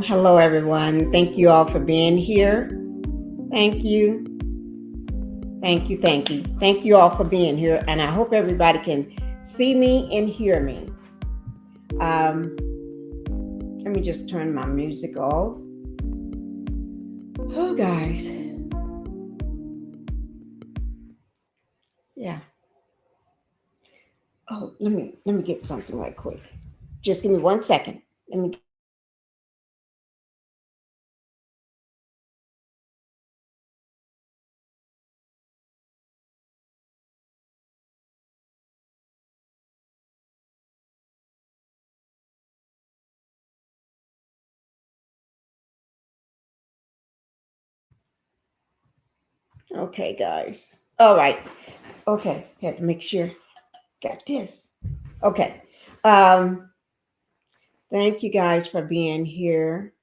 Hello everyone. Thank you all for being here. Thank you. Thank you all for being here, and I hope everybody can see me and hear me. Let me just turn my music off. Oh, guys. Yeah. Oh, let me get something right quick. Just give me 1 second. Let me. Okay, guys. All right. Okay. Had to make sure. Got this. Okay. Thank you guys for being here.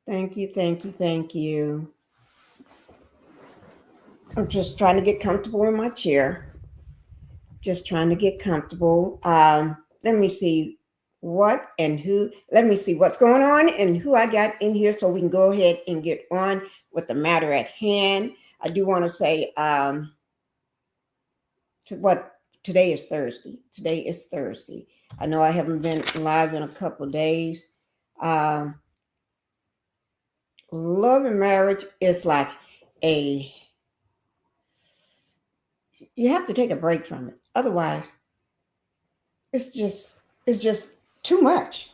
Thank you. I'm just trying to get comfortable in my chair. Just trying to get comfortable. Let me see what and who. Let me see what's going on and who I got in here so we can go ahead and get on with the matter at hand. I do want to say today is Thursday. Today is Thursday. I know I haven't been live in a couple of days. Love and marriage is like you have to take a break from it. Otherwise, it's just too much.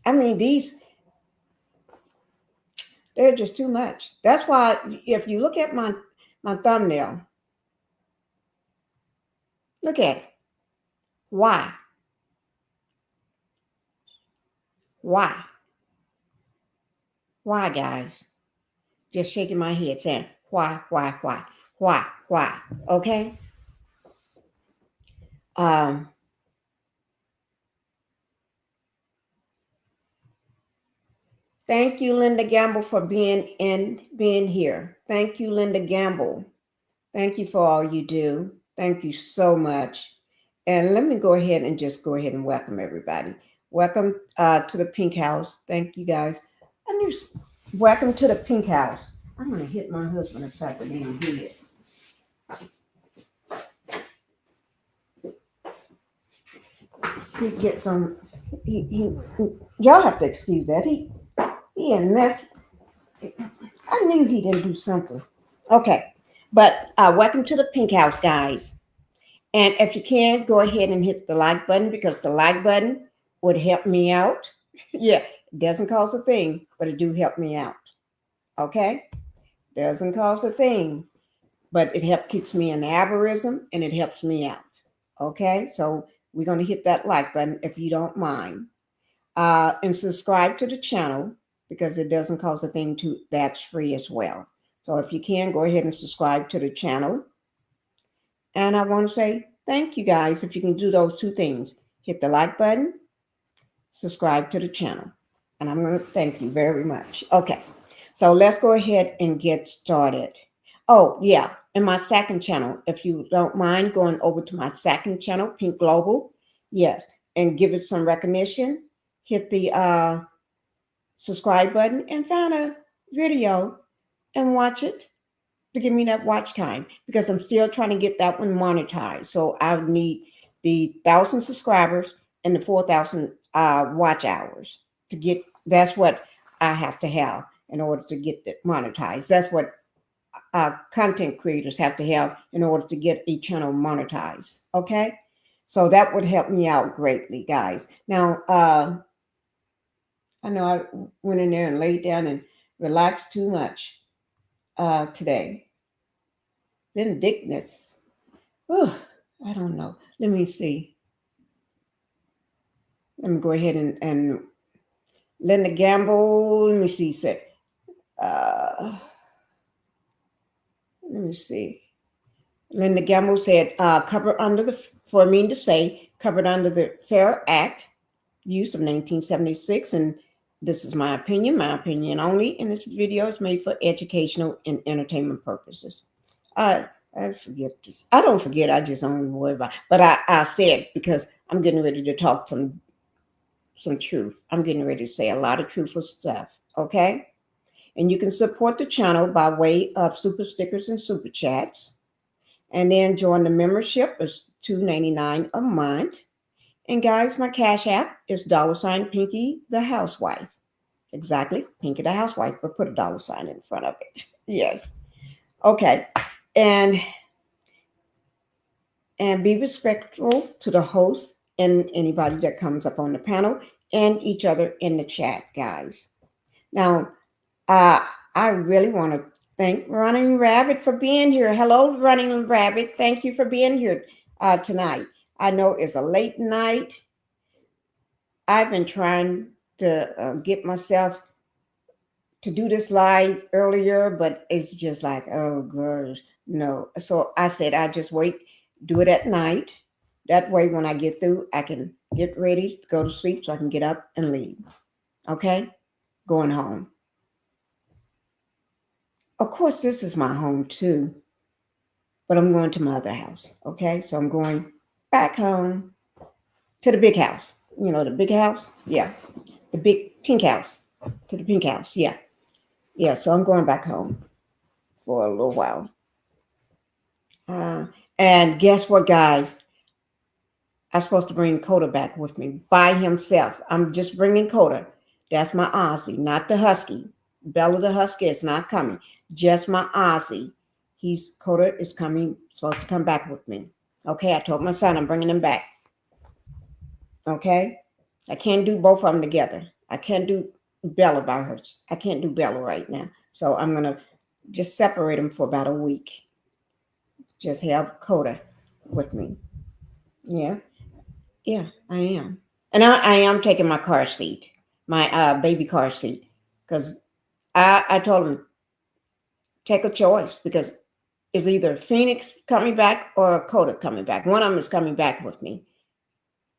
I mean, they're just too much. That's why if you look at my thumbnail, look at it. Why? Why? Why, guys? Just shaking my head saying, why? Okay? Thank you, Linda Gamble, for being here. Thank you, Linda Gamble. Thank you for all you do. Thank you so much. And let me go ahead and welcome everybody. Welcome to the Pink House. Thank you, guys. Welcome to the Pink House. I'm going to hit my husband upside the damn head. He gets on. Y'all have to excuse that. He and mess. I knew he didn't do something. Okay, but welcome to the Pink House, guys. And if you can, go ahead and hit the like button because the like button would help me out. Yeah, it doesn't cost a thing, but it do help me out. Okay, doesn't cost a thing, but it keeps me in the algorithm and it helps me out. Okay, so we're going to hit that like button if you don't mind. And subscribe to the channel because it doesn't cost a thing to, that's free as well. So if you can, go ahead and subscribe to the channel. And I want to say thank you guys if you can do those two things. Hit the like button, subscribe to the channel. And I'm going to thank you very much. Okay, so let's go ahead and get started. Oh, yeah, and my second channel, if you don't mind going over to my second channel, Pink Global, yes, and give it some recognition. Hit the subscribe button and find a video and watch it to give me that watch time because I'm still trying to get that one monetized. So I need the 1,000 subscribers and the 4,000 watch hours to get. That's what I have to have in order to get it monetized. That's what content creators have to have in order to get a channel monetized. Okay, so that would help me out greatly, guys. Now, I know I went in there and laid down and relaxed too much today. Vindictivesess. Oh, I don't know. Let me see. Let me go ahead and Linda Gamble. Let me see. Let me see. Linda Gamble said, covered under the, for me to say, covered under the Fair Act use of 1976. And this is my opinion only. And this video is made for educational and entertainment purposes. I forget this. I don't forget. I just don't worry about it. But I said, because I'm getting ready to talk some truth. I'm getting ready to say a lot of truthful stuff. Okay. And you can support the channel by way of super stickers and super chats. And then join the membership. It's $2.99 a month. And guys, my Cash App is $Pinkie the Housewife. Exactly, Pinkie the Housewife, but put a $sign in front of it. Yes. Okay. And be respectful to the host and anybody that comes up on the panel and each other in the chat, guys. Now, I really want to thank Running Rabbit for being here. Hello, Running Rabbit. Thank you for being here tonight. I know it's a late night. I've been trying to get myself to do this live earlier, but it's just like, oh, gosh, no. So I said, I just wait, do it at night. That way, when I get through, I can get ready to go to sleep so I can get up and leave. Okay? Going home. Of course, this is my home too, but I'm going to my other house. Okay? So I'm going back home to the big house. You know, the big house? Yeah. The big pink house. To the pink house. Yeah. Yeah. So I'm going back home for a little while. And guess what, guys? I'm supposed to bring Coda back with me by himself. I'm just bringing Coda. That's my Aussie, not the Husky. Bella the Husky is not coming. Just my Aussie. Coda is supposed to come back with me. Okay, I told my son I'm bringing him back. Okay, I can't do both of them together. I can't do Bella by her. I can't do Bella right now. So I'm gonna just separate them for about a week. Just have Coda with me. Yeah. Yeah, I am. And I am taking my car seat, my baby car seat, because I told him, take a choice, because it's either Phoenix coming back or Coda coming back. One of them is coming back with me.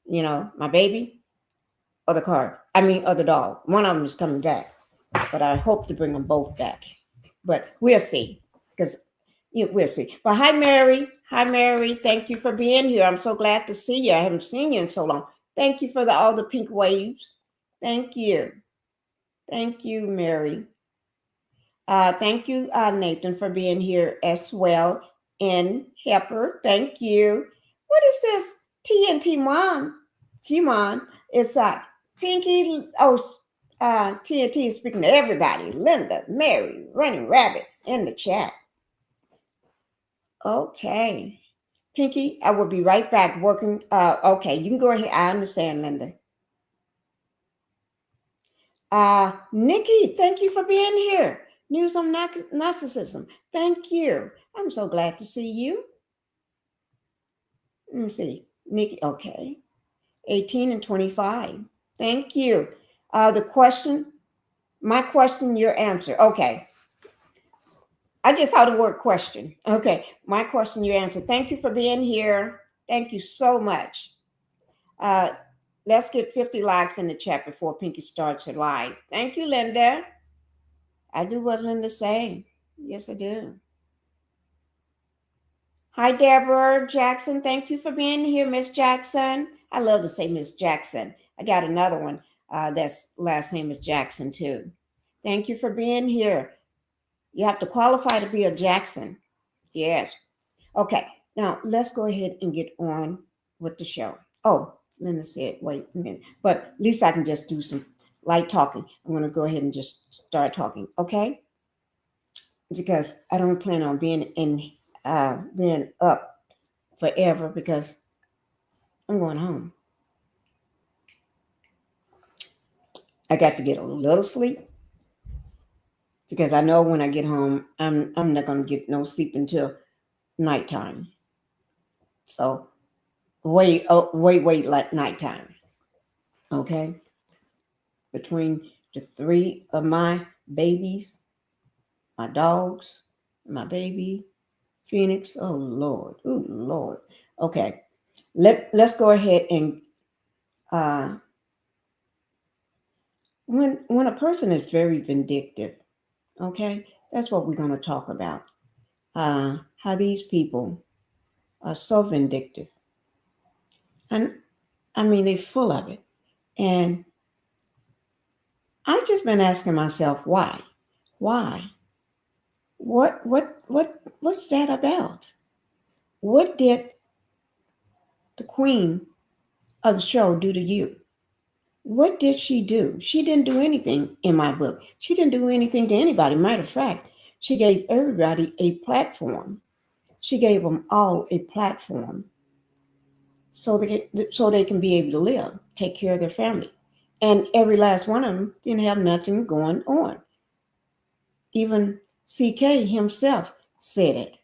You know, my baby or the car. Or the dog. One of them is coming back. But I hope to bring them both back. But we'll see, because we'll see. But hi, Mary. Hi, Mary. Thank you for being here. I'm so glad to see you. I haven't seen you in so long. Thank you for all the pink waves. Thank you. Thank you, Mary. Thank you, Nathan, for being here as well. And Hepper, thank you. What is this? TNT Mom. G-Mon. It's Pinkie. TNT is speaking to everybody. Linda, Mary, Running Rabbit in the chat. Okay. Pinkie, I will be right back working. Okay, you can go ahead. I understand, Linda. Nikki, thank you for being here. News on narcissism. Thank you. I'm so glad to see you. Let me see. Nikki, okay. 18 and 25. Thank you. The question, my question, your answer. Okay. I just saw the word question. Okay. My question, your answer. Thank you for being here. Thank you so much. Let's get 50 likes in the chat before Pinkie starts her live. Thank you, Linda. I do what Linda's saying. Yes, I do. Hi, Deborah Jackson. Thank you for being here, Miss Jackson. I love to say Miss Jackson. I got another one that's last name is Jackson, too. Thank you for being here. You have to qualify to be a Jackson. Yes. Okay. Now, let's go ahead and get on with the show. Oh, Linda said, wait a minute. But at least I can just do some light talking. I'm going to go ahead and just start talking, okay? Because I don't plan on being up forever, because I'm going home. I got to get a little sleep, because I know when I get home, I'm not going to get no sleep until nighttime. So way like nighttime. Okay. Between the three of my babies, my dogs, my baby, Phoenix. Oh Lord. Oh Lord. Okay. Let's go ahead and when a person is very vindictive, okay, that's what we're going to talk about. How these people are so vindictive, and I mean they're full of it. And I've just been asking myself why, why, what's that about? What did the queen of the show do to you? What did she do? She didn't do anything in my book. She didn't do anything to anybody. Matter of fact, she gave everybody a platform. She gave them all a platform so they can be able to live, take care of their family. And every last one of them didn't have nothing going on. Even CK himself said it,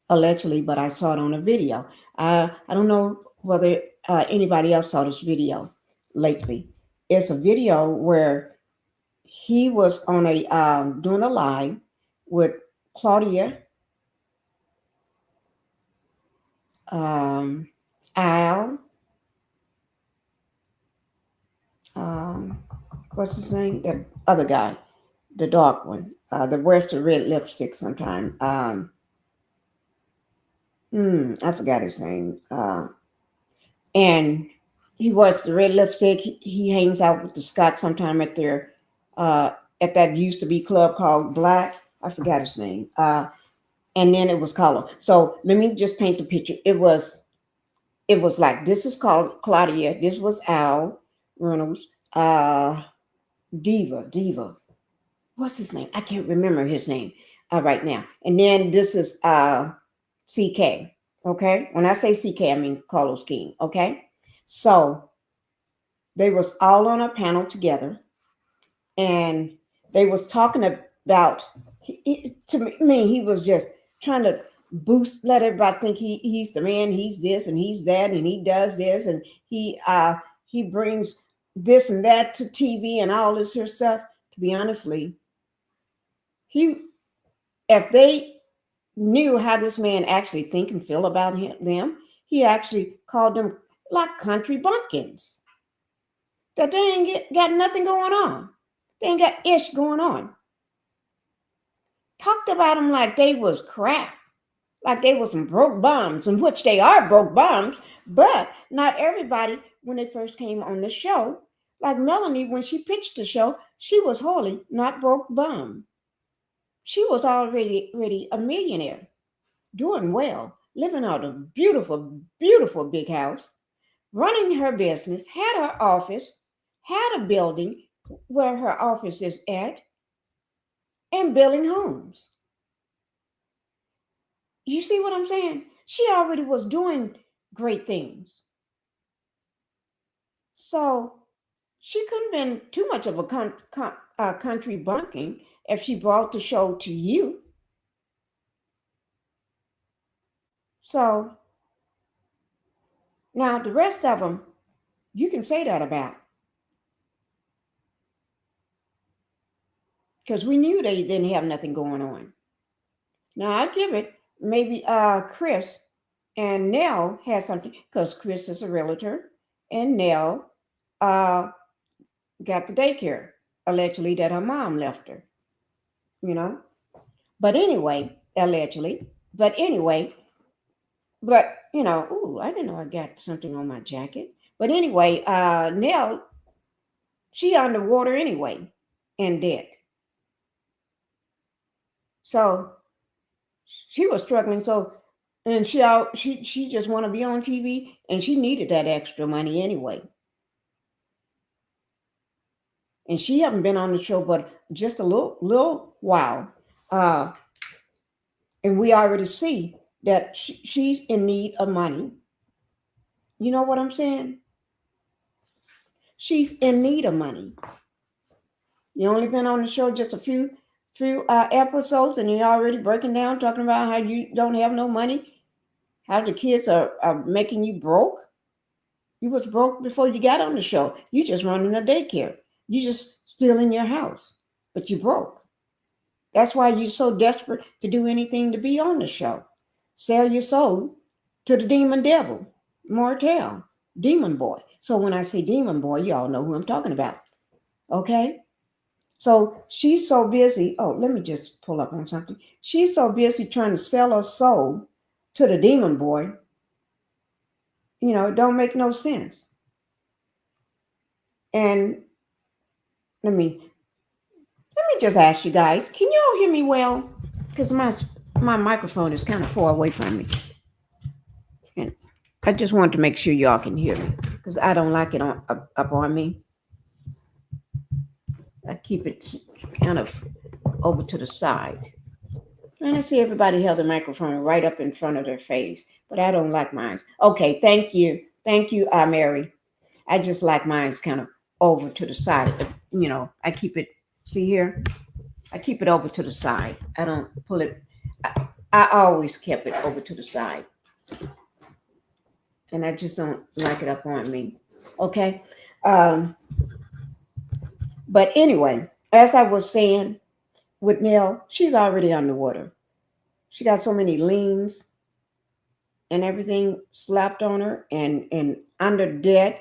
allegedly, but I saw it on a video. I don't know whether anybody else saw this video lately. It's a video where he was on a doing a live with Claudia, Al, um, what's his name? The other guy, the dark one, that wears the red lipstick sometime. I forgot his name. And he wears the red lipstick. He hangs out with the Scott sometime at that used to be club called Black. I forgot his name. And then it was Color. So let me just paint the picture. It was like, this is called Claudia. This was Al Reynolds. Diva. What's his name? I can't remember his name right now. And then this is CK. Okay. When I say CK, I mean Carlos King. Okay. So they was all on a panel together, and they was talking about, to me, he was just trying to let everybody think he's the man, he's this and he's that, and he does this, and he brings this and that to TV and all this here stuff. To be honestly, if they knew how this man actually think and feel about them, he actually called them like country bumpkins. That they ain't got nothing going on. They ain't got ish going on. Talked about them like they was crap, like they was some broke bums, in which they are broke bums, but not everybody, when they first came on the show, like Melanie, when she pitched the show, she was wholly not broke bum. She was already a millionaire, doing well, living out a beautiful, beautiful big house, running her business, had her office, had a building where her office is at, and building homes. You see what I'm saying? She already was doing great things. So she couldn't have been too much of a country bumpkin if she brought the show to you. So now the rest of them, you can say that about. Because we knew they didn't have nothing going on. Now I give it, maybe Chris and Nell had something, because Chris is a realtor, and Nell got the daycare, allegedly, that her mom left her, you know. But anyway, allegedly. But anyway, ooh, I didn't know I got something on my jacket. But anyway, Nell, she underwater anyway, and dead. So she was struggling. So, and she just want to be on TV, and she needed that extra money anyway. And she haven't been on the show but just a little while. And we already see that she's in need of money. You know what I'm saying? She's in need of money. You only been on the show just a few episodes, and you're already breaking down, talking about how you don't have no money, how the kids are making you broke. You was broke before you got on the show. You just running a daycare. You just still in your house, but you broke. That's why you're so desperate to do anything to be on the show. sell your soul to the demon devil, mortal, demon boy. So when I say demon boy, y'all know who I'm talking about. Okay? So she's so busy. Oh, let me just pull up on something. She's so busy trying to sell her soul to the demon boy. It don't make no sense. And let me just ask you guys, can you all hear me well? Because my microphone is kind of far away from me. And I just want to make sure y'all can hear me because I don't like it up on me. I keep it kind of over to the side. And I see everybody held the microphone right up in front of their face, but I don't like mine. Okay, thank you. Thank you, Mary. I just like mine's kind of over to the side. I keep it, see here? I keep it over to the side. I don't pull it. I always kept it over to the side. And I just don't like it up on me. Okay? But anyway, as I was saying, with Nell, she's already underwater. She got so many liens and everything slapped on her and under debt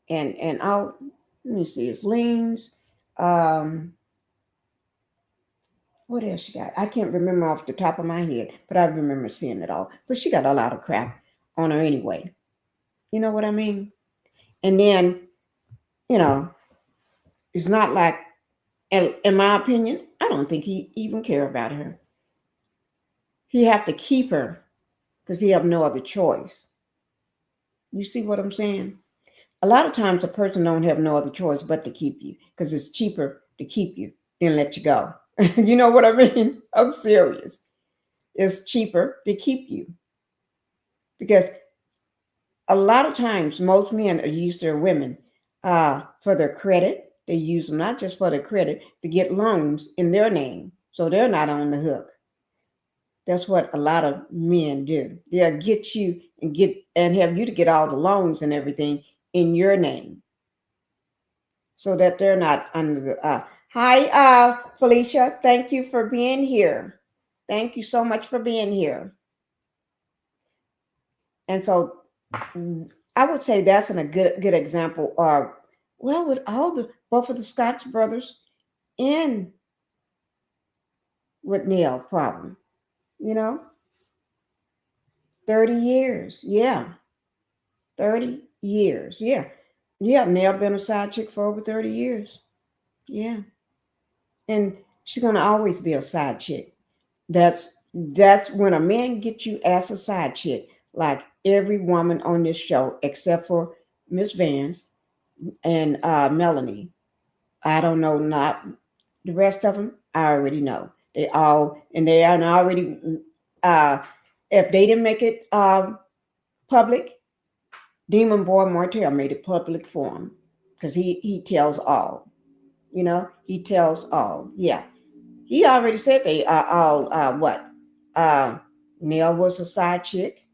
and out. Let me see, it's liens. What else she got? I can't remember off the top of my head, but I remember seeing it all. But she got a lot of crap on her anyway. You know what I mean? And then, it's not like, in my opinion, I don't think he even care about her. He have to keep her because he have no other choice. You see what I'm saying? A lot of times a person don't have no other choice but to keep you because it's cheaper to keep you than let you go. You know what I mean? I'm serious. It's cheaper to keep you because a lot of times most men are used their women for their credit. They use them not just for their credit to get loans in their name, so they're not on the hook. That's what a lot of men do. They'll get you and have you to get all the loans and everything in your name, so that they're not under the. Hi, Felicia. Thank you for being here. Thank you so much for being here. And so, I would say that's a good example of, well, with both of the Scotch brothers in with Neil's problem, 30 years. Yeah. 30 years. Yeah. Yeah. Neil been a side chick for over 30 years. Yeah. And she's going to always be a side chick. That's when a man gets you as a side chick, like every woman on this show, except for Miss Vance and Melanie. I don't know, not the rest of them. I already know. They are already, if they didn't make it public, Demon Boy Martell made it public for him because he tells all. He tells all. Yeah. He already said they are all what? Nell was a side chick.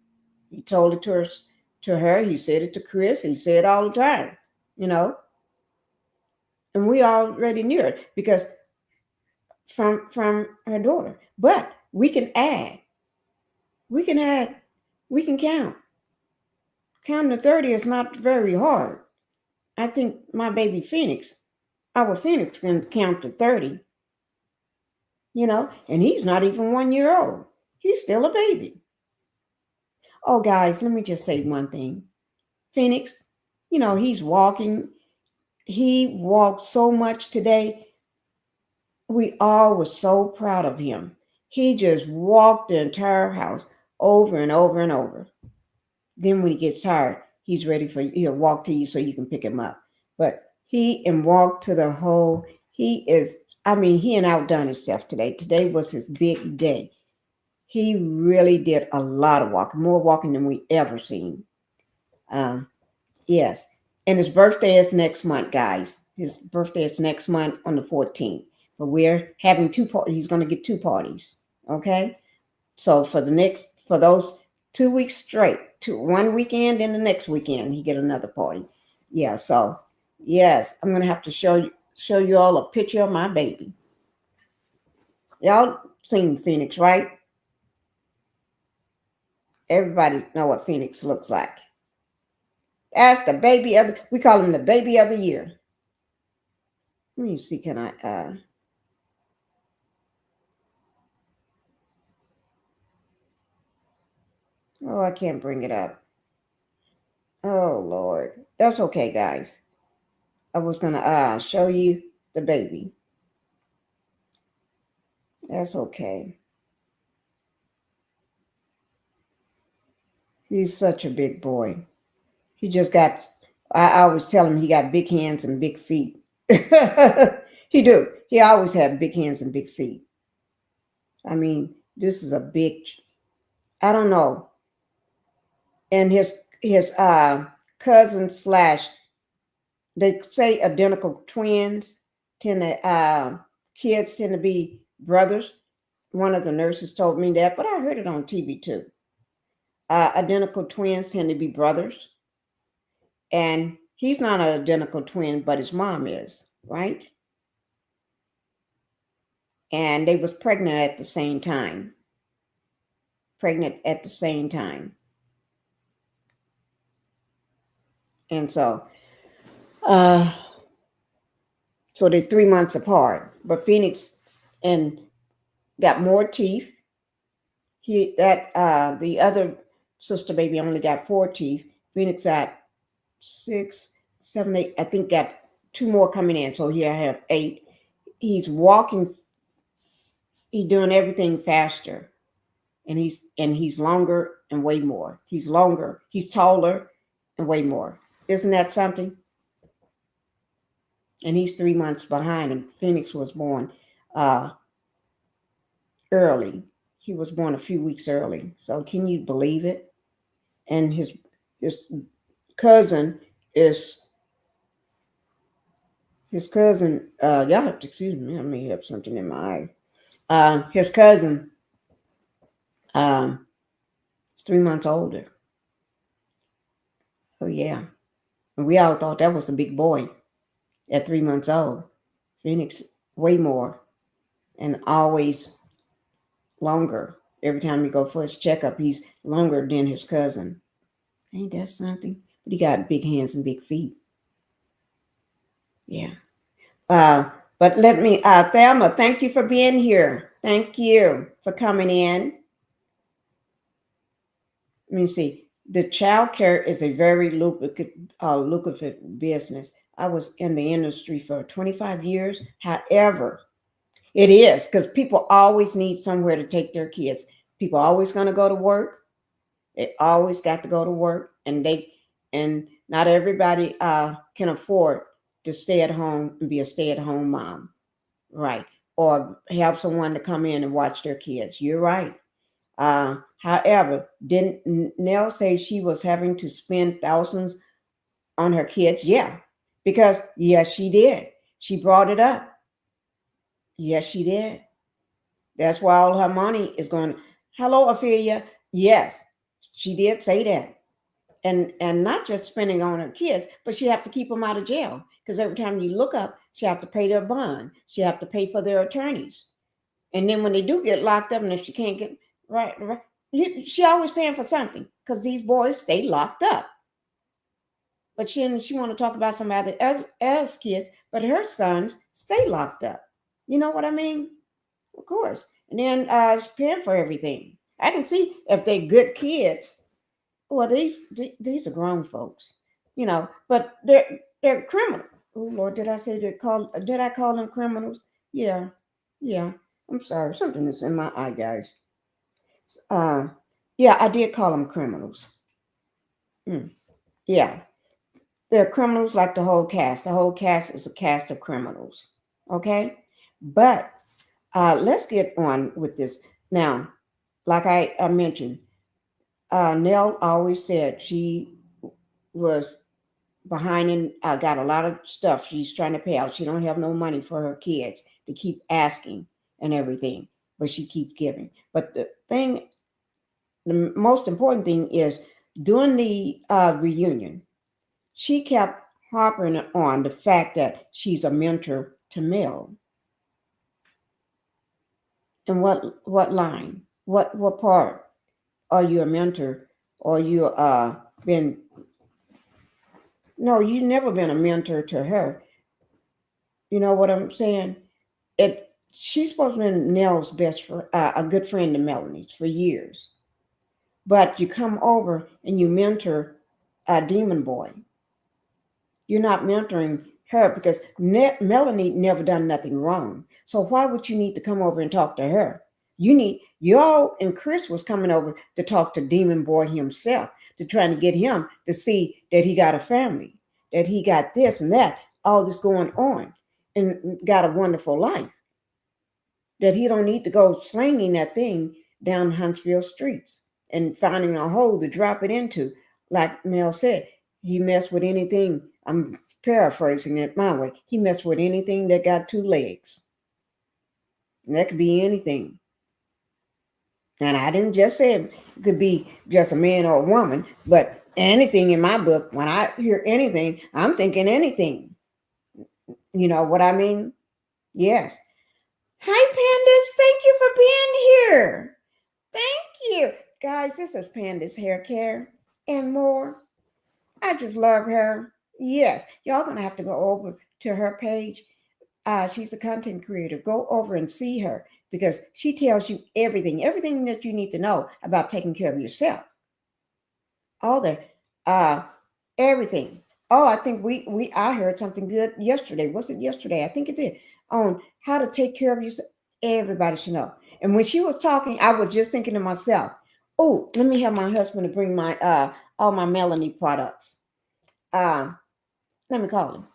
He told it to her. He said it to Chris. He said it all the time, and we already knew it because from her daughter. But we can add. We can add. We can count. Counting to 30 is not very hard. I think my baby Phoenix, our Phoenix, can count to 30. And he's not even 1 year old. He's still a baby. Oh, guys, let me just say one thing. Phoenix, he's walking. He walked so much today. We all were so proud of him. He just walked the entire house over and over and over. Then when he gets tired, he's ready for you. He'll walk to you so you can pick him up. But he walked to the whole, he and outdone himself today. Today was his big day. He really did a lot of walking, more walking than we ever seen. Yes. And his birthday is next month, guys. His birthday is next month on the 14th. But we're having two parties. He's going to get two parties. Okay. So for those 2 weeks straight, one weekend and the next weekend, he get another party. Yeah. So yes, I'm going to have to show you all a picture of my baby. Y'all seen Phoenix, right? Everybody know what Phoenix looks like. That's the baby of we call him the baby of the year. Let me see, can I oh, I can't bring it up. Oh Lord. That's okay, guys. I was gonna show you the baby. That's okay. He's such a big boy. He just got I always tell him he got big hands and big feet. He do. He always had big hands and big feet. I mean, this is a big I don't know. And his cousin slash they say identical twins tend to kids tend to be brothers. One of the nurses told me that, but I heard it on TV too. Identical twins tend to be brothers, and he's not an identical twin, but his mom is, right? And they was pregnant at the same time. And so they're 3 months apart. But Phoenix and got more teeth. The other sister baby only got 4 teeth. Phoenix got 6, 7, 8. I think got 2 more coming in. So here I have 8. He's walking. He's doing everything faster, and he's longer and way more. He's longer. He's taller and way more. Isn't that something? And he's 3 months behind him. Phoenix was born early. He was born a few weeks early. So can you believe it? And his cousin is y'all have to excuse me, I may have something in my eye. His cousin is 3 months older. Oh yeah. And we all thought that was a big boy at 3 months old. Phoenix way more and always longer. Every time you go for his checkup, he's longer than his cousin. Ain't that something? But he got big hands and big feet. Yeah. But let me, Thelma, thank you for being here. Thank you for coming in. Let me see. The child care is a very lucrative business. I was in the industry for 25 years. However, it is because people always need somewhere to take their kids. People are always going to go to work. They always got to go to work, and not everybody can afford to stay at home and be a stay-at-home mom, right? Or have someone to come in and watch their kids. You're right. However, didn't Nell say she was having to spend thousands on her kids? Yeah, because yes, she did. She brought it up. Yes, she did. That's why all her money is going. Hello, Ophelia. Yes, she did say that. And not just spending on her kids, but she have to keep them out of jail. Because every time you look up, she have to pay their bond. She have to pay for their attorneys. And then when they do get locked up, and if she can't get right, she always paying for something because these boys stay locked up. But she want to talk about somebody else kids, but her sons stay locked up. You know what I mean? Of course. And then she's paying for everything. I can see if they're good kids. Well, these are grown folks, but they're criminal. Oh Lord, did I call them criminals? Yeah. I'm sorry, something is in my eye, guys. Yeah, I did call them criminals. Yeah, they're criminals like the whole cast. The whole cast is a cast of criminals. Okay, but let's get on with this now. Like I mentioned, Nell always said she was behind and got a lot of stuff she's trying to pay out. She don't have no money for her kids to keep asking and everything, but she keeps giving. But the most important thing is during the reunion, she kept harping on the fact that she's a mentor to Mel. And what line? What part? are you a mentor, or you been? No, you never been a mentor to her. You know what I'm saying? She's supposed to be Nell's best friend, a good friend to Melanie's for years. But you come over and you mentor a demon boy. You're not mentoring her because Melanie never done nothing wrong. So why would you need to come over and talk to her? Y'all and Chris was coming over to talk to Demon Boy himself, to trying to get him to see that he got a family, that he got this and that, all this going on, and got a wonderful life. That he don't need to go slinging that thing down Huntsville streets and finding a hole to drop it into. Like Mel said, he messed with anything. I'm paraphrasing it my way. He messed with anything that got two legs. And that could be anything. And I didn't just say it could be just a man or a woman, but anything in my book, when I hear anything, I'm thinking anything. You know what I mean? Yes. Hi, Pandas. Thank you for being here. Thank you. Guys, this is Pandas Hair Care and more. I just love her. Yes, y'all going to have to go over to her page. She's a content creator. Go over and see her because she tells you everything that you need to know about taking care of yourself. All the, everything. Oh, I think I heard something good yesterday. Was it yesterday? I think it did. On how to take care of yourself. Everybody should know. And when she was talking, I was just thinking to myself, oh, let me have my husband to bring my all my Melanie products. Let me call him.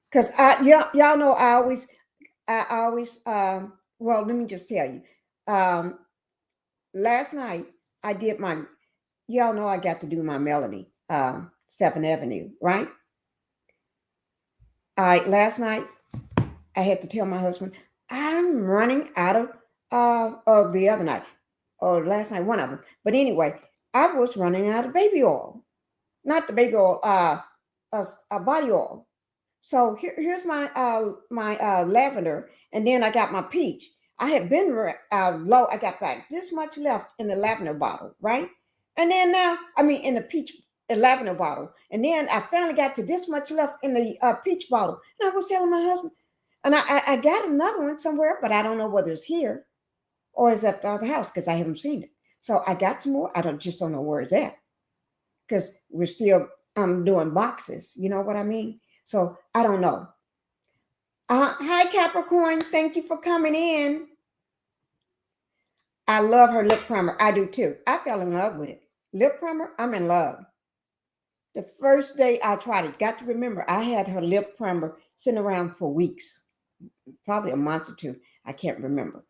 Because y'all know I always well, let me just tell you. Last night I did y'all know I got to do my Melanie 7th Avenue, right? Last night I had to tell my husband I'm running out of the other night or last night, one of them. But anyway, I was running out of baby oil, not the baby oil, body oil. So here's my lavender, and then I got my peach. I had been low. I got back this much left in the lavender bottle, right? And then now, in the peach lavender bottle, and then I finally got to this much left in the peach bottle. And I was telling my husband, and I got another one somewhere, but I don't know whether it's here or it's at the other house because I haven't seen it. So I got some more. Just don't know where it's at because we're still doing boxes. You know what I mean? So I don't know. Hi, Capricorn. Thank you for coming in. I love her lip primer. I do too. I fell in love with it. Lip primer, I'm in love. The first day I tried it, got to remember, I had her lip primer sitting around for weeks, probably a month or two. I can't remember.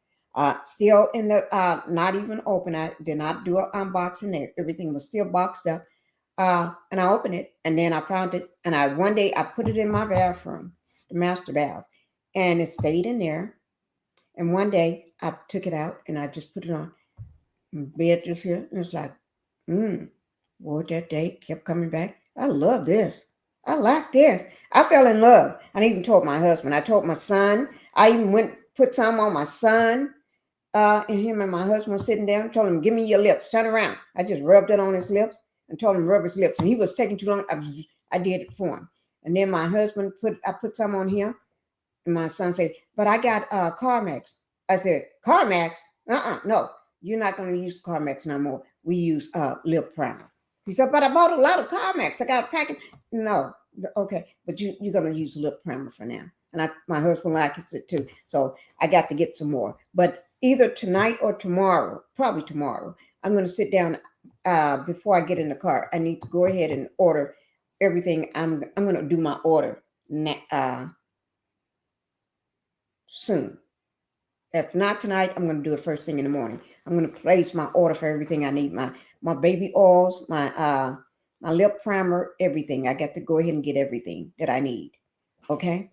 Still in the, not even open. I did not do an unboxing there. Everything was still boxed up. And I opened it, and then I found it, and one day I put it in my bathroom, the master bath, and it stayed in there. And one day I took it out and I just put it on bed just here, and it's like, wore it that day, kept coming back. I love this. I like this. I fell in love. I even told my husband. I told my son. I even put some on my son. And him and my husband sitting down, told him, give me your lips, turn around. I just rubbed it on his lips and told him to rub his lips. And he was taking too long. I did it for him. And then my husband I put some on him. And my son said, but I got Carmex. I said, Carmex? No, you're not going to use Carmex no more. We use lip primer. He said, but I bought a lot of Carmex. I got a packet. No, okay, but you're going to use lip primer for now. And my husband likes it too. So I got to get some more. But either tonight or tomorrow, probably tomorrow, I'm going to sit down before I get in the car. I need to go ahead and order everything. I'm going to do my order soon. If not tonight, I'm going to do it first thing in the morning. I'm going to place my order for everything I need. My baby oils, my lip primer, everything. I got to go ahead and get everything that I need. Okay?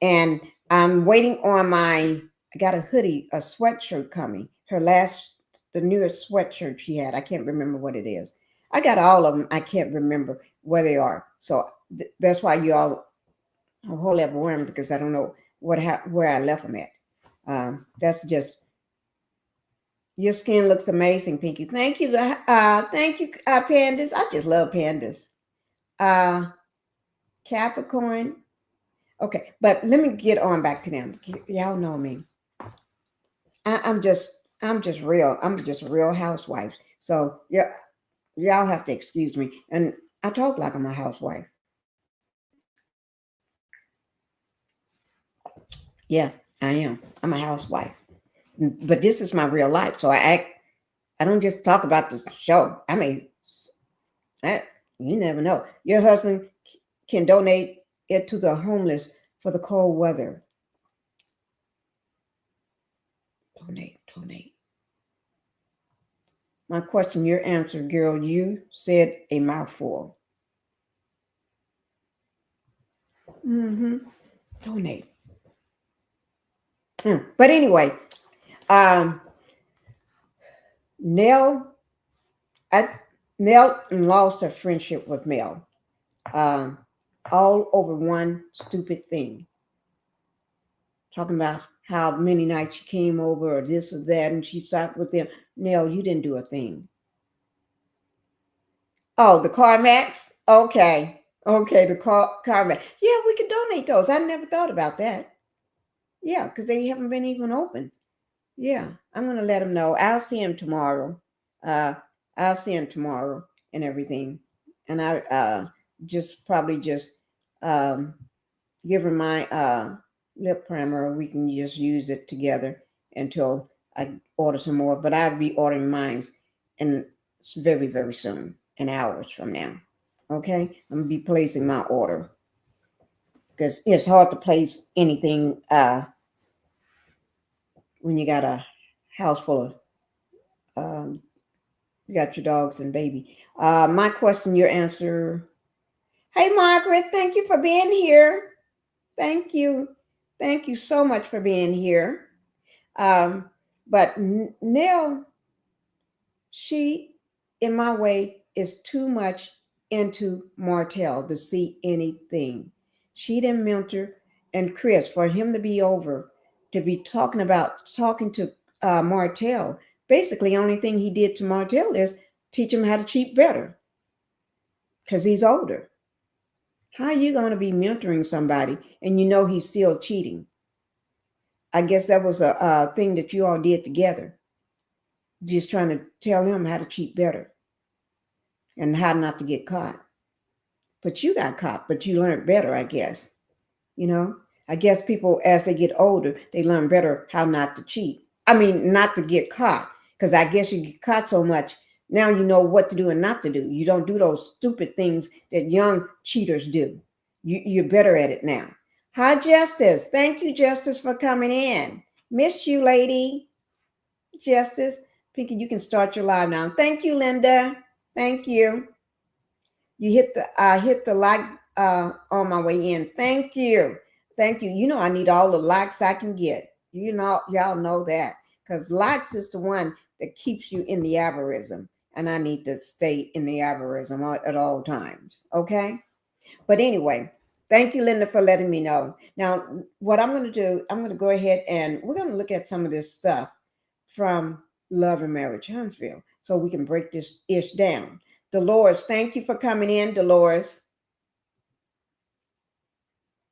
And I'm waiting on I got a hoodie, a sweatshirt coming. The newest sweatshirt she had. I can't remember what it is. I got all of them. I can't remember where they are. So that's why y'all a whole lot wearing because I don't know where I left them at. That's just Your skin looks amazing, Pinky. Thank you. Thank you, pandas. I just love pandas. Capricorn. Okay, but let me get on back to them. Y'all know me. I'm just real. I'm just a real housewife. So yeah, y'all have to excuse me. And I talk like I'm a housewife. Yeah, I am. I'm a housewife. But this is my real life. So I don't just talk about the show. I mean, you never know. Your husband can donate it to the homeless for the cold weather. Donate. My question, your answer, girl, you said a mouthful. Donate. But anyway, Nell lost her friendship with Mel. All over one stupid thing. Talking about how many nights she came over or this or that, and she sat with them. Nell, you didn't do a thing. Oh, the CarMax? Okay, the CarMax. Yeah, we can donate those. I never thought about that. Yeah, because they haven't been even open. Yeah, I'm going to let them know. I'll see him tomorrow. I'll see him tomorrow and everything. And I probably just give her my lip primer. We can just use it together until I order some more. But I'll be ordering mine and it's very, very soon, in hours from now. Okay? I'm going to be placing my order. Because it's hard to place anything when you got a house full of you got your dogs and baby. My question, your answer. Hey, Margaret, thank you for being here. Thank you. Thank you so much for being here. But Nell, she, in my way, is too much into Martell to see anything. She didn't mentor, and Chris, for him to be over, to be talking to Martell. Basically, only thing he did to Martell is teach him how to cheat better because he's older. How are you going to be mentoring somebody and you know he's still cheating? I guess that was a thing that you all did together. Just trying to tell him how to cheat better and how not to get caught. But you got caught, but you learned better, I guess. You know, I guess people, as they get older, they learn better how not to cheat. I mean, not to get caught, because I guess you get caught so much. Now you know what to do and not to do. You don't do those stupid things that young cheaters do. You're better at it now. Hi, Justice. Thank you, Justice, for coming in. Missed you, lady. Justice. Pinkie, you can start your live now. Thank you, Linda. Thank you. You hit the like on my way in. Thank you. Thank you. You know I need all the likes I can get. You know, y'all know that. Because likes is the one that keeps you in the algorithm. And I need to stay in the algorithm at all times. Okay? But anyway, thank you, Linda, for letting me know. Now, what I'm going to do, I'm going to go ahead and we're going to look at some of this stuff from Love and Marriage Huntsville so we can break this ish down. Dolores, thank you for coming in, Dolores.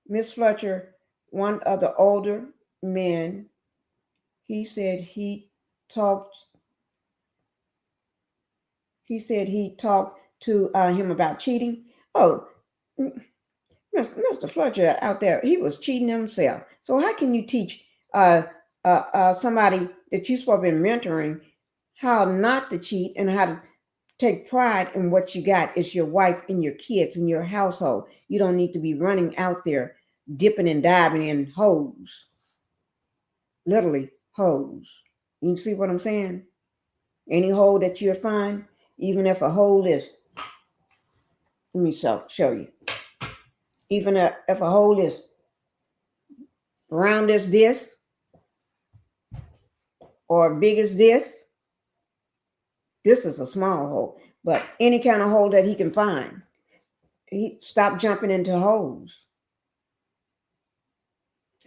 Miss Fletcher, one of the older men, he said he talked to him about cheating. Oh, Mr. Fletcher out there, he was cheating himself. So how can you teach somebody that you're supposed to be mentoring how not to cheat and how to take pride in what you got? It's your wife and your kids and your household. You don't need to be running out there dipping and diving in holes. Literally holes. You see what I'm saying? Any hole that you'll find, even if a hole is, let me show you. Even if a hole is round as this or big as this is a small hole. But any kind of hole that he can find, he stop jumping into holes.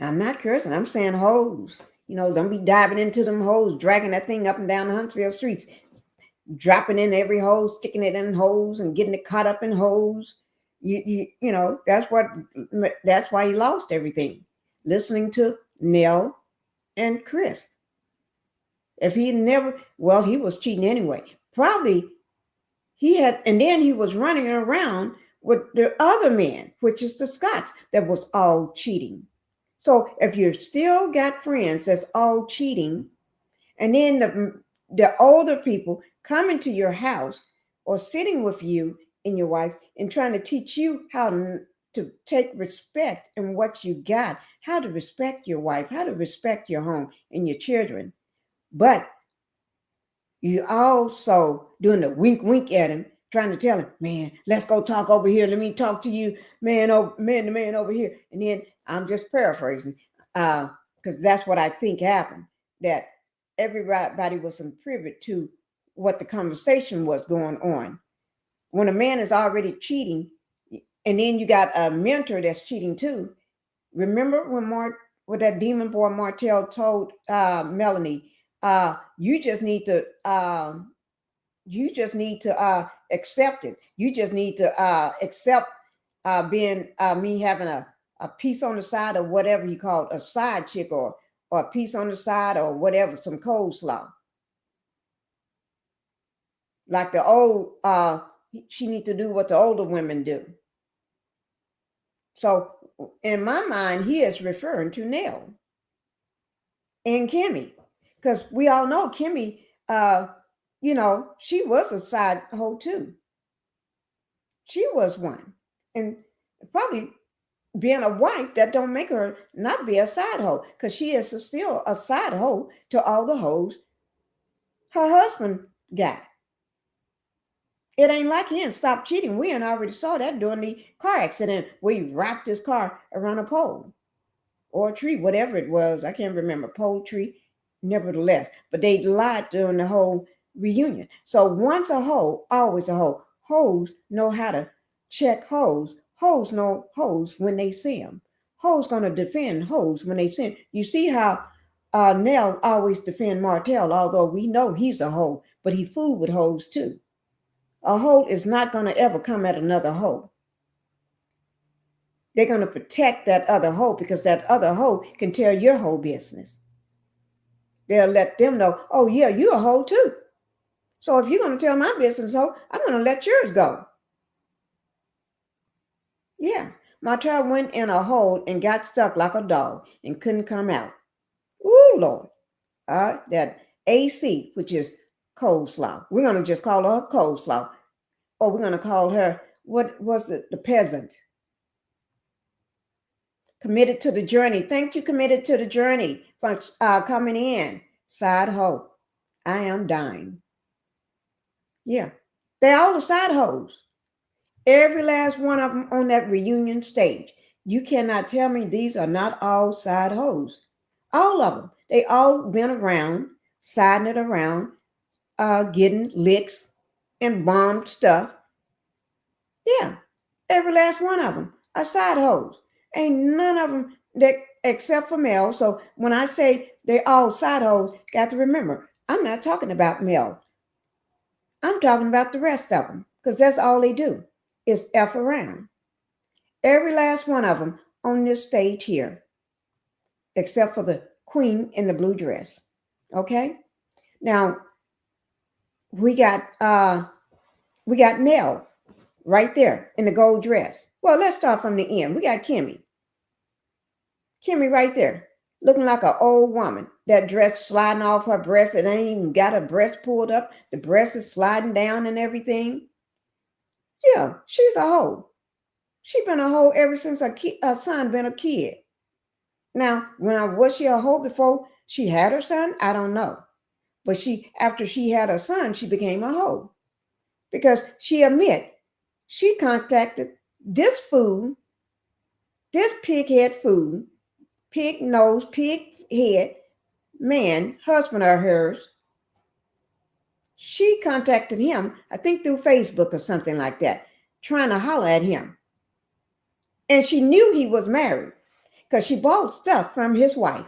I'm not cursing. I'm saying holes. Don't be diving into them holes, dragging that thing up and down the Huntsville streets, dropping in every hole, sticking it in holes and getting it caught up in holes. That's why he lost everything. Listening to Nell and Chris. If he never, well, he was cheating anyway. Probably he had, and then he was running around with the other men, which is the Scots, that was all cheating. So if you still got friends that's all cheating, and then the older people coming to your house or sitting with you and your wife and trying to teach you how to take respect in what you got, how to respect your wife, how to respect your home and your children. But you also doing the wink wink at him, trying to tell him, man, let's go talk over here. Let me talk to you, man, the man over here. And then I'm just paraphrasing, because that's what I think happened, that everybody was privy to what the conversation was going on. When a man is already cheating, and then you got a mentor that's cheating too. Remember when that demon boy Martell told Melanie, you just need to accept it. You just need to accept being me having a piece on the side, or whatever you call it, a side chick, or a piece on the side, or whatever, some coleslaw. Like the old, she need to do what the older women do. So in my mind, he is referring to Nell and Kimmy, because we all know Kimmy, she was a side hoe too. She was one. And probably being a wife, that don't make her not be a side hoe, because she is still a side hoe to all the hoes her husband got. It ain't like he didn't stop cheating. We already saw that during the car accident where he wrapped his car around a pole or a tree, whatever it was. I can't remember, pole, tree, nevertheless. But they lied during the whole reunion. So once a hoe, always a hoe. Hoes know how to check hoes. Hoes know hoes when they see them. Hoes gonna defend hoes when they see them. You see how Nell always defend Martell, although we know he's a hoe, but he fooled with hoes too. A hoe is not going to ever come at another hoe. They're going to protect that other hoe, because that other hoe can tell your hoe business. They'll let them know, oh yeah, you're a hoe too. So if you're going to tell my business hoe, I'm going to let yours go. Yeah, my child went in a hole and got stuck like a dog and couldn't come out. Ooh, Lord. That AC, which is coleslaw. We're going to just call her coleslaw. Or we're going to call her, what was it? The peasant. Committed to the journey. Thank you, committed to the journey, for coming in. Side hoe. I am dying. Yeah. They're all the side hoes. Every last one of them on that reunion stage. You cannot tell me these are not all side hoes. All of them. They all been around, siding it around, getting licks and bombed stuff. Yeah, every last one of them are side hoes. Ain't none of them that, except for Mel. So when I say they all side hoes, got to remember, I'm not talking about Mel. I'm talking about the rest of them, because that's all they do is F around. Every last one of them on this stage here, except for the queen in the blue dress. Okay? Now, we got Nell right there in the gold dress. Well, let's start from the end. We got Kimmy. Kimmy right there, looking like an old woman. That dress sliding off her breast. It ain't even got her breast pulled up. The breast is sliding down and everything. Yeah, she's a hoe. She been a hoe ever since her son been a kid. Now, was she a hoe before she had her son? I don't know. But after she had her son, she became a hoe. Because she admit, she contacted this fool, this pighead fool, pig nose, pig head man, husband of hers. She contacted him, I think through Facebook or something like that, trying to holler at him. And she knew he was married because she bought stuff from his wife.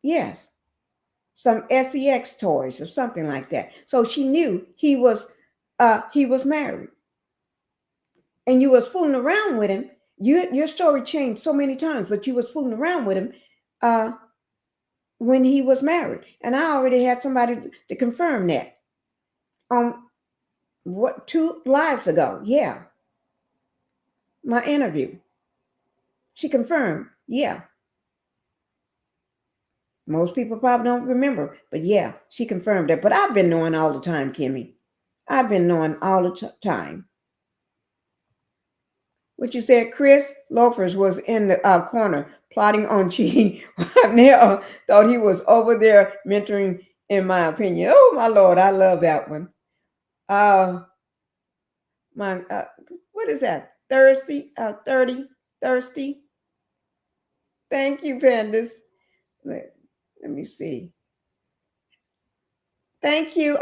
Yes, some sex toys or something like that. So she knew he was married, and you was fooling around with him. Your story changed so many times, but you was fooling around with him uh, when he was married, and I already had somebody to confirm that on what 2 lives ago. Yeah, my interview. She confirmed. Yeah, most people probably don't remember, but yeah, she confirmed that. But I've been knowing all the time, Kimmy. I've been knowing all the time. What you said, Chris Loafers was in the corner plotting on cheating. Nell thought he was over there mentoring, in my opinion. Oh, my Lord, I love that one. Uh, my, what is that? Thirsty, 30, thirsty. Thank you, Pandas. Let me see. Thank you,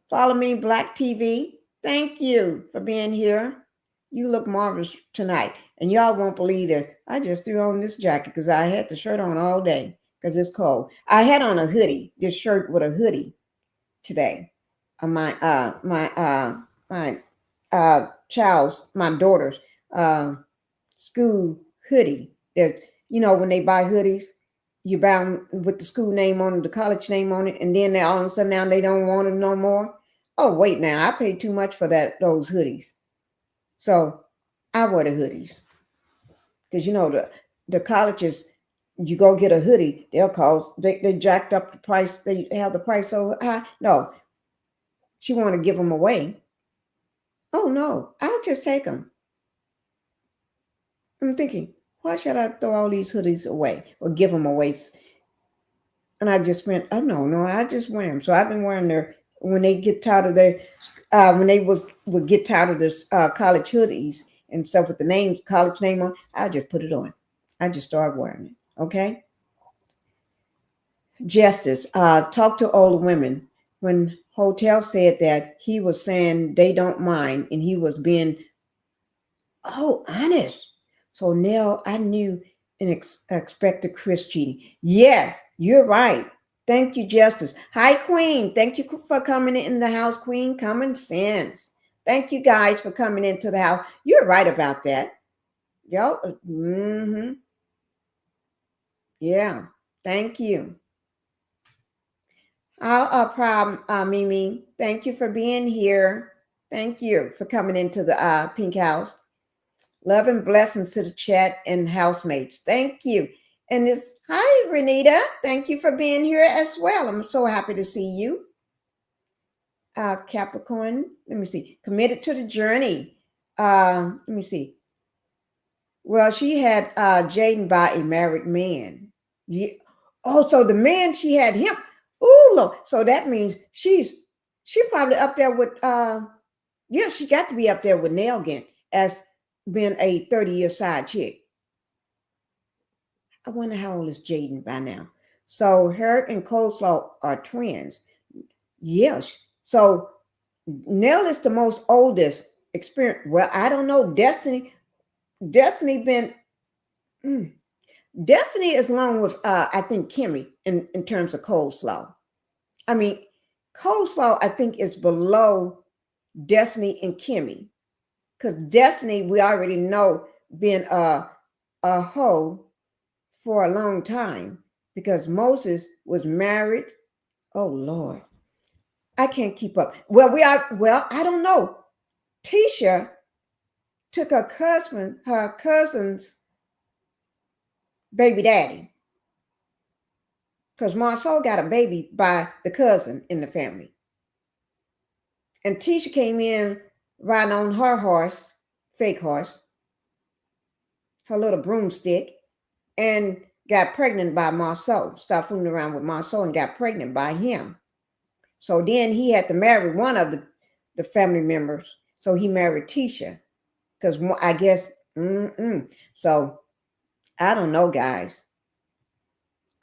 Follow Me Black TV. Thank you for being here. You look marvelous tonight. And y'all won't believe this. I just threw on this jacket because I had the shirt on all day because it's cold. I had on a hoodie, this shirt with a hoodie today. My daughter's school hoodie. That, when they buy hoodies, you buy them with the school name on it, the college name on it, and then they all of a sudden now they don't want them no more. Oh wait, now I paid too much for those hoodies, so I wear the hoodies because the colleges. You go get a hoodie, they jacked up the price. They have the price so high. No, she want to give them away. Oh no, I'll just take them. I'm thinking, why should I throw all these hoodies away or give them away? And I just went, oh no, I just wear them. So I've been wearing their when they get tired of their when they would get tired of this college hoodies and stuff with the college name on. I just put it on. I just started wearing it. Okay. Justice, talk to older women. When Hotel said that, he was saying they don't mind, and he was being honest. So now I knew and expected Chris cheating. Yes, you're right. Thank you, Justice. Hi, Queen. Thank you for coming in the house, Queen. Common sense. Thank you guys for coming into the house. You're right about that. Yo, yeah. Thank you. Problem, Mimi. Thank you for being here. Thank you for coming into the Pink House. Love and blessings to the chat and housemates. Thank you. And it's hi, Renita. Thank you for being here as well. I'm so happy to see you. Capricorn, let me see. Committed to the journey. Let me see. Well, she had Jaden by a married man. Yeah. Oh, so the man she had him. Oh, Lord. So that means she probably up there with yeah, she got to be up there with Nelgin as being a 30-year side chick. I wonder how old is Jaden by now. So her and Coleslaw are twins. Yes. So Nell is the most oldest experience. Well, I don't know. Destiny been Destiny is along with I think Kimmy in terms of Coleslaw. I mean, Coleslaw I think is below Destiny and Kimmy. Because Destiny, we already know, been a hoe for a long time because Moses was married. Oh Lord, I can't keep up. Well, I don't know. Tisha took her cousin's baby daddy, because Marceau got a baby by the cousin in the family, and Tisha came in riding on her horse, fake horse, her little broomstick, and got pregnant by Marceau. Started fooling around with Marceau and got pregnant by him. So then he had to marry one of the family members. So he married Tisha because I guess. So I don't know, guys.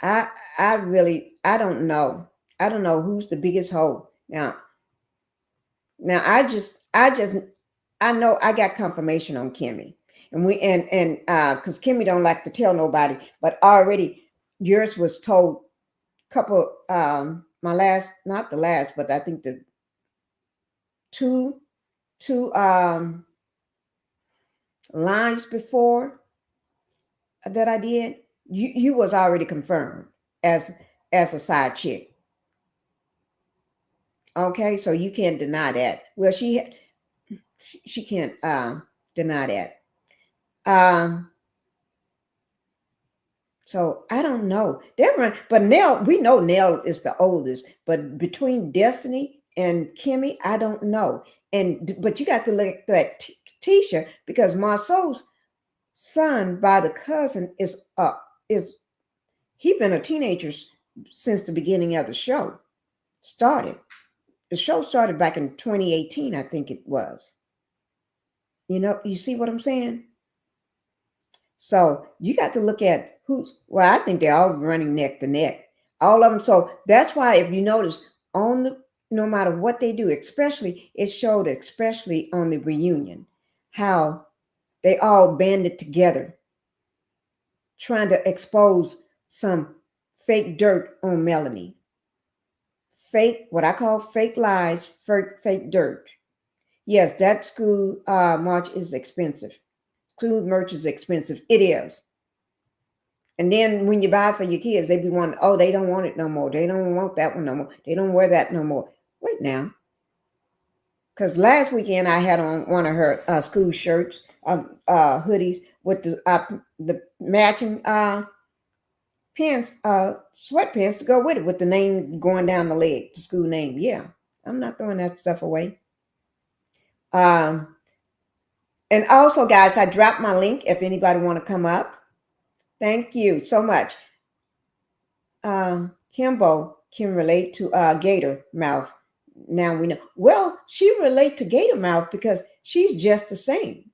I don't know. I don't know who's the biggest hoe now. Now I know I got confirmation on Kimmy, and because Kimmy don't like to tell nobody, but already yours was told couple my last, not the last, but I think the two lines before that I did, you was already confirmed as a side chick. Okay, so you can't deny that. Well, she can't deny that. So I don't know. But Nell, we know Nell is the oldest. But between Destiny and Kimmy, I don't know. But you got to look at Tisha, because Marceau's son by the cousin is he been a teenager since the beginning of the show started. The show started back in 2018, I think it was. You see what I'm saying? So you got to look at I think they're all running neck to neck, all of them. So that's why, if you notice, no matter what they do, especially it showed, especially on the reunion, how they all banded together, trying to expose some fake dirt on Melanie. What I call fake lies, fake dirt. Yes, that school march is expensive. School merch is expensive. It is. And then when you buy it for your kids, they be wanting, oh, they don't want it no more. They don't want that one no more. They don't wear that no more. Wait now. Because last weekend I had on one of her school shirts, hoodies with the matching pants, sweatpants to go with it, with the name going down the leg, the school name. Yeah, I'm not throwing that stuff away. And also, guys, I dropped my link if anybody want to come up. Thank you so much. Kimbo can relate to Gator Mouth. Now we know. Well, she relate to Gator Mouth because she's just the same.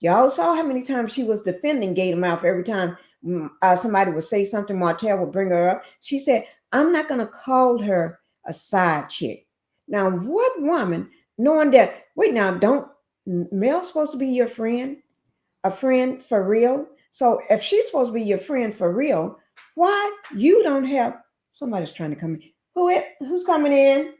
Y'all saw how many times she was defending Gator Mouth every time somebody would say something. Martell would bring her up. She said, I'm not going to call her a side chick. Now, what woman, knowing that, wait now, Mel's supposed to be your friend? A friend for real? So if she's supposed to be your friend for real, why you don't have, somebody's trying to come in. Who's coming in?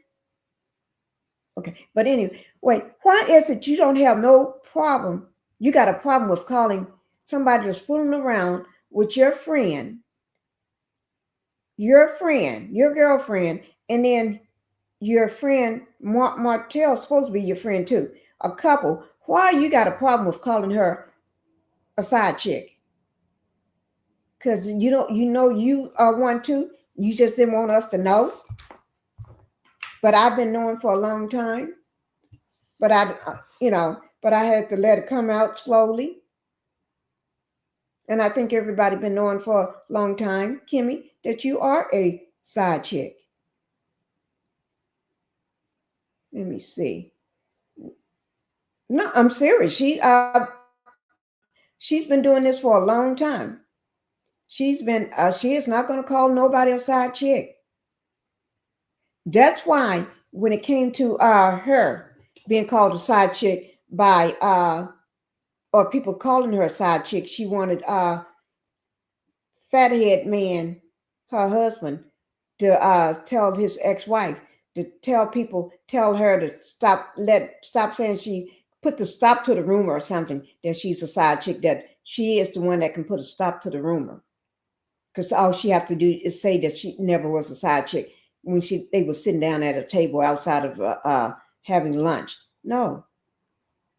Okay, but anyway, wait, why is it you don't have no problem? You got a problem with calling somebody that's fooling around with your friend, your girlfriend, and then your friend, Martell's supposed to be your friend too, a couple. Why you got a problem with calling her a side chick? Because you are one too. You just didn't want us to know. But I've been knowing for a long time. But I had to let it come out slowly. And I think everybody been knowing for a long time, Kimmy, that you are a side chick. Let me see. No, I'm serious. She's been doing this for a long time. She is not going to call nobody a side chick. That's why when it came to her being called a side chick by or people calling her a side chick, she wanted fathead man, her husband, to tell his ex-wife, to tell her to stop saying, she put the stop to the rumor or something, that she's a side chick, that she is the one that can put a stop to the rumor. Because all she have to do is say that she never was a side chick when they were sitting down at a table outside of having lunch. No.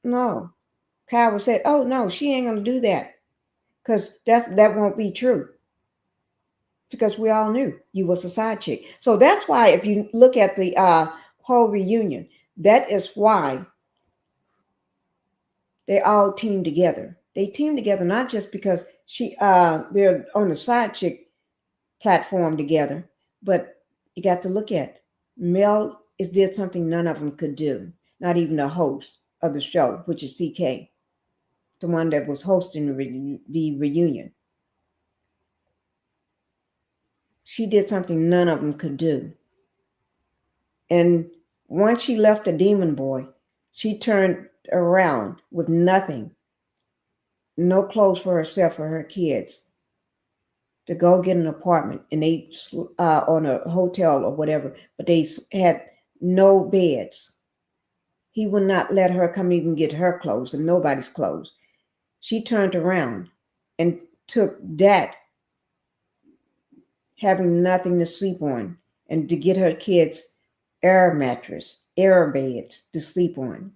Kyra said, oh no, she ain't gonna do that. Because that won't be true. Because we all knew you was a side chick. So that's why, if you look at the whole reunion, that is why they all teamed together. They teamed together not just because they're on the side chick platform together, but you got to look at Mel did something none of them could do. Not even the host of the show, which is CK, the one that was hosting the reunion. She did something none of them could do. And once she left the Demon Boy, she turned around with nothing. No clothes for herself or her kids. to go get an apartment, and they on a hotel or whatever, but they had no beds. He would not let her come even get her clothes and nobody's clothes. She turned around and took that, having nothing to sleep on, and to get her kids air mattress, air beds to sleep on,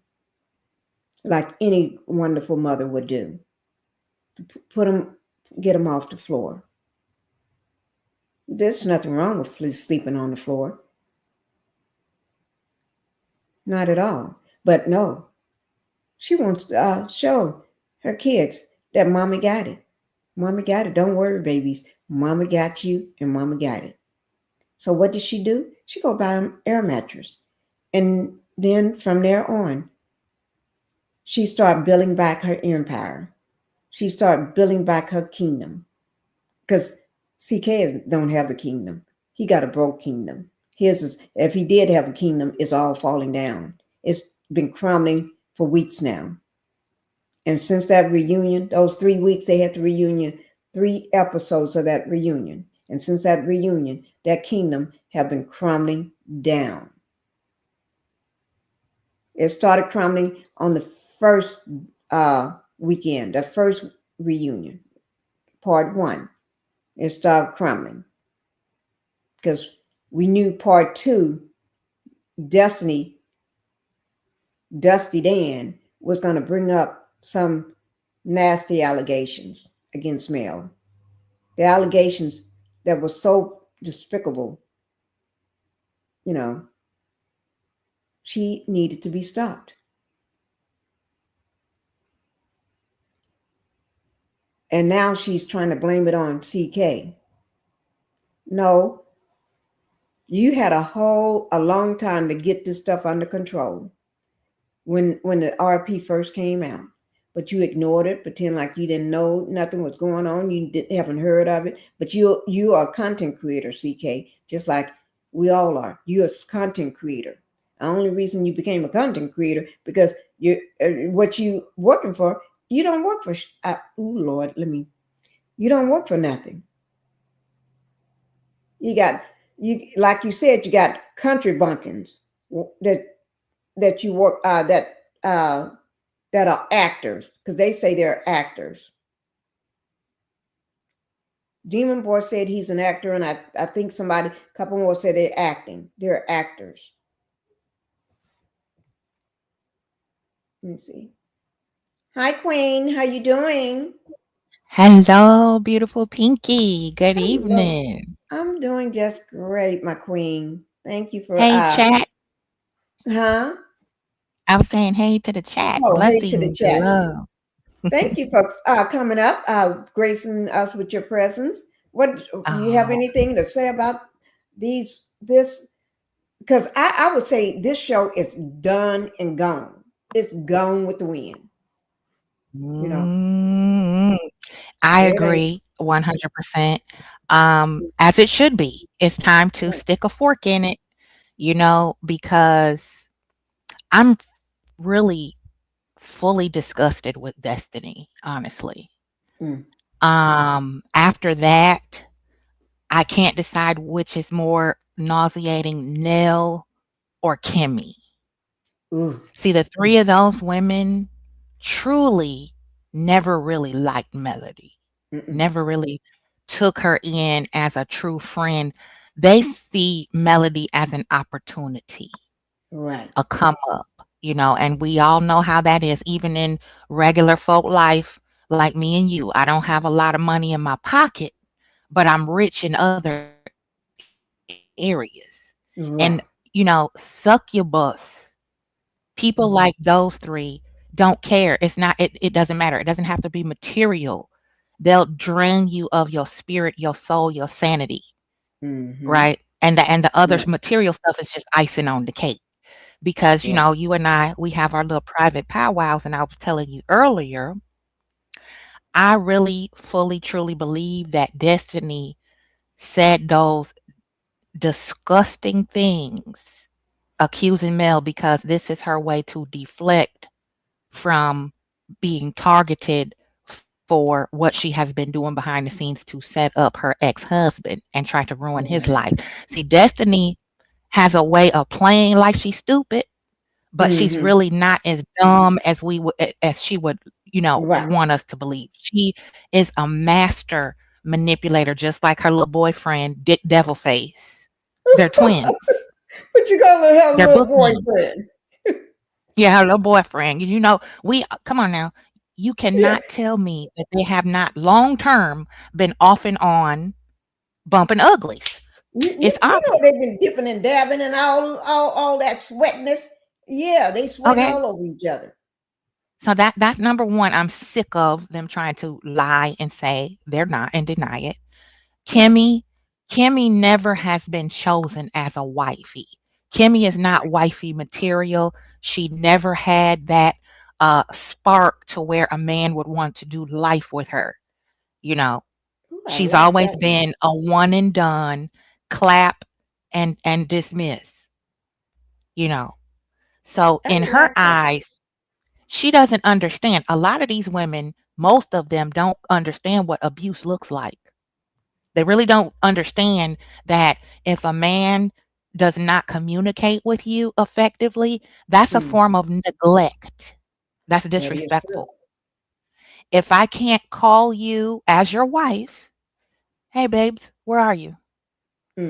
like any wonderful mother would do. Put them, get them off the floor. There's nothing wrong with sleeping on the floor, not at all. But no, she wants to show her kids that mommy got it. Mommy got it. Don't worry, babies. Mama got you, and mama got it. So what did she do? She go buy an air mattress, and then from there on, she started building back her empire. She started building back her kingdom, because CK don't have the kingdom. He got a broke kingdom. His is, if he did have a kingdom, it's all falling down. It's been crumbling for weeks now. And since that reunion, those 3 weeks they had the reunion, 3 episodes of that reunion. And since that reunion, that kingdom have been crumbling down. It started crumbling on the first weekend, the first reunion, part 1. It started crumbling because we knew part 2, Dusty Dan was going to bring up some nasty allegations against Mel. The allegations that were so despicable, she needed to be stopped. And now she's trying to blame it on CK. No, you had a long time to get this stuff under control when the RP first came out. But you ignored it, pretend like you didn't know nothing was going on. You haven't heard of it. But you are a content creator, CK, just like we all are. You're a content creator. The only reason you became a content creator because what you working for, you don't work for. You don't work for nothing. You like you said, you got country bumpkins that you work that are actors, because they say they're actors. Demon Boy said he's an actor, and I think a couple more said they're acting. They're actors. Let me see. Hi, Queen. How you doing? Hello, beautiful Pinky. Good Hello. evening. I'm doing just great, my queen. Thank you for Hey, chat. huh? I was saying hey to the chat. Oh, hey to the Blessings and chat. love. Thank you for coming up, gracing us with your presence. What do you have Oh, anything to say about this? Because I would say this show is done and gone. It's gone with the wind. You know, mm, I it ain't. agree 100%. As it should be. It's time to stick a fork in it, because I'm really fully disgusted with Destiny, honestly. Mm, After that, I can't decide which is more nauseating, Nell or Kimmy. ooh, See, the three of those women truly never really liked Melody, mm-mm, never really took her in as a true friend. They see Melody as an opportunity, right. a come up, and we all know how that is, even in regular folk life, like me and you. I don't have a lot of money in my pocket, but I'm rich in other areas. And, Right. succubus people like those three don't care. It doesn't matter. It doesn't have to be material. They'll drain you of your spirit, your soul, your sanity, Mm-hmm. right? And the other Right. material stuff is just icing on the cake. Because, Right. you and I, we have our little private powwows, and I was telling you earlier, I really fully truly believe that Destiny said those disgusting things accusing Mel because this is her way to deflect from being targeted for what she has been doing behind the scenes to set up her ex-husband and try to ruin his Right. life. See, Destiny has a way of playing like she's stupid, but she's Mm-hmm. really not as dumb as as she would, Right. want us to believe. She is a master manipulator, just like her little boyfriend, Dick Devilface. They're twins. But you gonna have a They're little bookends. boyfriend. Yeah, her little boyfriend. We come on now. You Yeah. cannot tell me that they have not long term been off and on bumping uglies. It's You know obvious. they've been dipping and dabbing and all that sweatness. Yeah, they sweating Okay. all over each other. So that's number one. I'm sick of them trying to lie and say they're not and deny it. Right. Kimmy, Kimmy never has been chosen as a wifey. Kimmy is not Right. wifey material. She never had that spark to where a man would want to do life with her. You know, Ooh, I she's like always that one. been a one and done, clap and dismiss, you know. So I in her like that. eyes, she doesn't understand. A lot of these women, most of them don't understand what abuse looks like. They really don't understand that if a man does not communicate with you effectively, that's a form Mm-hmm. of neglect. That's That is true. disrespectful. If I can't call you as your wife, hey babes, where are you?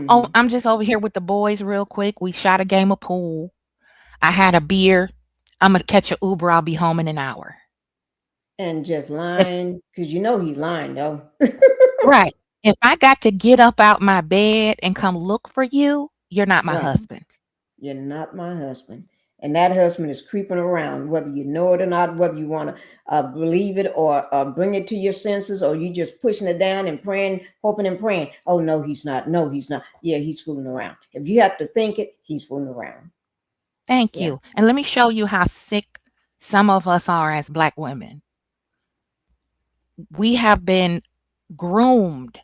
Oh, Mm-hmm. I'm just over here with the boys real quick. We shot a game of pool. I had a beer. I'm gonna catch a Uber. I'll be home in an hour. And just If lying, because you know he's lying though. right, if I got to get up out my bed and come look for you, you're not my Right. husband. You're not my husband. And that husband is creeping around, whether you know it or not, whether you want to believe it or bring it to your senses, or you just pushing it down and praying, hoping and praying. Oh, no, he's not. No, he's not. Yeah, he's fooling around. If you have to think it, he's fooling around. Thank Yeah. you. And let me show you how sick some of us are as Black women. We have been groomed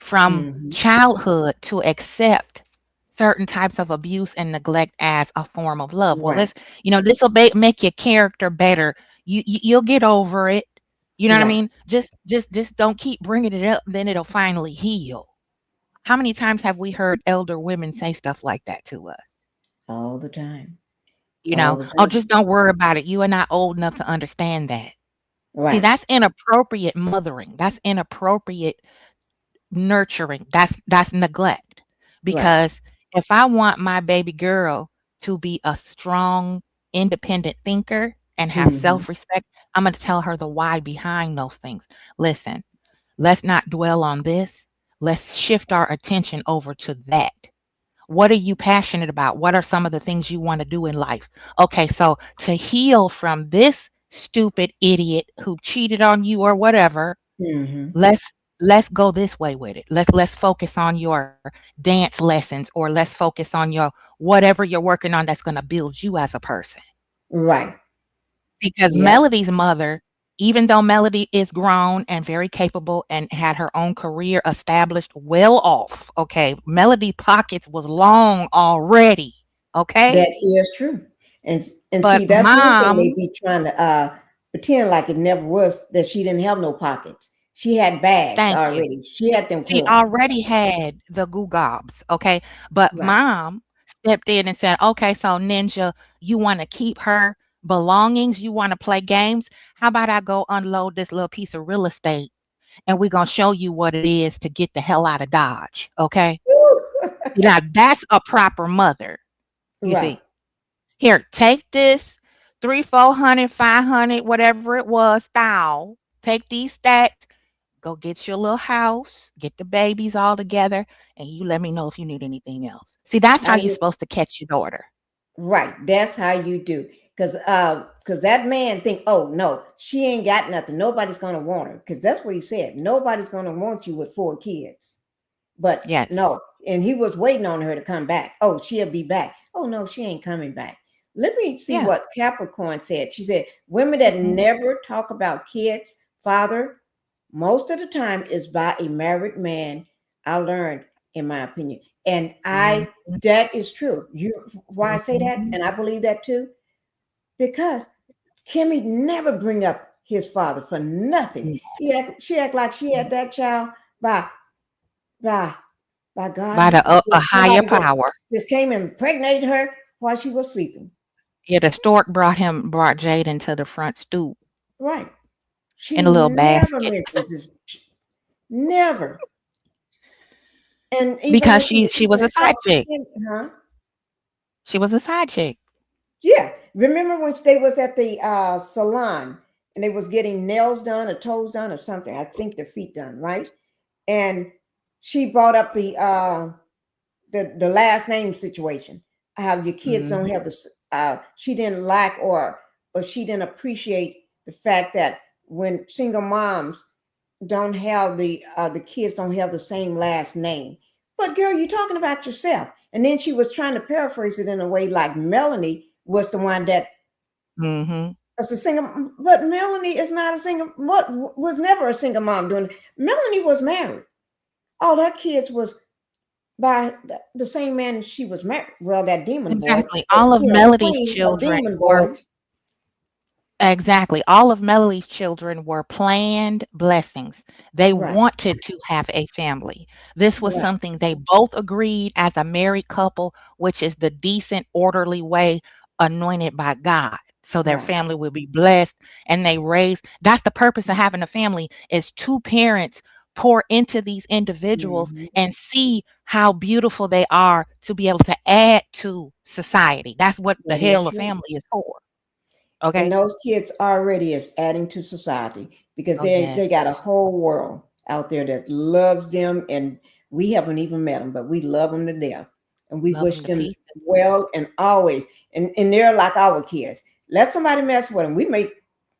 from Hmm. childhood to accept certain types of abuse and neglect as a form of love. Well, Right. this will make your character better. You'll get over it. You know what I Right. mean? Just don't keep bringing it up. Then it'll finally heal. How many times have we heard elder women say stuff like that to us? All the time. You All know, the oh, time. just don't worry about it. You are not old enough to understand that. See, Right. that's inappropriate mothering. That's inappropriate nurturing. That's neglect. Right. Because if I want my baby girl to be a strong, independent thinker and have Hmm. self-respect, I'm going to tell her the why behind those things. Listen, let's not dwell on this. Let's shift our attention over to that. What are you passionate about? What are some of the things you want to do in life? Okay, so to heal from this stupid idiot who cheated on you or whatever, Hmm. let's let's go this way with it. Let's focus on your dance lessons, or let's focus on your whatever you're working on that's going to build you as a person. Right. Because Yep. Melody's mother, even though Melody is grown and very capable and had her own career established, well off, okay, Melody pockets was long already, okay? That is true. And But see, that's one thing they mom, be trying to pretend like it never was, that she didn't have no pockets. She had bags thank you. already. She had them She coins. already had the goo gobs, okay? But Right. mom stepped in and said, okay, so Ninja, you want to keep her belongings? You want to play games? How about I go unload this little piece of real estate and we're going to show you what it is to get the hell out of Dodge, okay? Woo! Now, that's a proper mother, you Right. see. Here, take this 3, 400, 500, whatever it was, thou. Take these stacks, go get your little house, get the babies all together, and you let me know if you need anything else. See, that's how I you're supposed to catch your daughter. Right. That's how you do. Because that man think, oh no, she ain't got nothing. Nobody's gonna want her. Because that's what he said. Nobody's gonna want you with 4 kids. But Yes. no, and he was waiting on her to come back. Oh, she'll be back. Oh no, she ain't coming back. Let me see Yeah. what Capricorn said. She said, women that Mhm. never talk about kids, father, most of the time is by a married man. I learned, in my opinion. And Mhm. that is true. You Why I say that, Mhm. and I believe that too, because Kimmy never bring up his father for nothing. Mm. She act like she had that child by by by God. By a higher Somebody power. just came and impregnated her while she was sleeping. Yeah, the stork brought Jaden to the front stoop Right. in She a little never basket mentions his never. And even because when she was she was even a side chick. talking, huh? She was a side chick. Yeah. Remember when they was at the salon and they was getting nails done or toes done or something? I think their feet done, right? And she brought up the last name situation. How your kids don't Mhm. have the she didn't like or she didn't appreciate the fact that when single moms don't have the kids don't have the same last name. But girl, you're talking about yourself. And then she was trying to paraphrase it in a way like Melanie was the one that Mhm. was a single, but Melanie is not a single. What was never a single mom doing? Melanie was married. All her kids was by the same man she was married. Well, that demon boy, Exactly. All of Melody's queen of children demon were boys. Exactly. All of Melody's children were planned blessings. They Right, wanted to have a family. This was right, something they both agreed as a married couple, which is the decent, orderly way anointed by God. So their right. family will be blessed and they raise. That's the purpose of having a family is two parents pour into these individuals Hmm. and see how beautiful they are to be able to add to society. That's what the That is hell a true. family is for. And Okay? those kids already is adding to society because Oh they yes. got a whole world out there that loves them, and we haven't even met them, but we love them to death, and we Love wish them to them pieces. well and always. And they're like our kids. Let somebody mess with them. We make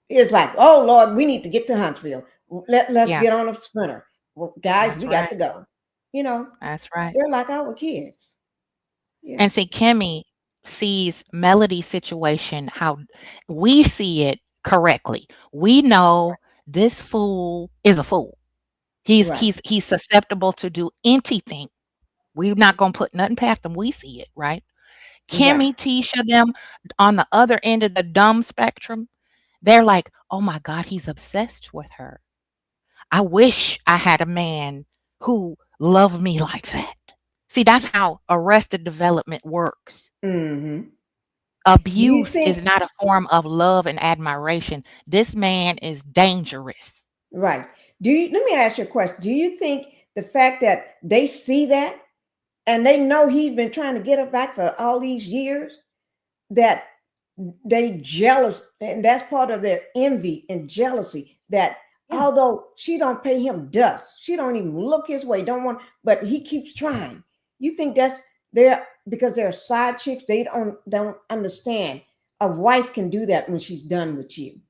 it's like, oh Lord, we need to get to Huntsville. Let's Yeah, get on a sprinter. Well, guys, that's we got right. to go. You know, That's right. they're like our kids. Yeah. And see, Kimmy sees Melody's situation how we see it correctly. We know this fool is a fool. He's Right. he's he's susceptible to do anything. We're not gonna put nothing past him. We see it, right? Right. Kimmy, Tisha, them on the other end of the dumb spectrum, they're like, oh my God, he's obsessed with her. I wish I had a man who loved me like that. See, that's how arrested development works. Hmm. Do you Abuse is think not a form of love and admiration. This man is dangerous. right? Do you? Let me ask you a question. Do you think the fact that they see that and they know he's been trying to get her back for all these years, that they jealous, and that's part of their envy and jealousy, that Yeah. although she don't pay him dust, she don't even look his way, don't want, but he keeps trying. You think that's there because they're side chicks? They don't understand a wife can do that when she's done with you.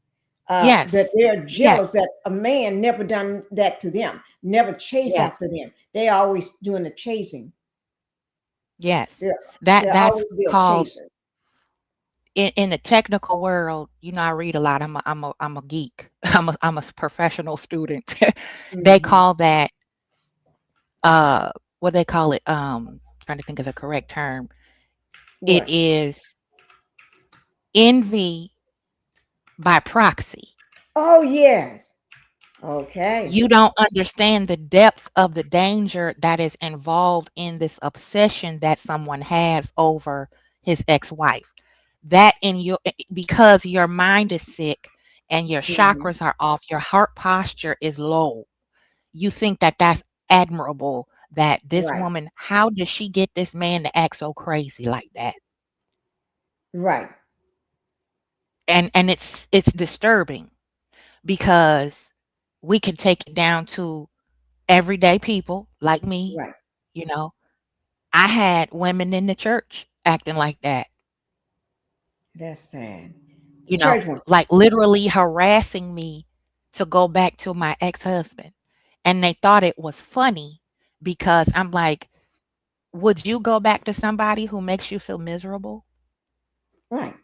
That Yes. they're Yes. jealous that a man never done that to them, never chase Yes. after them. They always doing the chasing. Yes. They're That's they're always be a called chaser. in the technical world, I read a lot. I'm a geek. I'm a professional student. They Hmm. call that uh what they call it, trying to think of the correct term. It What? is envy by proxy. Oh yes. Okay. You don't understand the depths of the danger that is involved in this obsession that someone has over his ex-wife. That in your because your mind is sick and your Hmm. chakras are off, your heart posture is low. You think that that's admirable that this Right. woman, how does she get this man to act so crazy like that? Right. And it's disturbing because we can take it down to everyday people like me, Right. you know. I had women in the church acting like that, That's sad. The you know, church one. like literally harassing me to go back to my ex-husband. And they thought it was funny because I'm like, would you go back to somebody who makes you feel miserable? Right.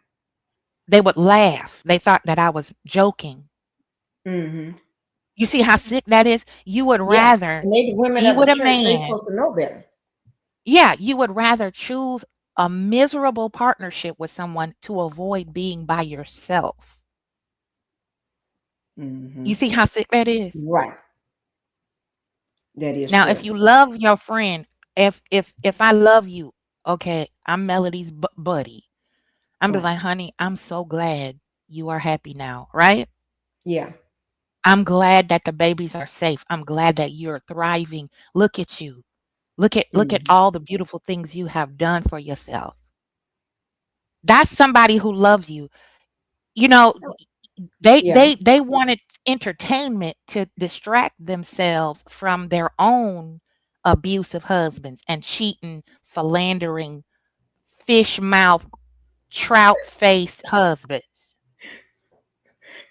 They would laugh. They thought that I was joking. Hmm. You see how sick that is? You would Yeah. rather And they the women be of the with a church. They man. supposed to know better. Yeah, you would rather choose a miserable partnership with someone to avoid being by yourself. Mm-hmm. You see how sick that is? Right. That is Now, if true. you love your friend, if I love you, okay, I'm Melody's buddy. I'm be Right. like, honey, I'm so glad you are happy now, right? Yeah. I'm glad that the babies are safe. I'm glad that you're thriving. Look at you. Look at Mm-hmm. all the beautiful things you have done for yourself. That's somebody who loves you. You know, they Yeah. they they wanted entertainment to distract themselves from their own abusive husbands and cheating, philandering, fish mouth, trout faced husbands.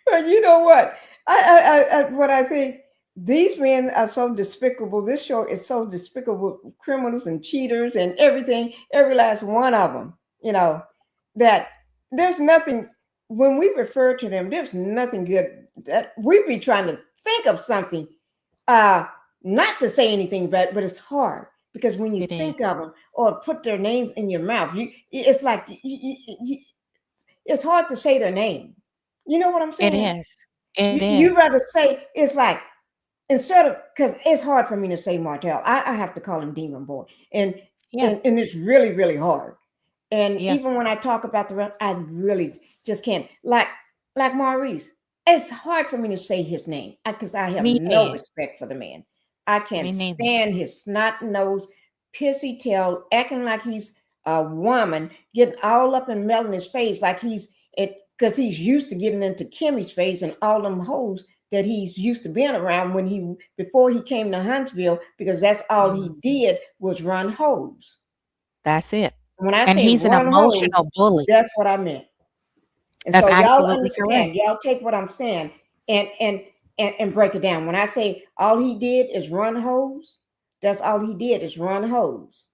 But you know what? What I think, these men are so despicable. This show is so despicable, criminals and cheaters and everything, every last one of them. You know, that there's nothing, when we refer to them, there's nothing good. That we be trying to think of something, uh, not to say anything bad, but it's hard because when you It is. think of them or put their names in your mouth, it's like it's hard to say their name. You know what I'm It saying? is. It You is. rather say, it's like, instead of, because it's hard for me to say Martell. I have to call him Demon Boy, and Yeah. and it's really really hard. And Yeah. even when I talk about the rest, I really just can't. Like Maurice, it's hard for me to say his name because I have Me no neither. respect for the man. I Me can't neither. stand his snot nose, pissy tail, acting like he's a woman, getting all up in Melanie's face like he's it, because he's used to getting into Kimmy's face and all them hoes that he's used to being around when he before he came to Huntsville, because that's all he Mhm. did was run hoes. That's it. When I And say he's an run hoes, emotional bully. that's what I meant. And That's so y'all absolutely correct. understand, y'all take what I'm saying and and and break it down. When I say all he did is run hoes, that's all he did is run hoes.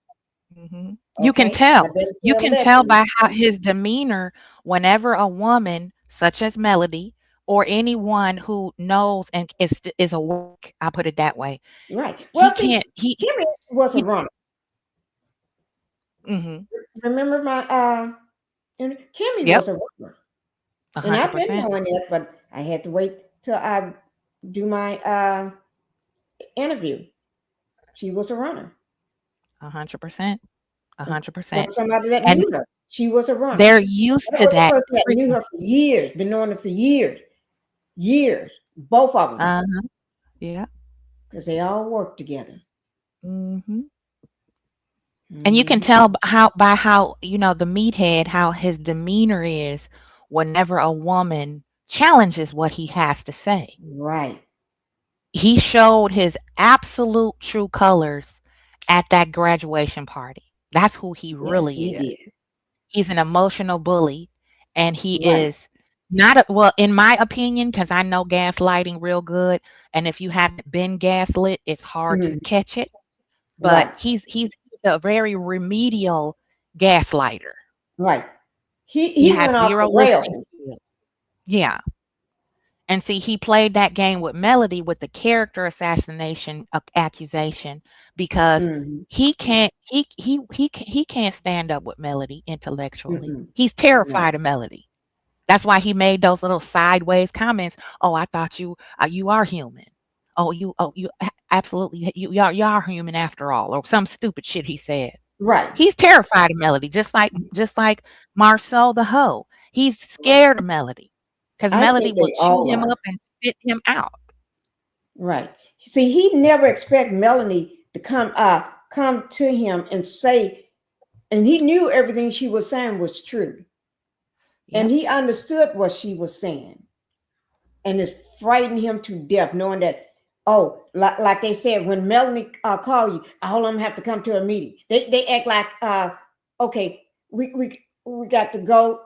You can Okay? I tell. better say You can tell allegedly. by how his demeanor whenever a woman such as Melody or anyone who knows and is awake, I put it that way. Right. He Well, see, can't Kimmy was a he runner. mhm. Remember my and Kimmy Yep, was a runner. And I've been 100%. knowing it, but I had to wait till I do my interview. She was a runner. 100%. For 100%. somebody that And knew her, she was a runner. they're used That to was a that person that knew her treatment. for years, been knowing her for years, years, both of them, Uh-huh. Yeah. because they all worked together. Mhm. And you can Hmm. tell by how, the meathead, how his demeanor is whenever a woman challenges what he has to say. Right. He showed his absolute true colors at that graduation party. That's who he Yes, really he is. did. He's an emotional bully, and he Right. is not a, well, in my opinion, because I know gaslighting real good, and if you haven't been gaslit, it's hard to Mhm. catch it. But Right. he's a very remedial gaslighter. Right. He He has went off zero the listening rails. skills. Yeah. And see, he played that game with Melody with the character assassination accusation because Hmm. he can't stand up with Melody intellectually. Mm-mm. He's No. terrified of Melody. That's why he made those little sideways comments. Oh, I thought you are human. Absolutely you are human after all, or some stupid shit he said. Right. He's terrified of Melody, just like Marceau the hoe. He's Right. scared of Melody because I Melody think will they chew all him are. up and spit him out. Right. See, he never expect Melanie to come to him and say, and he knew everything she was saying was true. And Yep. he understood what she was saying. And it frightened him to death, knowing that, oh, like they said, when Melanie call you, all of them have to come to a meeting. They act like, okay, we got to go.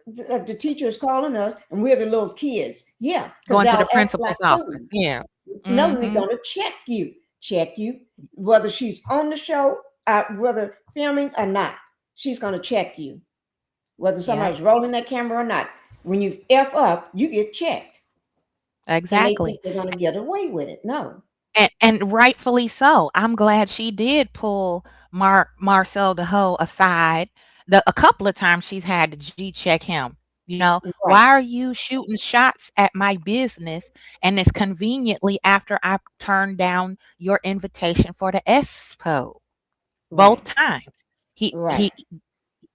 The teacher is calling us, and we're the little kids. Yeah, because Going to the y'all act like principal's office. fools. Yeah. Melanie's Mhm. going to check you, whether she's on the show, whether filming or not. She's going to check you, whether Yep. somebody's rolling that camera or not. When you F up, you get checked. And they think Exactly. they're going to get away with it. No. And rightfully so. I'm glad she did pull Marcel the hoe aside. A couple of times she's had to G check him. You know, Right, why are you shooting shots at my business and it's conveniently after I turned down your invitation for the expo both right, times? right, He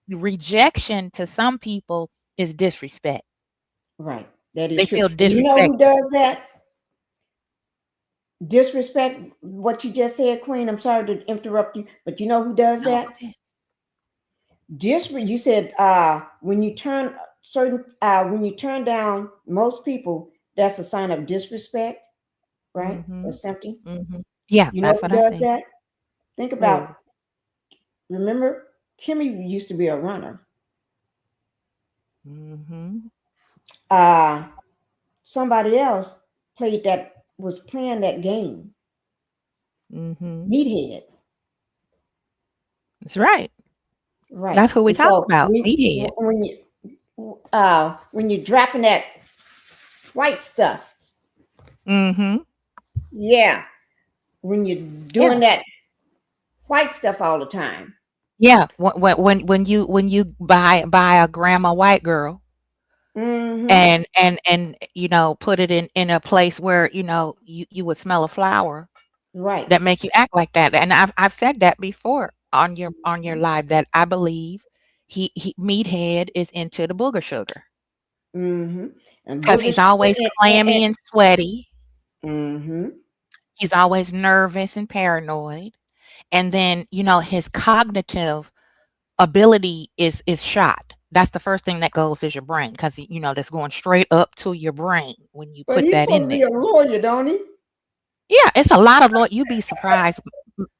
rejection to some people is disrespect. right. That is They true. feel And you know who disrespected. does that? Disrespect what you just said, Queen. I'm sorry to interrupt you, but you know who does No, that? go ahead. You said when you turn when you turn down most people, that's a sign of disrespect, right? Or Mhm. something. Mhm. Yeah, You know that's who what I does say. that? Think about, Who? remember, Kimmy used to be a runner. Mhm. Uh Somebody else was playing that game. Mhm. Meathead. That's right. Right. That's who we And talk so about. Meathead. when you're dropping that white stuff, Mhm. yeah, when you're doing Yeah. that white stuff all the time. Yeah. When you buy a grandma white girl Mm-hmm. and put it in a place where you would smell a flower Right. that make you act like that. And I've said that before on your live that I believe he meathead is into the booger sugar Mm-hmm. And because booger he's sugar always clammy and sweaty. mm-hmm. He's always nervous and paranoid. And then, his cognitive ability is shot. That's the first thing that goes is your brain because that's going straight up to your brain when you But put he's that supposed in to there. be a lawyer, don't he? Yeah, it's a lot of you'd be surprised.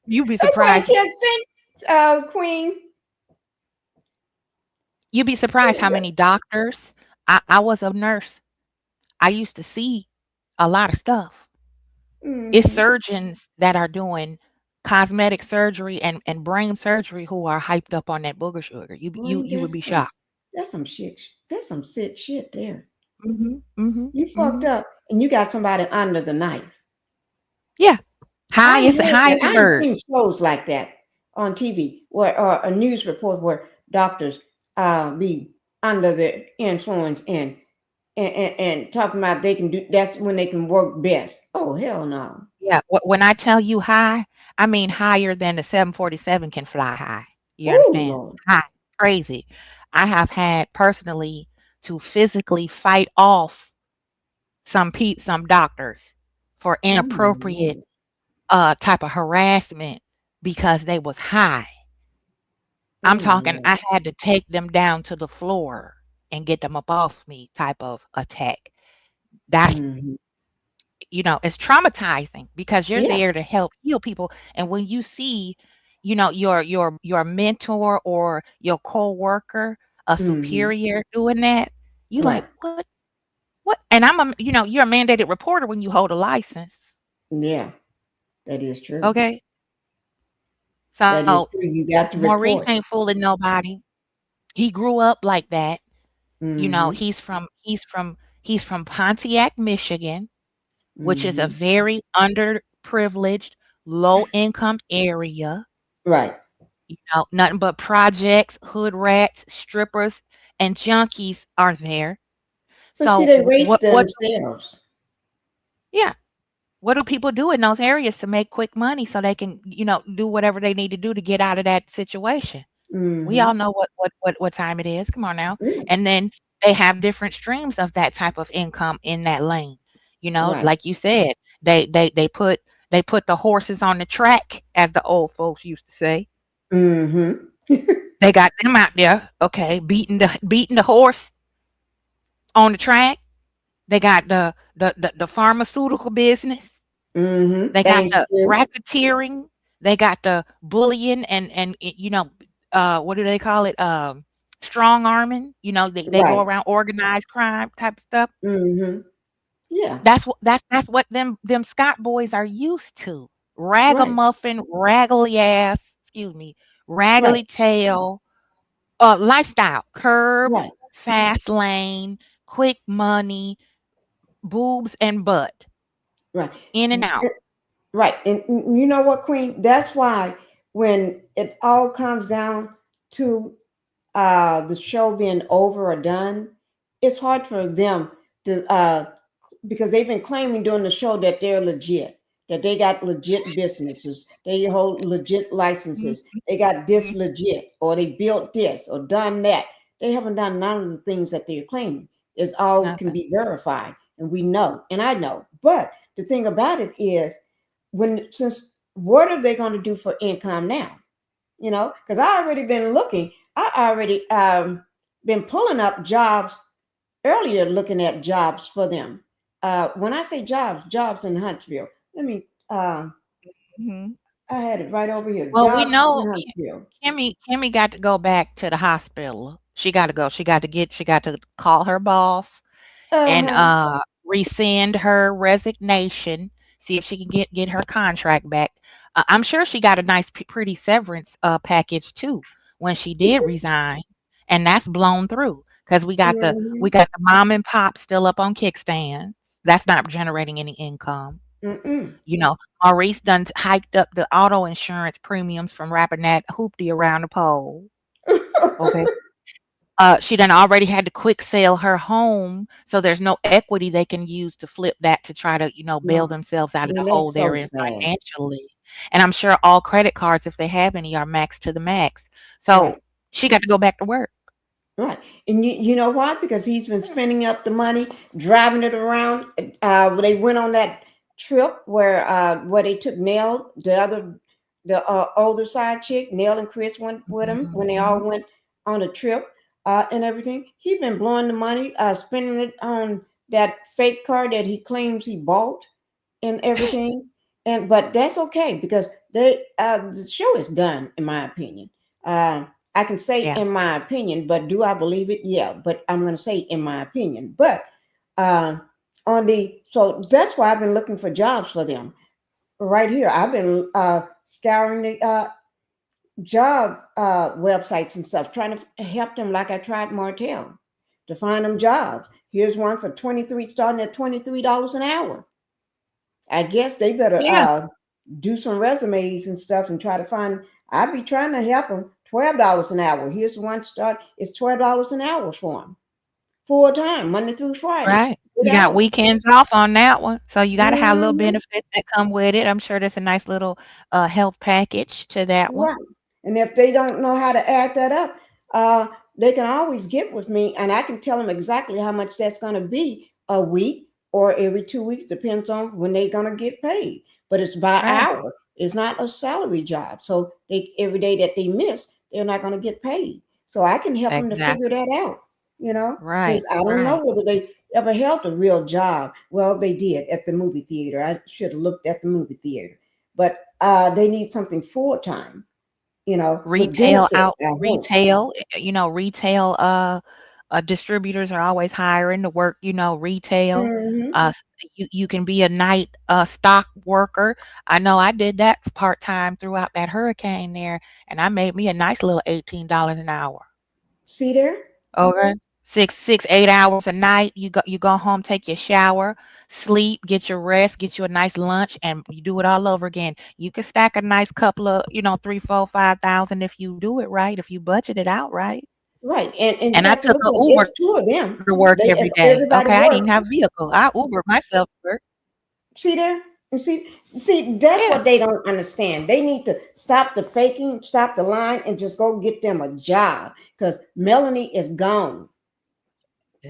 You'd be That's why I surprised. can't think, Queen. You'd be surprised how many doctors. I was a nurse. I used to see a lot of stuff. It's Mm-hmm. surgeons that are doing cosmetic surgery and brain surgery who are hyped up on that booger sugar. You you Boy, you would be shocked. that's some shit. That's some sick shit there. Mhm. Mhm. You fucked Mhm. up, and you got somebody under the knife. Yeah. I High ain't as heard high that. as a I ain't bird. seen shows like that on TV or a news report where doctors be under the influence and talking about they can do that's when they can work best. Oh hell no. Yeah. When I tell you high, I mean higher than the 747 can fly high. You Oh understand? Lord. High. Crazy. I have had personally to physically fight off some doctors for Oh my inappropriate Lord. type of harassment because they was high. Oh I'm my talking Lord. I had to take them down to the floor and get them up off me type of attack. That's Hmm. it's traumatizing because you're Yeah. there to help heal people. And when you see, your mentor or your coworker, a Hmm. superior doing that, you like, Right. what? And you're a mandated reporter when you hold a license. Yeah. That is true. Okay. That is So true. You got to Maurice report. ain't fooling nobody. He grew up like that. Hmm. He's from Pontiac, Michigan, which is a Hmm. very underprivileged, low income area. Right. Nothing but projects, hood rats, strippers, and junkies are there. But see, So they race what themselves. yeah, what do people do in those areas to make quick money so they can, do whatever they need to do to get out of that situation? We all Hmm. know what time it is. Come on now. Yeah. And then they have different streams of that type of income in that lane. Right. Like you said, they put the horses on the track, as the old folks used to say. Hmm. They got them out there, okay, beating the horse on the track. They got the pharmaceutical business. Hmm. They got Thank the you. racketeering. They got the bullying what do they call it? Strong arming. They go Right. around organized crime type of stuff. Hmm. Yeah. That's what them Scott boys are used to. Right. Ragamuffin, raggedy ass, excuse me, Right. raggedy tail, lifestyle, curb, Right. fast lane, quick money, boobs and butt, Right. in and out. Right. And you know what, Queen? That's why when it all comes down to the show being over or done, it's hard for them to because they've been claiming during the show that they're legit, that they got legit businesses, they hold legit licenses, Mhm, they got this mhm. legit, or they built this or done that. They haven't done none of the things that they're claiming. It's all can Nothing. be verified, and we know, and I know. But the thing about it is, when since what are they going to do for income now? Because I already been looking. I already been pulling up jobs earlier, looking at jobs for them. When I say jobs, jobs in Huntsville. Let me. Mhm. I had it right over here. Well, we Jobs in know Huntsville. Kimmy got to go back to the hospital. She got to go. She got to call her boss Uh and huh. rescind her resignation, see if she can get her contract back. I'm sure she got a nice pretty severance package too when she did resign, and that's blown through because we Mm-hmm. got the mom and pop still up on kickstands. That's not generating any income. Mm-mm. You know, Maurice done hiked up the auto insurance premiums from wrapping that hoopty around the pole. Okay. She done already had to quick sell her home, so there's no equity they can use to flip that to try to, bail No, themselves out of the and hole that's they're so in sad. financially. And I'm sure all credit cards, if they have any, are maxed to the max. So Right. she got to go back to work. Right. And you know why? Because he's been spending up the money, driving it around. They went on that trip where they took Nell, the older side chick. Nell and Chris went with him when they all Mhm. went on a trip and everything. He's been blowing the money, spending it on that fake car that he claims he bought and everything. And but that's okay because the show is done, in my opinion. Uh, I can say Yeah. in my opinion, but do I believe it? Yeah, but I'm going to say in my opinion. But uh, so that's why I've been looking for jobs for them right here. I've been scouring the job websites and stuff, trying to help them like I tried Martell to find them jobs. Here's one for 23, starting at $23 an hour. I guess they better Yeah. do some resumes and stuff and try to find. I'd be trying to help them. $12 an hour. Here's one start. It's $12 an hour for them, full time, Monday through Friday, Right. good You got hours. weekends off on that one, so you got to have little Hmm. benefits that come with it. I'm sure there's a nice little health package to that one. Right. And if they don't know how to add that up, uh, they can always get with me, and I can tell them exactly how much that's going to be a week or every 2 weeks, depends on when they're going to get paid. But it's by Right. hour. It's not a salary job. So they every day that they miss, they're not going to get paid. So I can help them to figure Exactly. that out. Right. Since I don't know Right. whether they ever held a real job. Well, they did at the movie theater. I should have looked at the movie theater, but they need something full time, with Retail benefits, out I hope. retail, retail, distributors are always hiring to work, retail. Hmm. You can be a night, stock worker. I know I did that part-time throughout that hurricane there, and I made me a nice little $18 an hour. See there? Okay. 8 hours a night. You go home, take your shower, sleep, get your rest, get you a nice lunch, and you do it all over again. You can stack a nice couple of, 3, 4, 5,000 if you do it right, if you budget it out right. Right. And you And I got to took look a at Uber it's two of to them. work every They day. if Okay, I didn't everybody even have a work. vehicle. I Ubered myself to work. See there? And see, that's Yeah. what they don't understand. They need to stop the faking, stop the lying, and just go get them a job. Because Melanie is gone.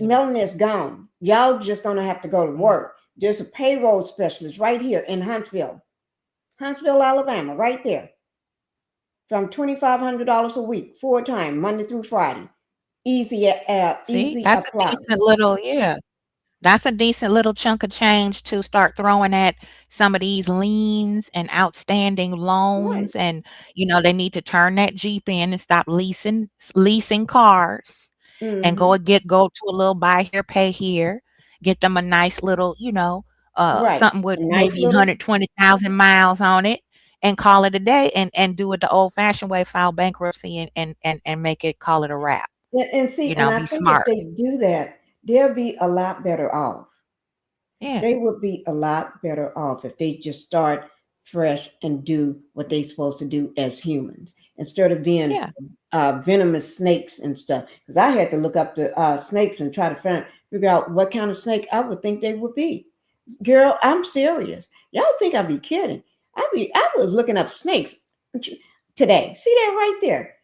Melanie is gone. Y'all just gonna have to go to Mm. work. There's a payroll specialist right here in Huntsville, Alabama, right there. From $2,500 a week, full time, Monday through Friday. See, Easy that's a apply. decent little, yeah. That's a decent little chunk of change to start throwing at some of these liens and outstanding Right. loans, and they need to turn that Jeep in and stop leasing cars and Hmm. go to a little buy here, pay here, get them a nice little, Right. something with A nice maybe little 120,000 miles on it, and call it a day, and do it the old-fashioned way, file bankruptcy, and make it, call it a wrap. and see, and I Be think if smart. they do that, they'll be a lot better off. Yeah. They would be a lot better off if they just start fresh and do what they're supposed to do as humans instead of being Yeah. venomous snakes and stuff. Because I had to look up the snakes and try to figure out what kind of snake I would think they would be. Girl, I'm serious. Y'all think I'd be kidding? I was looking up snakes today. See that right there?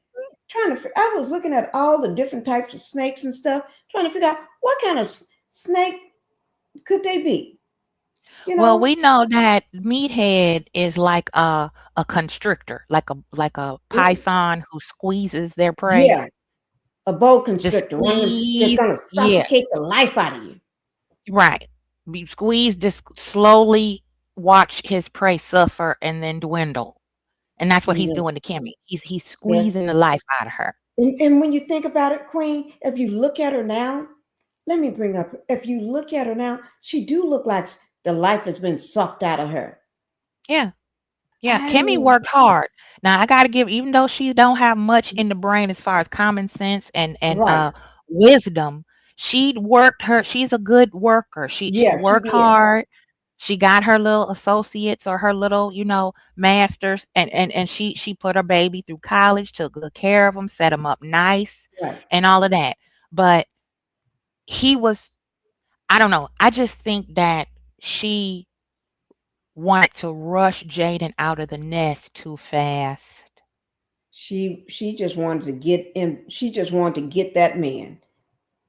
I was looking at all the different types of snakes and stuff, trying to figure out what kind of snake could they be. You Well, know? we know that meathead is like a constrictor, like a Ooh, python who squeezes their prey. yeah, a boa Just constrictor, one of them that's squeeze. gonna Yeah, suffocate the life out of you. right. Be squeeze, just slowly watch his prey suffer and then dwindle. And that's what And he's yes, doing to Kimmy. He's yes. squeezing the life out of her. And when you think about it, Queen, if you look at her now, let me bring up. If you look at her now, she do look like the life has been sucked out of her. Yeah. Yeah, I Kimmy mean, worked hard. Now I gotta give, even though she don't have much in the brain as far as common sense and right? wisdom, she's a good worker. She Yeah, she worked did. hard. She got her little associates or her little, masters, and she put her baby through college, took good care of him, set him up nice, Right. and all of that. But he was, I don't know. I just think that she wanted to rush Jaden out of the nest too fast. She just wanted to get in. She just wanted to get that man.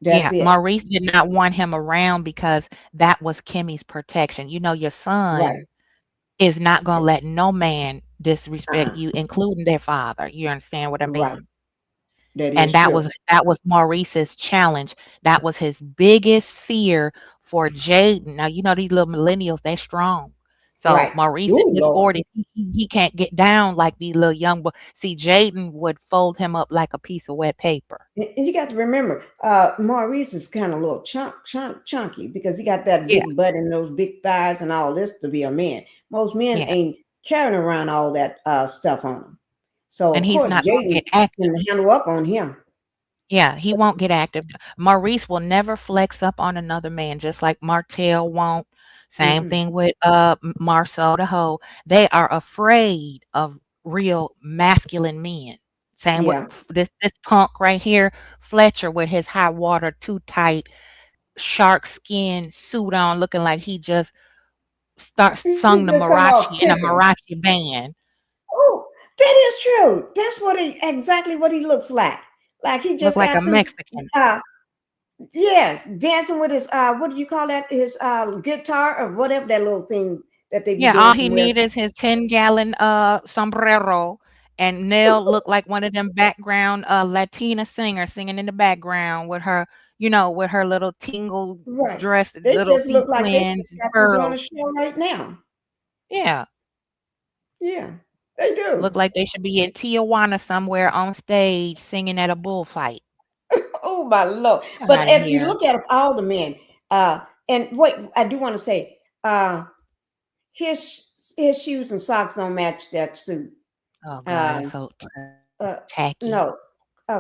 That's Yeah, it. Maurice did not want him around because that was Kimmy's protection. Your Right. son is not gonna let no man disrespect Uh-uh. you, including their father. You understand what I Right. mean? That And is true. that was Maurice's challenge. That was his biggest fear for Jaden. Now, these little millennials, they're strong. So Right. Maurice in Oh his Lord. 40s, he can't get down like these little young boys. See, Jaden would fold him up like a piece of wet paper. And you got to remember, Maurice is kind of a little chunky because he got that Yeah, big butt and those big thighs and all this to be a man. Most men yeah. ain't carrying around all that stuff on them. So And of he's course not gonna Jaden get active. can handle up on him. Yeah, he won't get active. Maurice will never flex up on another man, just like Martell won't. Same Mm-mm. thing with Marceau the hoe. They are afraid of real masculine men. Same with Yeah. this punk right here, Fletcher, with his high water, too tight, shark skin suit on, looking like he just He sung the just come off Marachi in a pimping. Marachi band. Oh, that is true. That's exactly what he looks like. Like he Look just like a got through. Mexican. Uh, yes, dancing with his what do you call that? His guitar or whatever that little thing that they be Yeah, all he dancing with. need is his 10-gallon sombrero, and Nell looked like one of them background Latina singers singing in the background with her, with her little tingle Right. dress, They little just look like they sequins just and got through doing a pearls. show right now. Yeah, Yeah, they look do. like they should be in Tijuana somewhere on stage singing at a bullfight. Oh my lord! Get But out of if you here. look at all the men, and what I do want to say, his shoes and socks don't match that suit. Oh God, it's Um, so uh, tacky. no,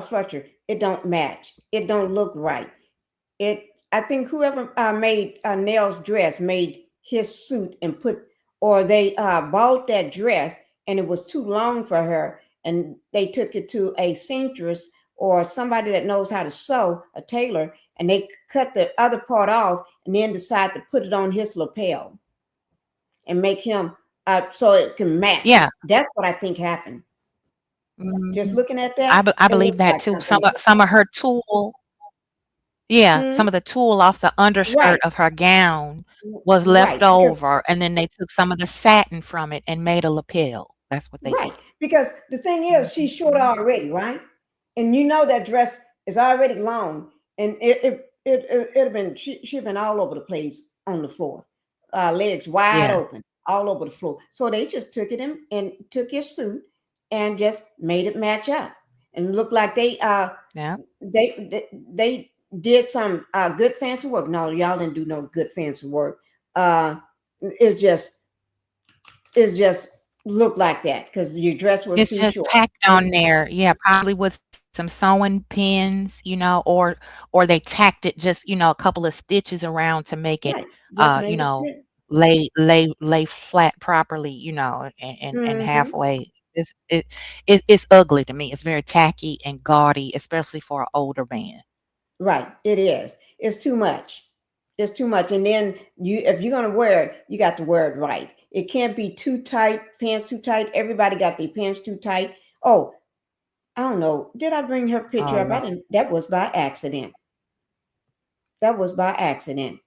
Fletcher, it don't match. It don't look right. It. I think whoever made Nell's dress made his suit and put, or they bought that dress and it was too long for her, and they took it to a seamstress or somebody that knows how to sew, a tailor, and they cut the other part off and then decide to put it on his lapel and make him so it can match. Yeah. That's what I think happened. Just Mhm. looking at that, I it believe looks that like too. something. Some of her tool. Yeah, Hmm? some of the tulle off the underskirt Right, of her gown was left right, because over, and then they took some of the satin from it and made a lapel. That's what they right, did. because the thing is, she's short Mhm. already, right? And you know that dress is already long, and it'd have been she'd been all over the place on the floor, legs wide Yeah, open, all over the floor. So they just took it and took his suit and just made it match up and look like yeah. they did some good fancy work. No, y'all didn't do no good fancy work. Uh, it's just it just looked like that because your dress was It's too just short. tacked on there. Yeah, probably with some sewing pins, or they tacked it just, a couple of stitches around to make it, Right. Just you made it know, fit. lay flat properly, and Mm-hmm. halfway. It's ugly to me. It's very tacky and gaudy, especially for an older man. Right. It is. It's too much. It's too much. And then if you're gonna wear it, you got to wear it right. It can't be too tight, pants too tight. Everybody got their pants too tight. Oh, I don't know. Did I bring her Oh picture up? I Lord. didn't. That was by accident. That was by accident.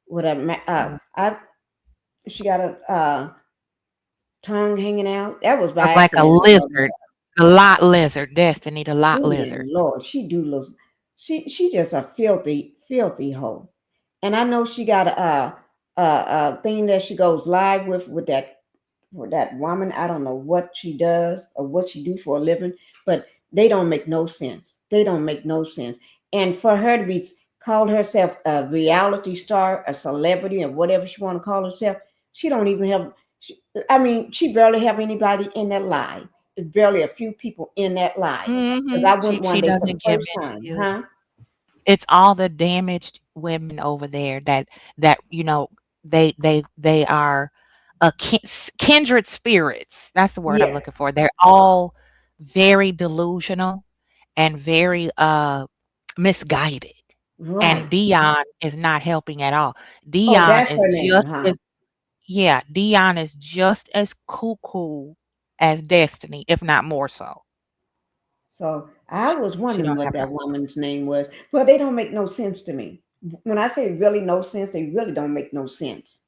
With a I she got a tongue hanging out. That was by Look like a accident. lizard. The lot lizard, Destiny, the lot Oh yeah, lizard. Lord, she do look. She just a filthy hoe. And I know she got a thing that she goes live with that woman. I don't know what she does or what she do for a living, but they don't make no sense. They don't make no sense. And for her to be called herself a reality star, a celebrity, or whatever she want to call herself, she don't even have. She, I mean, she barely have anybody in that live. Barely a few people in that live. Because I went She one day for the doesn't give first time, into. huh? It's all the damaged women over there that they are kindred spirits. That's the word I'm Yeah, looking for. They're all very delusional and very misguided. And right. Dion is not helping at all. Oh, Dion that's is her name, just huh? as Yeah, Dion is just as cuckoo as Destiny, if not more so. So I was She wondering don't what have no. that woman's name was, but they don't make no sense to me. When I say really no sense, they really don't make no sense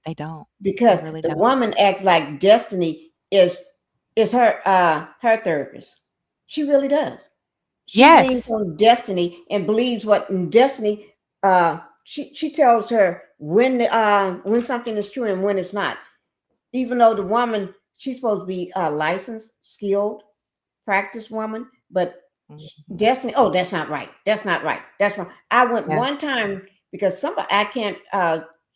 They don't. They because really the don't. woman acts like Destiny is her therapist. She really does. She leans Yes. on Destiny and believes what in Destiny. She tells her when something is true and when it's not. Even though the woman she's supposed to be licensed, skilled, practice woman, but Mhm. Destiny, oh, that's not right. That's not right. That's wrong. I went Yeah. one time because somebody I can't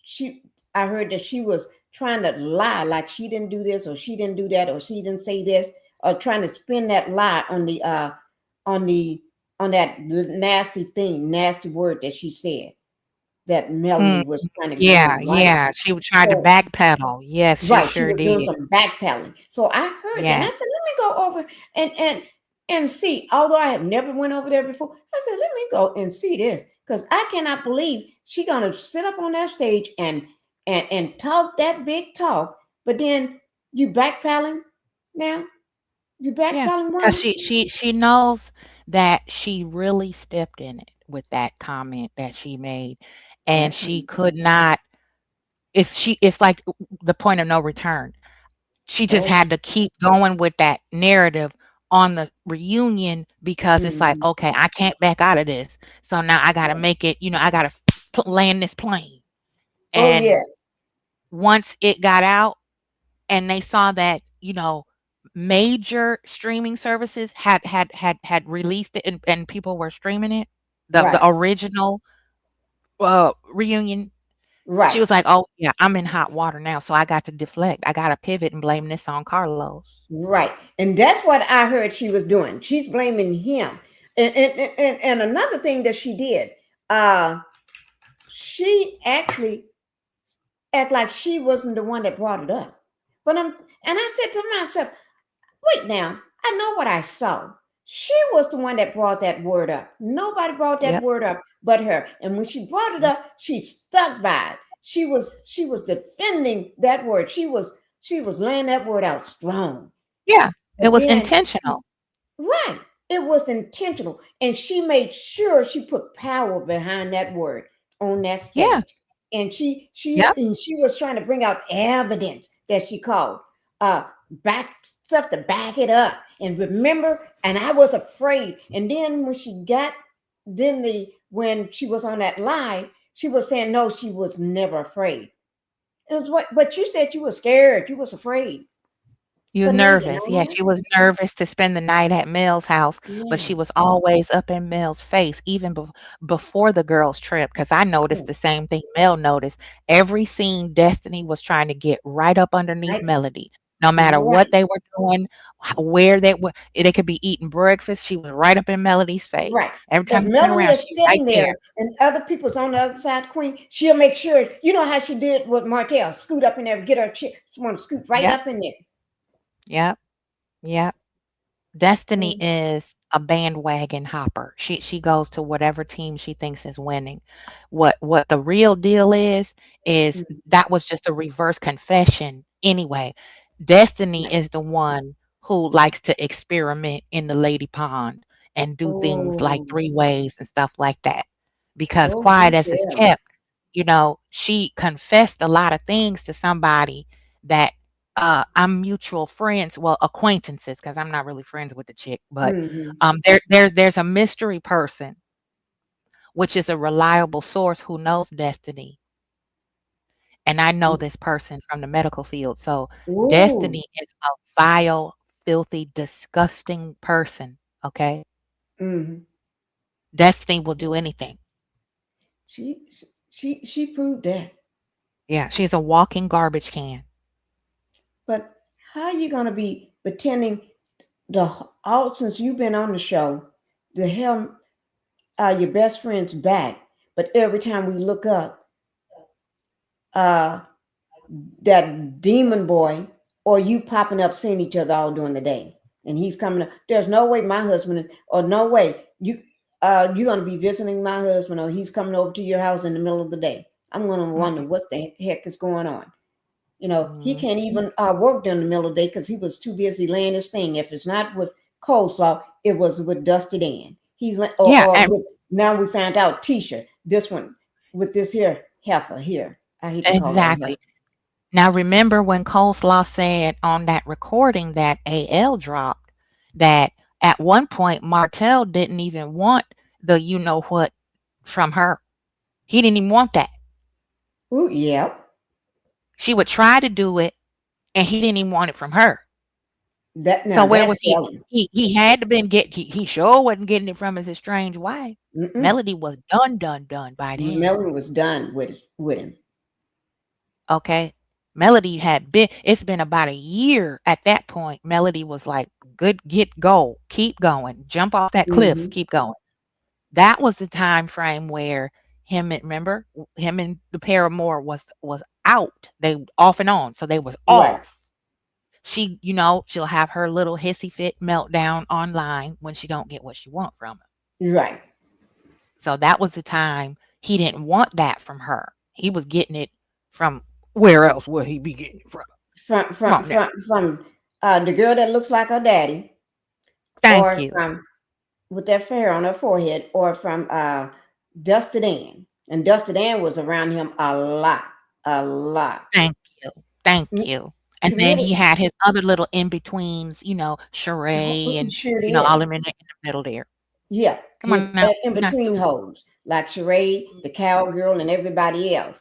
she I heard that she was trying to lie like she didn't do this or she didn't do that or she didn't say this or trying to spin that lie on the on that nasty thing, nasty word that she said that Mm, Melanie was trying to get yeah, on, right? yeah. She would try to So backpedal. Yes, she right, she sure was doing did. some backpedaling. So I heard that, and I Yes. said, "Let me go over and see." Although I have never went over there before, I said, "Let me go and see this," because I cannot believe she gonna sit up on that stage and talk that big talk, but then you backpedaling now, you Yeah, backpedaling, because woman. she knows that she really stepped in it with that comment that she made, and That she time, could not. It's like the point of no return. She just oh, had to keep going with that narrative on the reunion because it's like, mhm. okay, I can't back out of this. So now I got to Right. make it. I got to land this plane. Oh And yes, once it got out, and they saw that major streaming services had released it, and people were streaming it, the right, original reunion. She right. was like, oh yeah, I'm in hot water now, so I got to deflect. I got to pivot and blame this on Carlos. Right. And that's what I heard she was doing. She's blaming him. And another thing that she did, uh, she actually act like she wasn't the one that brought it up. But and I said to myself, wait now, I know what I saw. She was the one that brought that word up. Nobody brought that Yep. word up but her. And when she brought it Yep. up, she stuck by it. She was defending that word. She was laying that word out strong. Yeah. It But was then intentional. right. It was intentional. And she made sure she put power behind that word on that Yeah. stage. And Yep. she was trying to bring out evidence that she called back stuff to back it up. And remember, and I was afraid. And then when she was on that live, she was saying no, she was never afraid. It was what but you said you were scared, you was afraid. You But now you nervous. know Yeah, she was nervous to spend the night at Mel's house, but yeah. she was always up in Mel's face, even before the girls' trip. Because I noticed Yeah. the same thing Mel noticed. Every scene, Destiny was trying to get right up underneath Right. Melody. No matter what Right. they were doing, where they were, they could be eating breakfast. She was right up in Melody's face. Right. Every If time you turn Melanie around, is she's right sitting there. there and other people's on the other side, Queen, she'll make sure, you know how she did with Martell, scoot up in there, get her chair. She want to scoot right Yep, up in there. yep, yep. Destiny Mm, is a bandwagon hopper. She goes to whatever team she thinks is winning. What the real deal is mm. that was just a reverse confession anyway. Destiny is the one who likes to experiment in the lady pond and do things like Oh, three ways and stuff like that. Because oh, quiet do as it's tell. kept, she confessed a lot of things to somebody that I'm mutual friends, well, acquaintances, because I'm not really friends with the chick, but Hmm. there's a mystery person, which is a reliable source who knows Destiny, and I know this person from the medical field. So Oh, Destiny is a vile, filthy, disgusting person. Okay, hmm. Destiny will do anything. She, she proved that. Yeah, she's a walking garbage can. But how you gonna be pretending all since you've been on the show, the hell your best friend's back, but every time we look up, uh, that demon boy or you popping up seeing each other all during the day, and he's coming up. There's no way my husband or no way you're gonna be visiting my husband or he's coming over to your house in the middle of the day. I'm gonna wonder Mm-mm. what the heck is going on. You know, he Mhm. can't even work during the middle of the day because he was too busy laying his thing. If it's not with coleslaw, it was with Dusty Dan. Yeah, Or and with, now we found out Tisha, this one with this here heifer here. I hate to call her a exactly. heifer. Now, remember when Coleslaw said on that recording that AL dropped that at one point Martell didn't even want the you know what from her. He didn't even want that. Ooh, yeah. She would try to do it and he didn't even want it from her. That So now where that's was he? telling. He had to been he sure wasn't getting it from his estranged wife. Mm-mm. Melody was done by then. Melvin was done with him. Okay. Melody it's been about a year at that point. Melody was like, good, go, keep going, jump off that cliff, Hmm. keep going. That was the time frame where him and the paramour was out. They off and on. So they was Right, off. She'll have her little hissy fit meltdown online when she don't get what she want from him. right. So that was the time he didn't want that from her. He was getting it from where else would he be getting it from? From Come from on now. from from the girl that looks like her daddy, Thank or you. from with that hair on her forehead, or from Dusty Dan. And Dusty Dan was around him a lot, a lot. Thank you. Thank Mm, you. And then committed. he had his other little in-betweens, Sheree and, Sure all did. them in the middle there. Yeah, Come on his now. in We're not between stupid. hoes like Sheree, the cowgirl, and everybody else.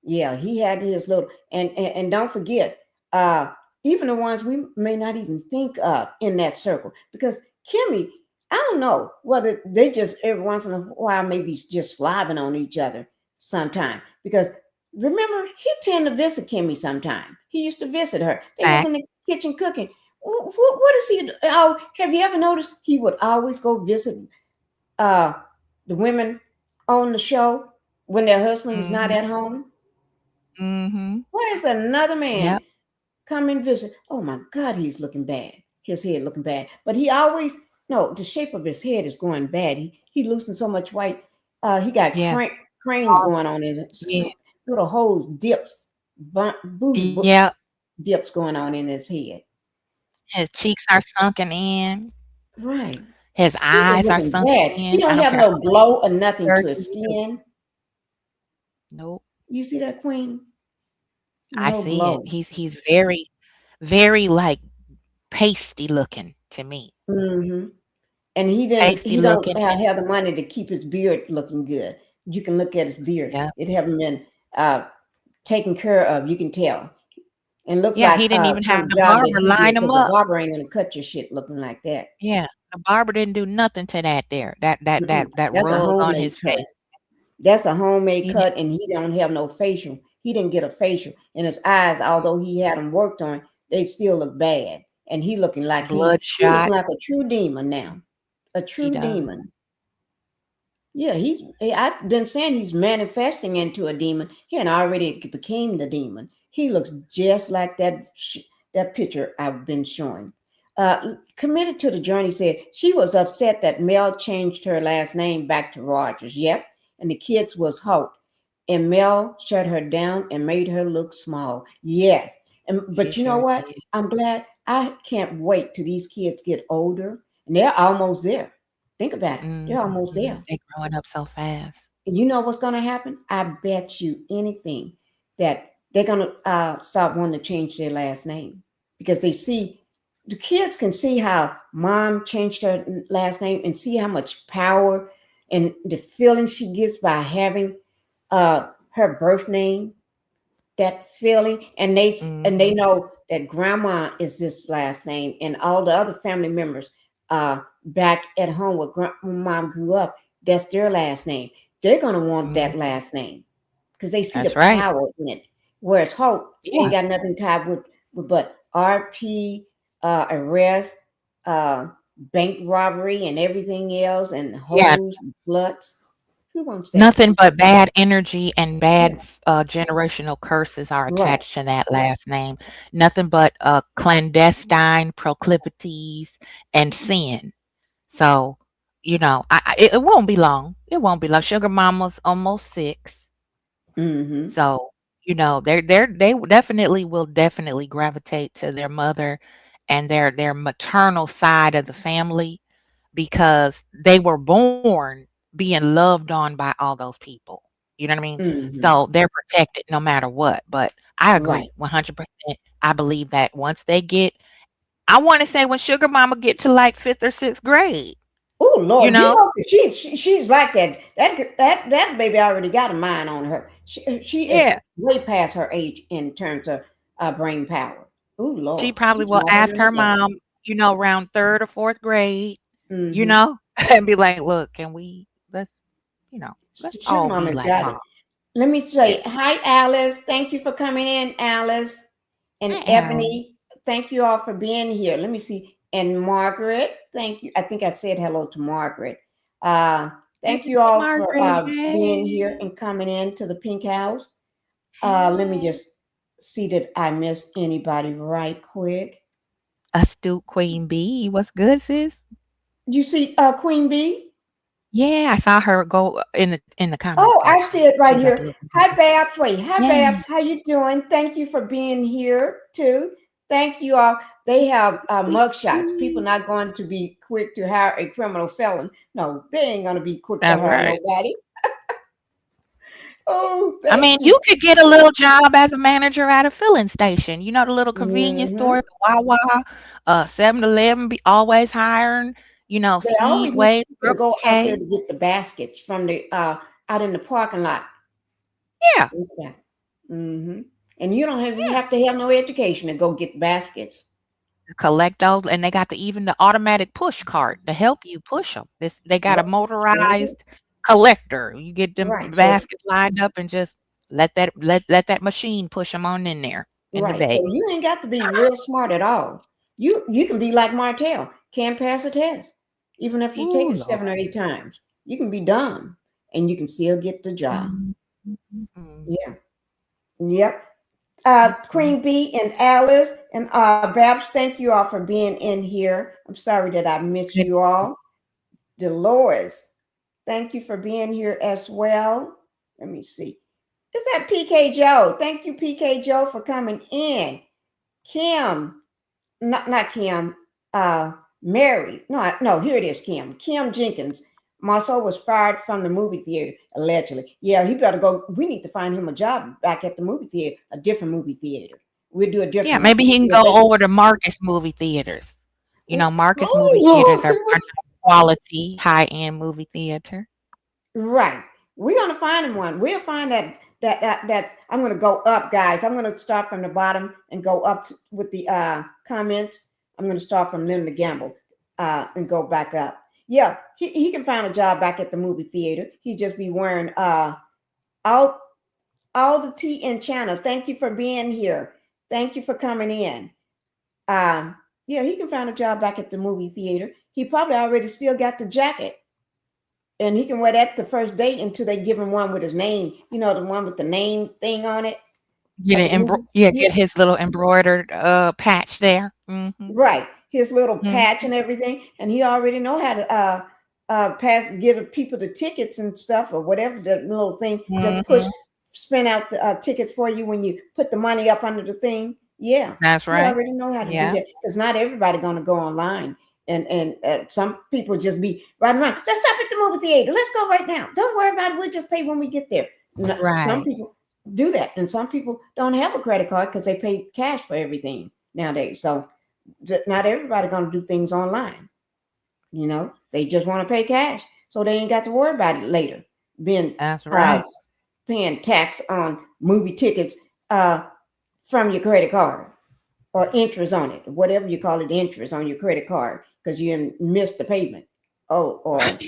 Yeah, he had his little and don't forget, uh, even the ones we may not even think of in that circle. Because Kimmy, I don't know whether they just every once in a while maybe just slobbing on each other sometime. Because remember, he tend to visit Kimmy sometime. He used to visit her. They was Fact. in the kitchen cooking. What is he? Oh, have you ever noticed he would always go visit uh the women on the show when their husband is not Mhm. at home? Mhm. Where's another man Yep. come and visit? Oh my God, he's looking bad. His head looking bad. But he always, no, the shape of his head is going bad. He losing so much white. He got Yeah. cranes All going on in his yeah. little holes, dips, Yeah. dips going on in his head. His cheeks are sunken in. Right. His He is eyes are looking sunken bad. He in. I don't don't have care no how much glow or nothing to his surgery you do. skin. Nope. You see that, Queen? I No see it. glow. He's very, very like pasty looking to me. Hmm. And he didn't. Pasty He don't looking and have the money to keep his beard looking good. You can look at his beard; yeah. it haven't been uh, taken care of. You can tell. And looks Yeah, like he didn't even have some the job that barber he line did him because a up. barber ain't gonna cut your shit looking like that. Yeah, the barber didn't do nothing to that there. Mm-mm. That That's a rug on his homemade cut. face. That's a homemade He didn't. cut, and he don't have no facial. He didn't get a facial, and his eyes, although he had them worked on, they still look bad. And he looking Bloodshot. like a true demon now. A He true does. demon. Yeah, I've been saying he's manifesting into a demon. He had already became the demon. He looks just like that picture I've been showing. Committed to the journey said she was upset that Mel changed her last name back to Rogers. Yep, and the kids was Holt. And Mel shut her down and made her look small. Yes, She but you know sure what? did. I'm glad. I can't wait till these kids get older, and they're almost there. Think about it. They're almost there. They growing up so fast. And you know what's going to happen? I bet you anything that they're going to start wanting to change their last name because they see the kids can see how mom changed her last name and see how much power and the feeling she gets by having her birth name, that feeling, and they Hmm. know that grandma is this last name, and all the other family members back at home where when mom grew up, that's their last name. They're gonna want that Hmm. last name because they see the That's right. power in it. Whereas Hope ain't Yeah. got nothing tied with but RP, arrest, uh, bank robbery, and everything else, and Yeah. hoes and sluts. Who wants that? Nothing but bad energy and bad Yeah, generational curses are right. attached to that last name. Nothing but clandestine proclivities and sin. So, it won't be long. It won't be long. Sugar Mama's almost 6. Mm-hmm. So, they definitely gravitate to their mother and their maternal side of the family because they were born being loved on by all those people. You know what I mean? Mm-hmm. So they're protected no matter what. But I Right. agree 100%. I believe that once they get, I want to say when Sugar Mama get to like 5th or 6th grade, Oh you Lord, you know? know she's like that. That baby already got a mind on her. She is Yeah. way past her age in terms of brain power. Oh She Lord, probably she's will smarter ask than her the devil. mom, around 3rd or 4th grade, you Mm-hmm. know, and be like, look, let's Sugar all be Mama's like got mom. it. Let me Yeah. say hi, Alice. Thank you for coming in, Alice and Hey, Alan. Ebony. Thank you all for being here. Let me see. And Margaret, thank you. I think I said hello to Margaret. Uh, Hey, thank you all for Margaret. being here Hey. and coming in to the Pink House. Let me Hey. just see that I missed anybody right quick. Astute Queen Bee. What's good, sis? You see Queen Bee? Yeah, I saw her go in the comment Oh, I section. see it right She's up a here. little Hi, bit. Babs. Wait, hi, Yeah, Babs. How you doing? Thank you for being here too. Thank you all. They have sweet, mug shots. People sweet. not going to be quick to hire a criminal felon. No, they ain't going to be quick to That's hire right. nobody. Oh, I thank mean, you. you could get a little job as a manager at a filling station. You know the little convenience Hmm. stores, the Wawa, 7-Eleven be always hiring. They always need Speedway, people to Circle go out there K. to get the baskets from the out in the parking lot. Yeah, Mm-hmm. And you don't have you yeah. have to have no education to go get baskets. Collect those, and they got even the automatic push cart to help you push them. They got a Yep. Sure do. motorized collector. You get them Right. So baskets lined up and just let that machine push them on in there in the right. So bag. you ain't got to be real smart at all. You can be like Martell, can't pass a test. Even if you take Ooh, it Lord. 7 or 8 times. You can be dumb and you can still get the job. Mhm, mhm, Yeah. Yep. mhm. Queen Bee and Alice and Babs, thank you all for being in here. I'm sorry that I missed Good. you all. Dolores, thank you for being here as well. Let me see. Is that PK Joe? Thank you, PK Joe, for coming in. Kim, not Kim, Mary. No, here it is, Kim. Kim Jenkins. Marceau was fired from the movie theater, allegedly. Yeah, he better go. We need to find him a job back at the movie theater, a different movie theater. We'll do a Yeah, different one. maybe he can Yeah, go over to Marcus movie theaters. Marcus movie theaters are oh, quality, high-end movie theater. right. We're gonna find him one. We'll find that I'm gonna go up, guys. I'm gonna start from the bottom and go up with the comments. I'm gonna start from Linda Gamble and go back up. Yeah, he can find a job back at the movie theater. He just be wearing all all the tea in China. Thank you for being here. Thank you for coming in. Um, yeah, he can find a job back at the movie theater. He probably already still got the jacket, and he can wear that the first day until they give him one with his name. You know, the one with the name thing on it Get at it the movie. yeah, Yeah, get his little embroidered patch there. Mhm. right. His little patch Mhm. and everything, and he already know how to pass give people the tickets and stuff or whatever the little thing to push Mhm. spin out the tickets for you when you put the money up under the thing. Yeah, That's he right. already know how to do Yeah. that because not everybody gonna go online. And some people just be right around. Let's stop at the movie theater. Let's go right now. Don't worry about it. We'll just pay when we get there. Some Right. people do that, and some people don't have a credit card because they pay cash for everything nowadays. So not everybody gonna do things online. You know, they just want to pay cash, so they ain't got to worry about it later. Being That's uh, right. paying tax on movie tickets from your credit card or interest on it, whatever you call it, interest on your credit card because you missed the payment. Oh, or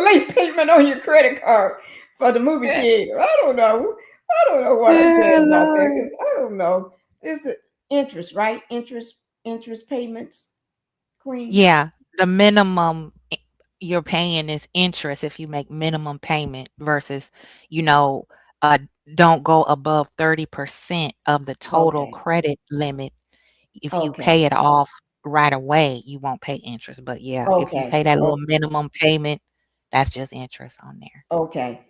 late payment on your credit card for the movie theater. I don't know. I don't know what I'm Oh, saying about that Lord. because I don't know. It's interest, right? Interest payments, Queen. Yeah, the minimum you're paying is interest if you make minimum payment versus, you know, uh, don't go above 30% of the total Okay. credit limit. If you pay Okay. it off right away, you won't pay interest. But yeah, if you Okay. pay that little Okay. minimum payment, that's just interest on there. Okay.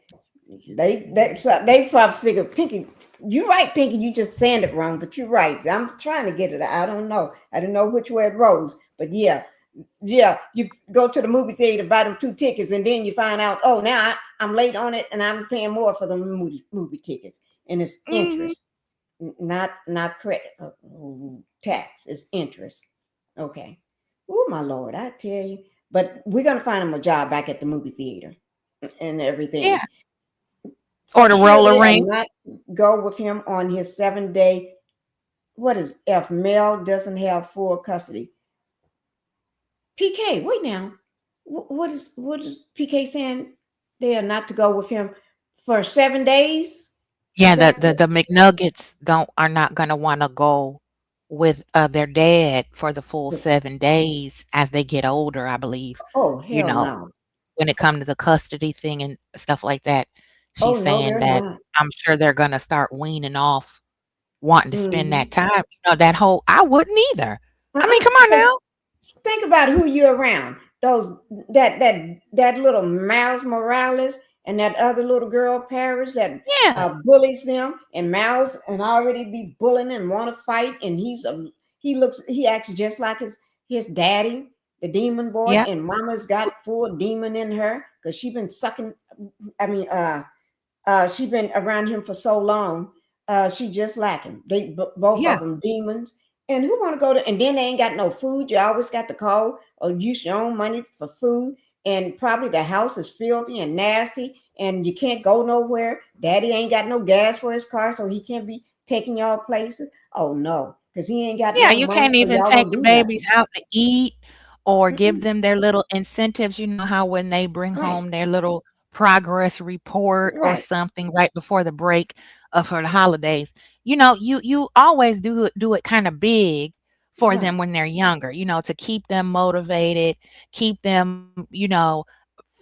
They probably figure Pinky. You're right, Pinky. You just saying it wrong, but you're right. I'm trying to get it. I don't know. I don't know which way it rolls, but yeah, yeah. You go to the movie theater, buy them two tickets, and then you find out, oh, now I'm late on it, and I'm paying more for the movie tickets, and it's Mhm. interest, not credit tax. It's interest. Okay. Oh my lord, I tell you. But we're gonna find him a job back at the movie theater and Yeah. everything. Or For the sure, roller they are ring. not go with him on his 7 day. What is if Mel doesn't have full custody? PK, wait now. What is PK saying? They are not to go with him for 7 days. Yeah, Is that the McNuggets don't are not gonna wanna go with, their dad for the full this? 7 days as they get older, I believe. Oh You hell know, no! when it come to the custody thing and stuff like that, Oh she's no, saying they're that not. I'm sure they're gonna start weaning off wanting to spend Mm-hmm. that time, that whole I wouldn't either. I mean, come on Because now. think about who you're around. Those that little Miles Morales and that other little girl Paris that Yeah, bullies them, and Miles and already be bullying and want to fight, and he acts just like his daddy, the demon boy, yeah, and Mama's got full demon in her because she been sucking. I mean, she been around him for so long. She just lacking. They both yeah. of them demons. And who want to go to? And then they ain't got no food. You always got to call or use your own money for food. And probably the house is filthy and nasty, and you can't go nowhere. Daddy ain't got no gas for his car, so he can't be taking y'all places. Oh no, because he ain't got Yeah, no you money can't for even y'all take to the do babies nothing. out to eat or give Mm-mm. them their little incentives. You know how when they bring Right, home their little progress report or right, something right before the break for the holidays, you always do it kind of big for them right, when they're younger, to keep them motivated, keep them,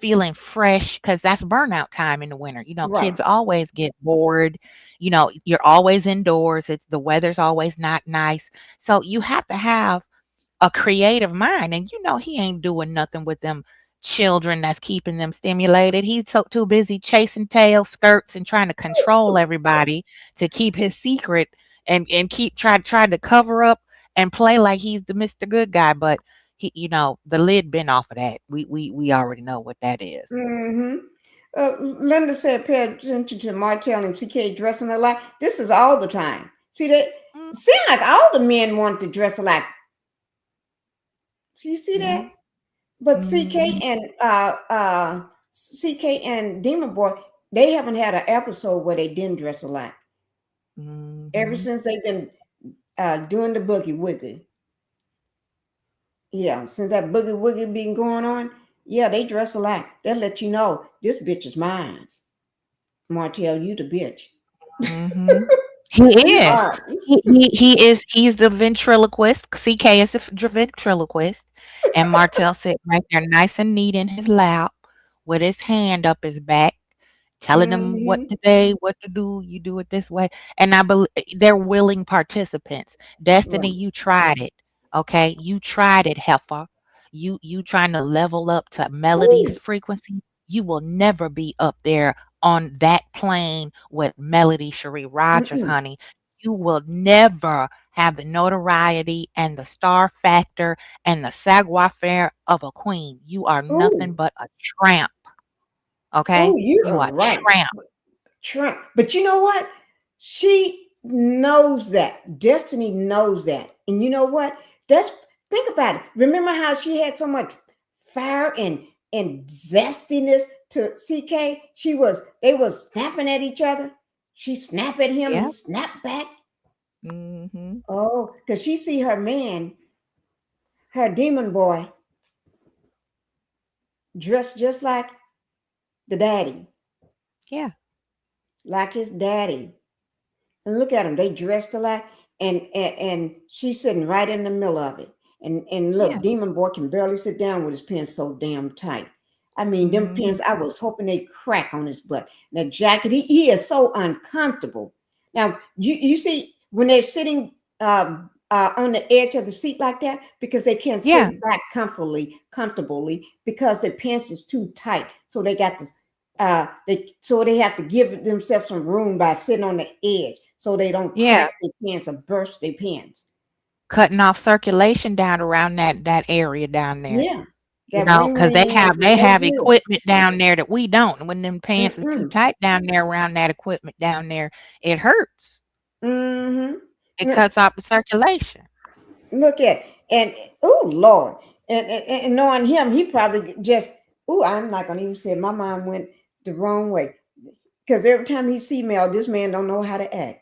feeling fresh because that's burnout time in the winter. Kids right, always get bored. You're always indoors. The weather's always not nice. So you have to have a creative mind. And he ain't doing nothing with them children that's keeping them stimulated. He's so too busy chasing tail skirts and trying to control everybody to keep his secret and keep try to cover up and play like he's the Mr. Good guy. But the lid been off of that. We already know what that is. Mm-hmm. Linda said, pay attention to Martell and CK dressing alike. This is all the time. See that? Mm, Seem like all the men want to dress alike. So you see that? yeah. But Hmm. CK and Demon Boy, they haven't had an episode where they didn't dress alike. Ever Hmm. since they've been doing the boogie woogie. Yeah, since that boogie woogie been going on, yeah, they dress alike. They'll let you know this bitch is mine. Martell, you the bitch. Hmm. He You is. are. He's the ventriloquist. CK is the ventriloquist. And Martell sitting right there nice and neat in his lap with his hand up his back, telling them what Mm-hmm. to say, what to do. You do it this way. And I believe they're willing participants. Destiny, Right. you tried it. Okay. You tried it, Heifer. You trying to level up to Melody's Ooh. frequency. You will never be up there on that plane with Melody Cherie Rogers, Mm-mm. honey. You will never have the notoriety and the star factor and the savoir faire of a queen. You are nothing Ooh. but a tramp. Ooh, Okay? you You are are right. tramp. Trump. But you know what? She knows that. Destiny knows that. And you know what? That's think about it. Remember how she had so much fire and zestiness to CK? They was snapping at each other. She snapped at him, he Yeah. snapped back. Mhm. Oh, because she see her man, her demon boy, dressed just the daddy, Yeah. like his daddy. And look at them; they dressed alike, and she's sitting right in the middle of it. And look, Yeah. Demon Boy can barely sit down with his pants so damn tight. I mean, them pants, I Mhm. was hoping they crack on his butt. That jacket, he is so uncomfortable. Now, you see, when they're sitting on the edge of the seat like that, because they can't Yeah. sit back comfortably, because their pants is too tight. So they got this they have to give themselves some room by sitting on the edge so they don't Yeah. crack their pants or burst their pants. Cutting off circulation down around that area down there. Yeah, You that know, ring because they ring have is they no have good. equipment down there that we don't. And when them pants is too Mm-mm. tight down there around that equipment down there, it hurts. It Mm-hmm. cuts off the circulation. Look at and oh Lord, and knowing him, he probably just I'm not gonna even say it. My mind went the wrong way because every time he see Mel, this man don't know how to act.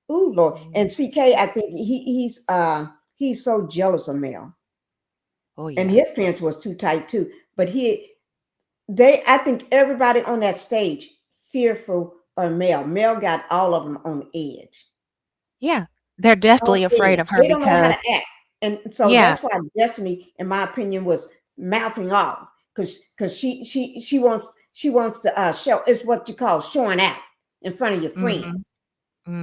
Oh Lord, Mm. and CK, I think he's so jealous of Mel. Oh And yeah. his pants was too tight too. But I think everybody on that stage fearful of Mel. Mel got all of them on edge. Yeah. They're On deathly afraid edge. of her They don't know how to because act, and so yeah, that's why Destiny, in my opinion, was mouthing off because she wants to show. It's what you call showing out in front of your friends. mhm,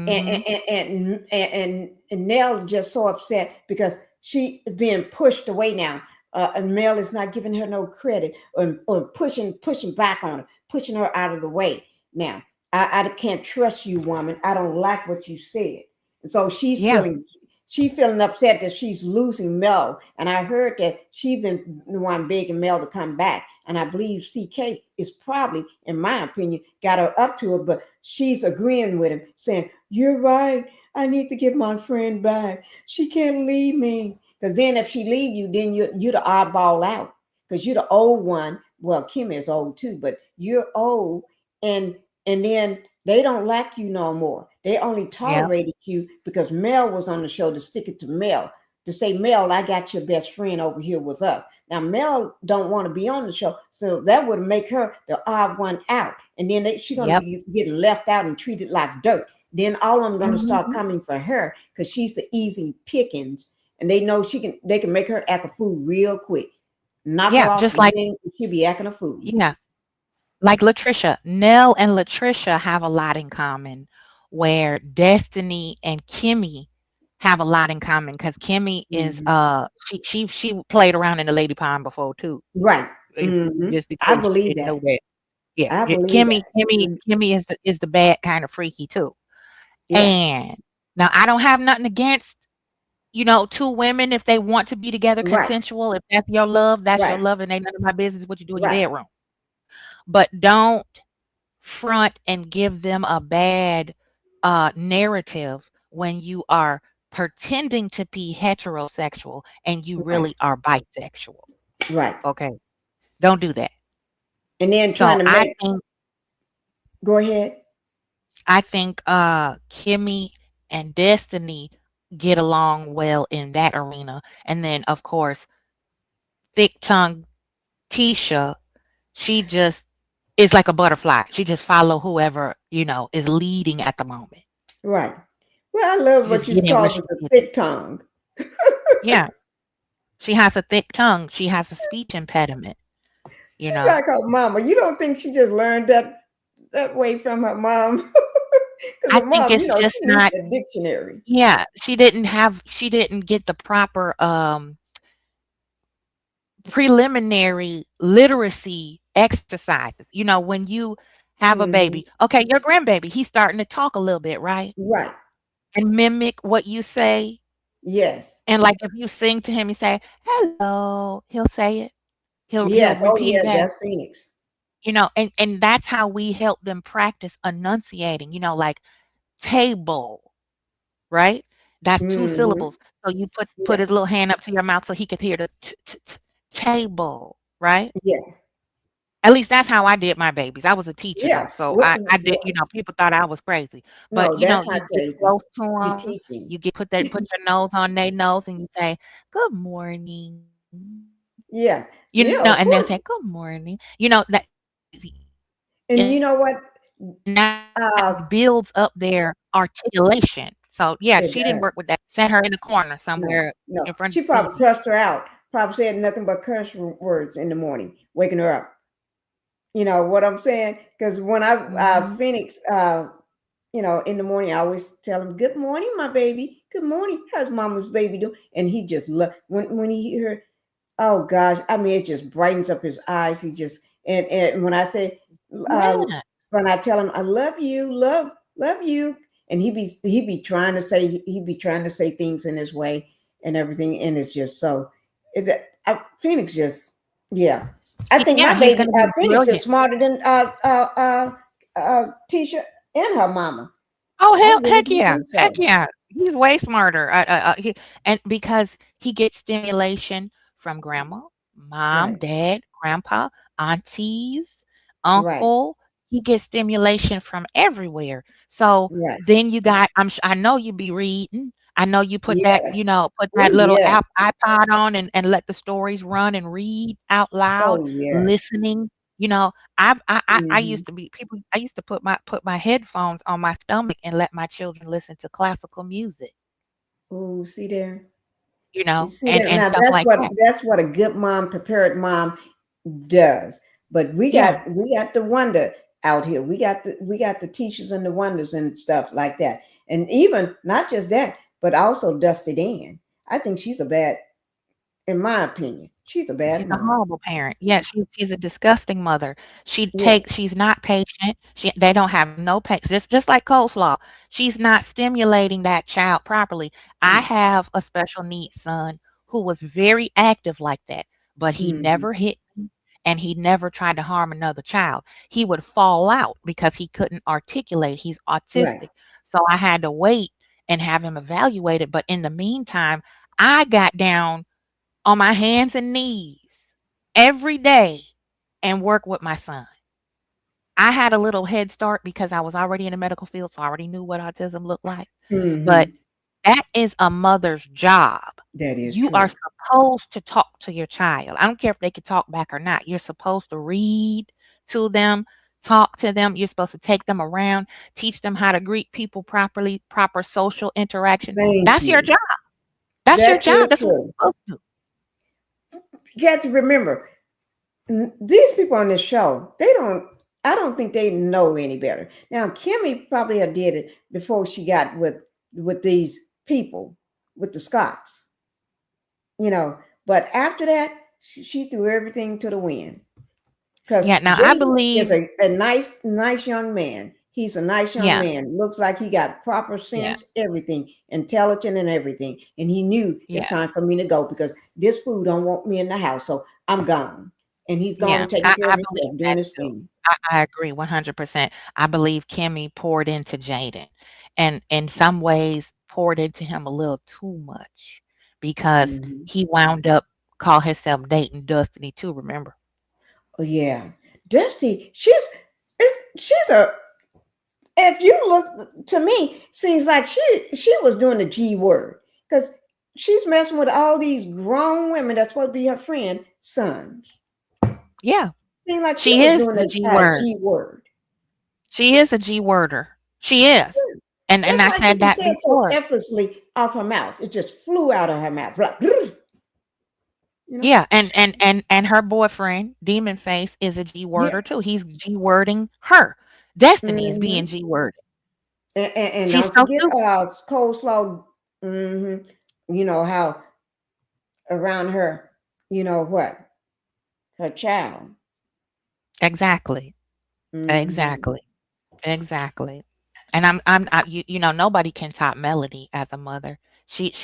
and mhm, and and and Nell just so upset because she being pushed away now. And Mel is not giving her no credit or pushing back on her, pushing her out of the way. Now I can't trust you, woman. I don't like what you said. So yeah, she's feeling upset that she's losing Mel. And I heard that she's been the one begging Mel to come back. And I believe CK is probably, in my opinion, got her up to it, but she's agreeing with him, saying, "You're right. I need to get my friend back. She can't leave me." Because then if she leave you, then you're the oddball out. Because you're the old one. Well, Kim is old too, but you're old, and then they don't like you no more. They only yeah, tolerated you because Mel was on the show to stick it to Mel. To say, Mel, I got your best friend over here with us. Now Mel don't want to be on the show, so that would make her the odd one out, and then she's gonna yep, be getting left out and treated like dirt. Then all of them gonna start mhm, coming for her because she's the easy pickings, and they know they can make her act a fool real quick. Knock her yeah, off just the like ring, she'll be acting a fool. yeah, like Latricia. Nell and Latricia have a lot in common, where Destiny and Kimmy have a lot in common because Kimmy is Mhm. she played around in the Lady Pond before too. Right. Just in I case you believe didn't know that. that. Yeah, I yeah, believe Kimmy that. Kimmy Kimmy is the bad kind of freaky too. Yeah. And now I don't have nothing against, two women if they want to be together Right. consensual. If that's your Right. love, and ain't none of my business what you do in your Right. bedroom. But don't front and give them a bad narrative when you are pretending to be heterosexual and you Right. really are bisexual. Right. Okay. Don't do that. And then trying So to I make think go ahead. I think Kimmy and Destiny get along well in that arena. And then of course, thick tongue Tisha, she just is like a butterfly. She just follow whoever, is leading at the moment. Right. Well, I love She's what just she's getting where called she with a is. thick tongue. Yeah, she has a thick tongue. She has a speech impediment, you She's know. like her mama. You don't think she just learned that way from her mom? Because I her think mom, it's she just needs not. a dictionary. Yeah, she didn't get the proper preliminary literacy exercises. When you have a baby, Hmm. okay, your grandbaby, he's starting to talk a little bit, right? Right. And mimic what you say. Yes. And like if you sing to him, you say, "Hello," he'll say it. He'll Yes. Oh, repeat it yes. back. That's Phoenix. And that's how we help them practice enunciating, like table, right? That's two Hmm. syllables. So you put Yeah. his little hand up to your mouth so he could hear the table, right? Yeah. At least that's how I did my babies. I was a teacher Yeah. though, so What, I did. People thought I was crazy, but no, that's not you get crazy. close to You're them. teaching. You get put your nose on their nose, and you say, "Good morning," Yeah. and Yeah, they'll of say, course. "Good morning." That And you and know what? that Uh, builds up their articulation. So yeah, it she didn't does. work with that. Sent her in the corner No, somewhere no. in front of She the probably TV. cussed her out. Probably said nothing but curse words in the morning, waking her up. You know what I'm saying? Because when Hmm. Phoenix, in the morning, I always tell him, "Good morning, my baby. Good morning. How's mama's baby doing?" And he just when he hear, oh gosh, I mean, it just brightens up his eyes. He just and when I say, uh, Yeah. when I tell him, "I love you, love you," and he be trying to say things in his way and everything, and it's just so. Phoenix just, yeah. I think Yeah, my he's baby gonna be Phoenix is brilliant. smarter than Tisha and her mama. Oh, I hell, really heck do yeah, think heck so. yeah. He's way smarter. And because he gets stimulation from grandma, mom, Right, dad, grandpa, aunties, right, uncle. He gets stimulation from everywhere. So right. then you got, I know you be reading. I know you Yes. put that Oh little yes. iPod on and let the stories run and read out loud, Oh yes. listening. You know, I Hmm. used to be people I used to put my headphones on my stomach and let my children listen to classical music, Oh, see there. You you know, see and that and now? stuff like that. That's what a good mom, prepared mom, does. But Yeah. we got the wonder out here. We got the teachers and the wonders and stuff like that. And even not just that, but also Dusty Dan. I think she's a bad, in my opinion, she's a She's bad a mom. horrible parent. Yeah, she's a disgusting mother. Yeah. She's not patient. They don't have no patience. Just like coleslaw. She's not stimulating that child properly. I have a special needs son who was very active like that, but he Mm-hmm. never hit me and he never tried to harm another child. He would fall out because he couldn't articulate. He's Right. autistic. So I had to wait and have him evaluated. But in the meantime, I got down on my hands and knees every day and work with my son. I had a little head start because I was already in the medical field, so I already knew what autism looked like. But Mm-hmm. that is a mother's job. That is You are true. supposed to talk to your child. I don't care if they can talk back or not. You're supposed to read to them, talk to them. You're supposed to take them around, teach them how to greet people properly, proper social interaction. Thank That's your you. job. That's your That job. is That's what true. you're supposed to do. You have to remember, these people on this show, they don't. I don't think they know any better. Now, Kimmy probably had did it before she got with these people, with the Scots, you know. But after that, she threw everything to the wind. Because Yeah, now I Jaden is believe a nice young man. He's a nice young yeah, man. Looks like he got proper yeah, sense, everything, intelligent and everything. And he knew it's yeah, time for me to go because this food don't want me in the house. So I'm gone. And he's yeah. gone taking care I of his believe stuff, doing that his too. thing. I agree 100%. I believe Kimmy poured into Jaden and in some ways poured into him a little too much because Hmm. he wound up call himself dating Destiny too, remember? Oh yeah. Dusty, she's a, if you look to me, seems like she was doing the G word. Because she's messing with all these grown women that's supposed to be her friend, sons. Yeah. Seems like she She was is doing the the G word. G word. She is a G worder. She is. And That's I why she said can that say it so before. effortlessly off her mouth. It just flew out of her mouth. Like, you know? Yeah, and her boyfriend, Demon Face, is a G Yeah. worder too. He's G wording her. Destiny is being Hmm. G worded. And She's don't so forget stupid. coleslaw. Hmm. You know how around her, you know what? Her child. Exactly. Hmm. Exactly. Exactly. And you know, nobody can top Melody as a mother.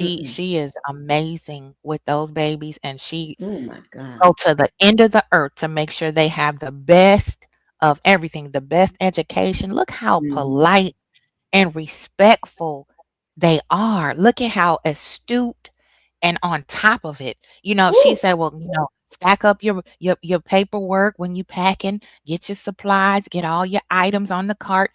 Mm-mm. She is amazing with those babies, and she Oh my God. go to the end of the earth to make sure they have the best of everything, the best education. Look how Hmm. polite and respectful they are. Look at how astute and on top of it. You know, she Woo, said, well, you know, stack up your paperwork when you packing, get your supplies, get all your items on the cart.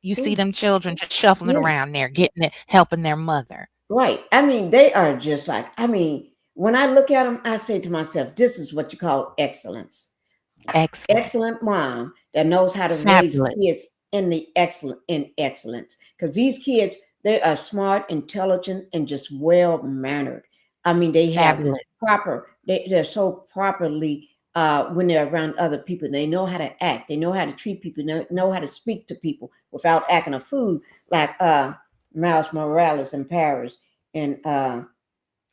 You see woo. them children just shuffling Yeah. around there, getting it, helping their mother. Right. I mean, they are just like, I mean, when I look at them, I say to myself, this is what you call excellence. Excellent. Excellent mom that knows how to raise Fabulous. kids in excellence. Because these kids, they are smart, intelligent, and just well mannered. I mean, they have Fabulous. they're so properly when they're around other people. They know how to act. They know how to treat people. Know how to speak to people without acting a fool like Miles Morales in Paris. And I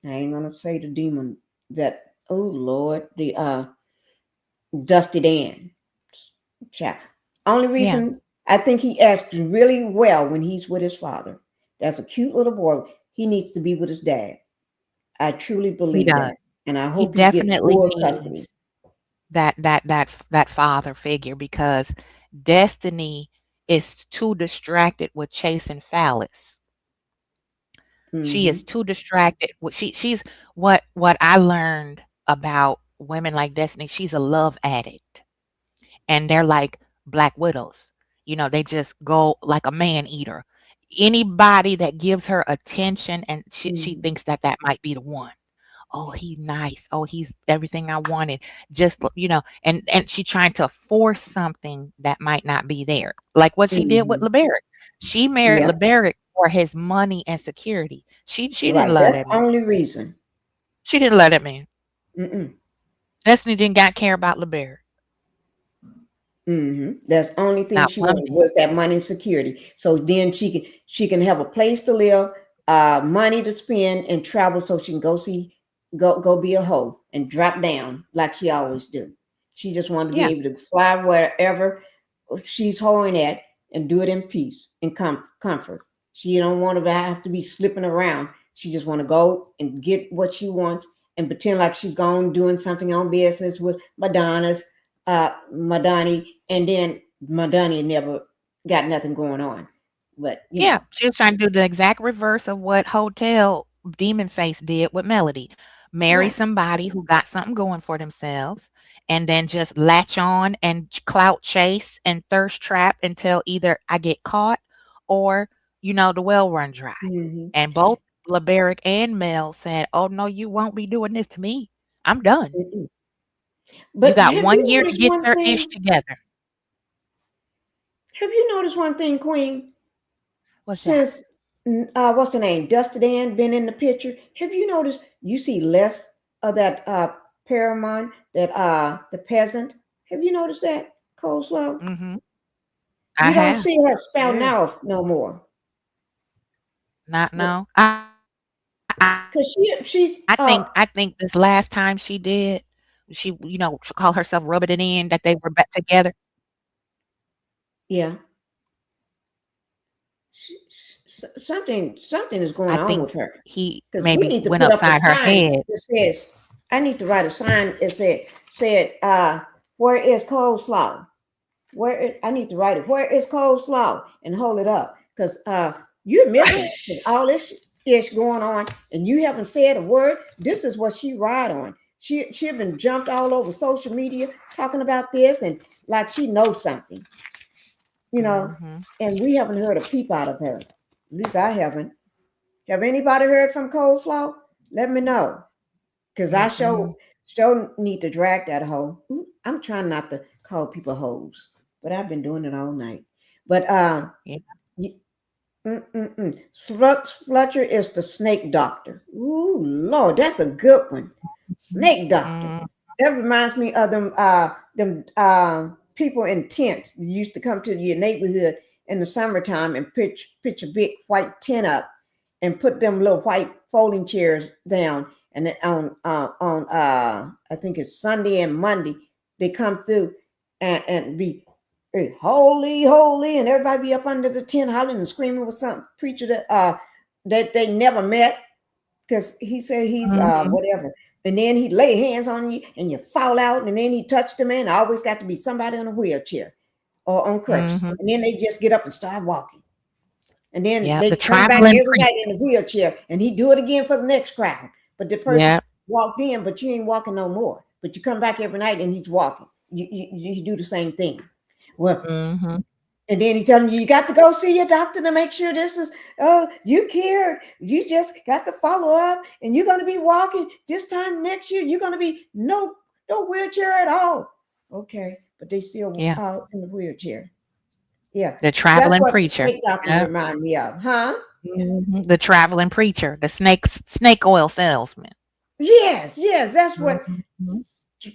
ain't gonna say the demon that, oh Lord, the Dusty Dan. Child. Only Yeah, reason I think he acts really well when he's with his father. That's a cute little boy. He needs to be with his dad. I truly he believe does. that. And I He hope he gets definitely full custody. needs that father figure because Destiny is too distracted with chasing phallus. She is Hmm. too distracted. She's what I learned about women like Destiny. She's a love addict, and they're like black widows. You know, they just go like a man eater. Anybody that gives her attention, and she Hmm. thinks that that might be the one. Oh, he's nice. Oh, he's everything I wanted. Just you know, and she trying to force something that might not be there. Like what she did with Hmm. LeBaric. She married Yep. LeBaric for his money and security. She didn't Right. love That's that the man. only reason. She didn't love that man. Mm-mm. Destiny didn't got care about LeBaric. That's the only thing Not she one wanted bit. was that money and security. So then she can have a place to live, money to spend, and travel so she can go be a hoe and drop down like she always do. She just wanted to be Yeah. able to fly wherever she's hoeing at and do it in peace and comfort. She don't want to have to be slipping around. She just want to go and get what she wants and pretend like she's gone doing something on business with Madani, and then Madani never got nothing going on. But Yeah, she was trying to do the exact reverse of what Hotel Demon Face did with Melody. Marry right. somebody who got something going for themselves and then just latch on and clout chase and thirst trap until either I get caught or, you know, the well run dry. Hmm. And both LeBaric and Mel said, oh, no, you won't be doing this to me. I'm done. You But got have one you year to noticed get one their ish thing? together. Have you noticed one thing, Queen? What's that? Since what's the name? Dusty Dan been in the picture. Have you noticed you see less of that Paramount, that the peasant? Have you noticed that, Coleslaw? Mm-hmm. I You don't have. see her spouting Yeah. out no more. Not But no. I because she's I think this last time she did, she, you know, she called herself rubbing it in that they were back together. yeah, something is going I on think with her. he Because we maybe need to went put up a upside her sign head. that says, I need to write a sign that said, where is coleslaw? I need to write it. Where is coleslaw? And hold it up. Because you're missing. Because all this ish going on and you haven't said a word. This is what she ride on. She been jumped all over social media talking about this and like she knows something, you know, Mhm. and we haven't heard a peep out of her. At least I haven't. Have anybody heard from Coleslaw? Let me know. Cause I Mm-mm. need to drag that hoe. I'm trying not to call people hoes, but I've been doing it all night. But Yeah. Fletcher is the snake doctor. Ooh, Lord, that's a good one. Snake doctor. Mm, That reminds me of them people in tents that used to come to your neighborhood in the summertime and pitch a big white tent up and put them little white folding chairs down. And then on I think it's Sunday and Monday they come through and be holy, holy, and everybody be up under the tent hollering and screaming with some preacher that they never met because he said he's mhm, whatever. And then he'd lay hands on you and you fall out, and then he touched the man. Always got to be somebody in a wheelchair or on crutches. mhm. And then they just get up and start walking. And then Yep, they the come back traveling every preacher. night in a wheelchair and he do it again for the next crowd. But the person Yep. walked in, but you ain't walking no more. But you come back every night and he's walking. You do the same thing. Well, Mhm. and then he telling you, you got to go see your doctor to make sure this is, oh, you cured. You just got to follow up and you're going to be walking this time next year. You're going to be no wheelchair at all. Okay. But they still Yeah, out in the wheelchair. Yeah. the That's traveling what the preacher. snake doctor Yep. remind me of. Huh? Mhm. The traveling preacher, the snake oil salesman. Yes. Yes. That's what Mhm.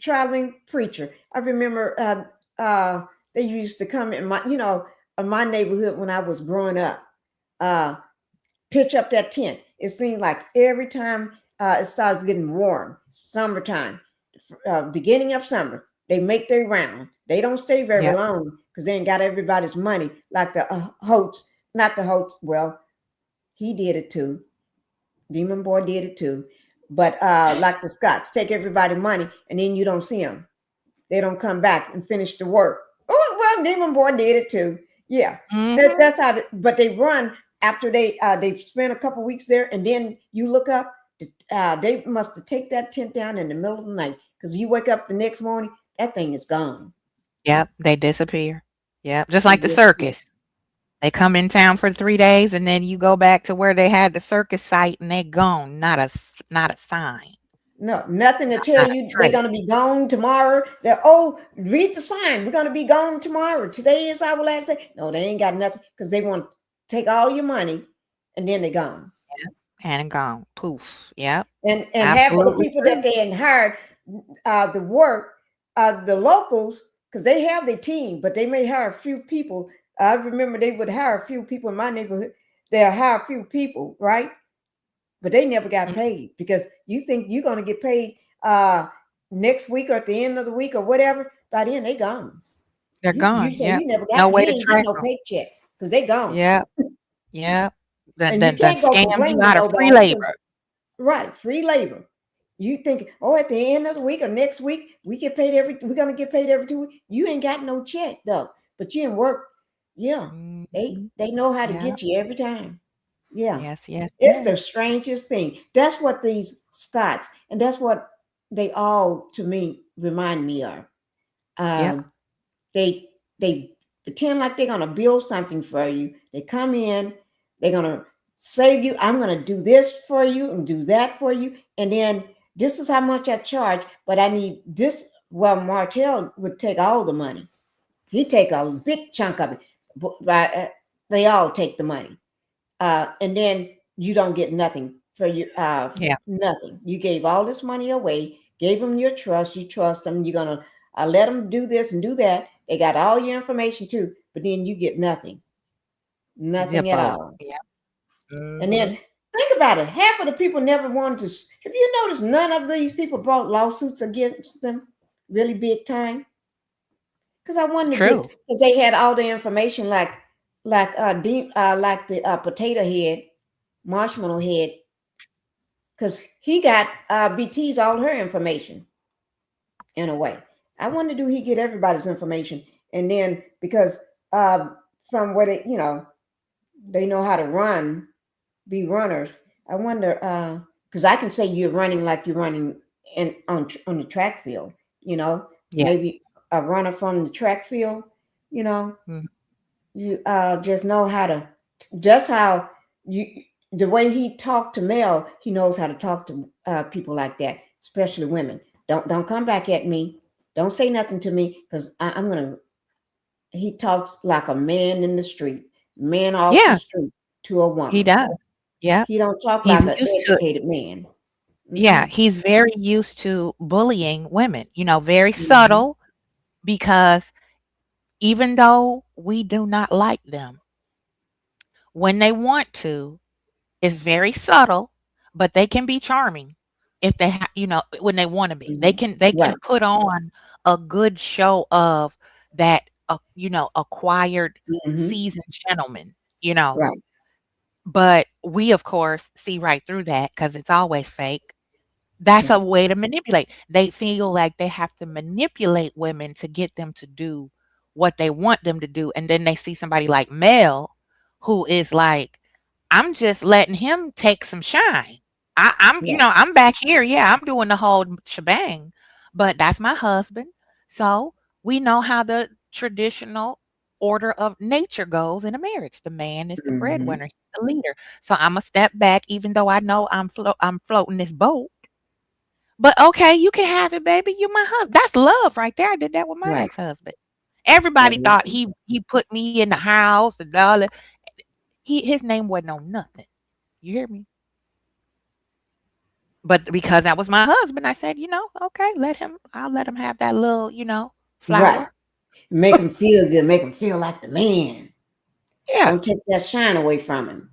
traveling preacher. I remember they used to come in my neighborhood when I was growing up. Uh, Pitch up that tent. It seemed like every time it starts getting warm, summertime, beginning of summer, they make their round. They don't stay very Yep. long because they ain't got everybody's money like the Holtz, not the Holtz. Well, he did it too. Demon Boy did it too. But like the Scots, take everybody money and then you don't see them. They don't come back and finish the work. Oh, well, Demon Boy did it too. Yeah, Mhm. that's how. But they run after they've spent a couple weeks there, and then you look up. They must have take that tent down in the middle of the night because you wake up the next morning, that thing is gone. Yep, they disappear. Yep, just They like the disappear. circus. They come in town for 3 days, and then you go back to where they had the circus site, and they're gone. Not a sign, No, nothing to tell not a you they're trace. gonna be gone tomorrow. Read the sign. We're gonna be gone tomorrow. Today is our last day. No, they ain't got nothing because they want to take all your money and then they're gone. Yep, and gone. Poof. Yep, And half of the absolutely people that true. they had hired the work the locals because they have their team, but they may hire a few people. I remember they would hire a few people in my neighborhood. They'll hire a few people, right? But they never got Mm, paid because you think you're going to get paid next week or at the end of the week or whatever. By then they gone. they're You gone. say Yep. you never No got, way you to ain't getting track no them. paycheck because they gone. Yep, yep. And you Done can't go scammed you complain to out of free nobody because labor. right, free labor. You think, oh, at the end of the week or next week, we're gonna get paid every 2 weeks. You ain't got no check though. But you in work, yeah. Mhm. They know how to Yep. get you every time. Yeah. Yes, yes, It's yes. the strangest thing. That's what these Scots, and that's what they all to me remind me of. Yep. Um, they pretend like they're gonna build something for you. They come in, they're gonna save you. I'm gonna do this for you and do that for you, and then this is how much I charge, but I need this. Well, Martell would take all the money. He take a big chunk of it, but they all take the money, and then you don't get nothing for you. Yeah. Nothing. You gave all this money away, gave them your trust. You trust them. You're gonna let them do this and do that. They got all your information too, but then you get nothing, nothing at Zippo. all. Yep. And then Mhm. think about it. Half of the people never wanted to. Have you noticed none of these people brought lawsuits against them, really big time? Because I wonder did True. because they had all the information like the potato head, marshmallow head, because he got BT's all her information in a way. I wonder do he get everybody's information, and then because uh, from what they know how to be runners. I wonder because I can say you're running like you're running on the track field. You know, Yeah. maybe a runner from the track field. You know, Mm. you just know how to just how you the way he talked to Mel, he knows how to talk to people like that, especially women. Don't come back at me. Don't say nothing to me because I'm gonna. He talks like a man in the street, man off the Yeah. street. to a He woman. does. Yep. He don't talk He's like an used to educated man. yeah, Mm-mm. he's very used to bullying women, very Hmm. subtle because even though we do not like them, when they want to, it's very subtle, but they can be charming if when they want to be. Hmm. They can Right. put on a good show of that acquired Hmm. seasoned gentleman, you know. Right. But we of course see right through that cuz it's always fake. That's a Right. way to manipulate. They feel like they have to manipulate women to get them to do what they want them to do. And then they see somebody like Mel who is like, I'm just letting him take some shine. Right. I'm back here. Yeah, I'm doing the whole shebang. But that's my husband. So we know how the traditional order of nature goes in a marriage. The man is the Hmm. breadwinner, he's the leader. So I'm a step back, even though I know I'm floating this boat. But okay, you can have it, baby. You my husband. That's love right there. I did that with my Right. ex-husband. That Everybody is thought true. he put me in the house and all that. His name wasn't on nothing. You hear me? But because that was my husband, I said, okay, I'll let him have that little, Right. flower. Make him feel good. Make him feel like the man. Yeah. Don't take that shine away from him.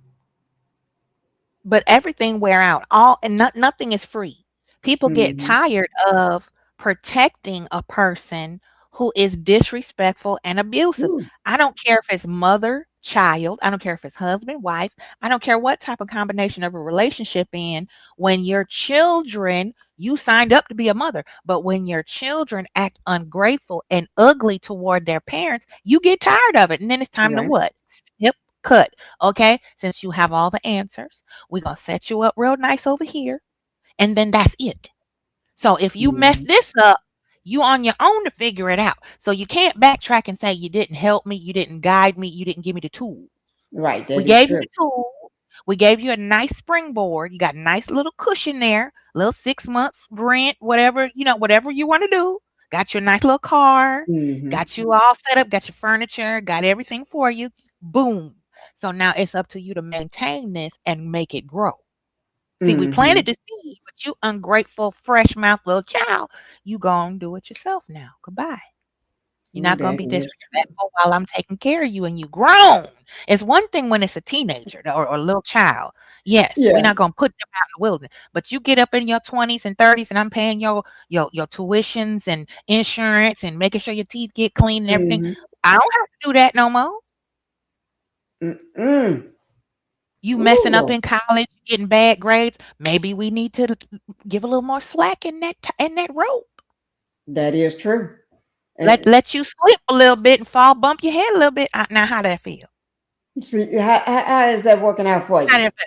But everything wear out. All and nothing is free. People get Hmm. tired of protecting a person who is disrespectful and abusive. Ooh. I don't care if it's mother, child, I don't care if it's husband, wife, I don't care what type of combination of a relationship in. When your children, you signed up to be a mother, but when your children act ungrateful and ugly toward their parents, you get tired of it. And then it's time to Right. what? Snip, cut. Okay? Since you have all the answers, we're going to set you up real nice over here. And then that's it. So if you mess Hmm. this up, you on your own to figure it out. So you can't backtrack and say you didn't help me, you didn't guide me, you didn't give me the tools. Right. We That is gave you true. the tools. We gave you a nice springboard. You got a nice little cushion there, little 6 months rent, whatever, whatever you want to do. Got your nice little car, Hmm. got you all set up, got your furniture, got everything for you. Boom. So now it's up to you to maintain this and make it grow. See, we Hmm. planted the seed, but you ungrateful, fresh mouth little child, you gonna do it yourself now. Goodbye. You're Ooh, not gonna that be is true. disrespectful while I'm taking care of you and you grown. It's one thing when it's a teenager or a little child. Yes, we're Yeah. not gonna put them out in the wilderness. But you get up in your 20s and 30s and I'm paying your tuitions and insurance and making sure your teeth get clean and everything. Hmm. I don't have to do that no more. Mm-mm. You Ooh, messing up Lord. in college, getting bad grades. Maybe we need to give a little more slack in that rope. That is true. And Let you slip a little bit and fall, bump your head a little bit. Now, how that feel? see, how is that working out for How you? that feel?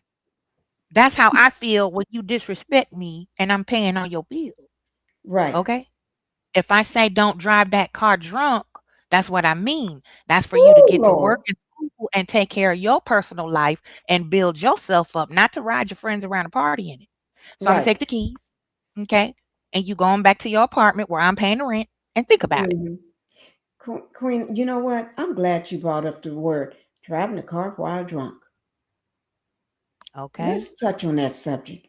That's how I feel when you disrespect me and I'm paying all your bills. Right. Okay? If I say don't drive that car drunk, that's what I mean. That's for you to Ooh, get to Lord. work and school and take care of your personal life and build yourself up, not to ride your friends around a party in it. So I'm gonna Right. take the keys, okay? And you going back to your apartment where I'm paying the rent and think about it. Hmm. Queen, you know what? I'm glad you brought up the word driving the car while drunk. Okay? Let's touch on that subject.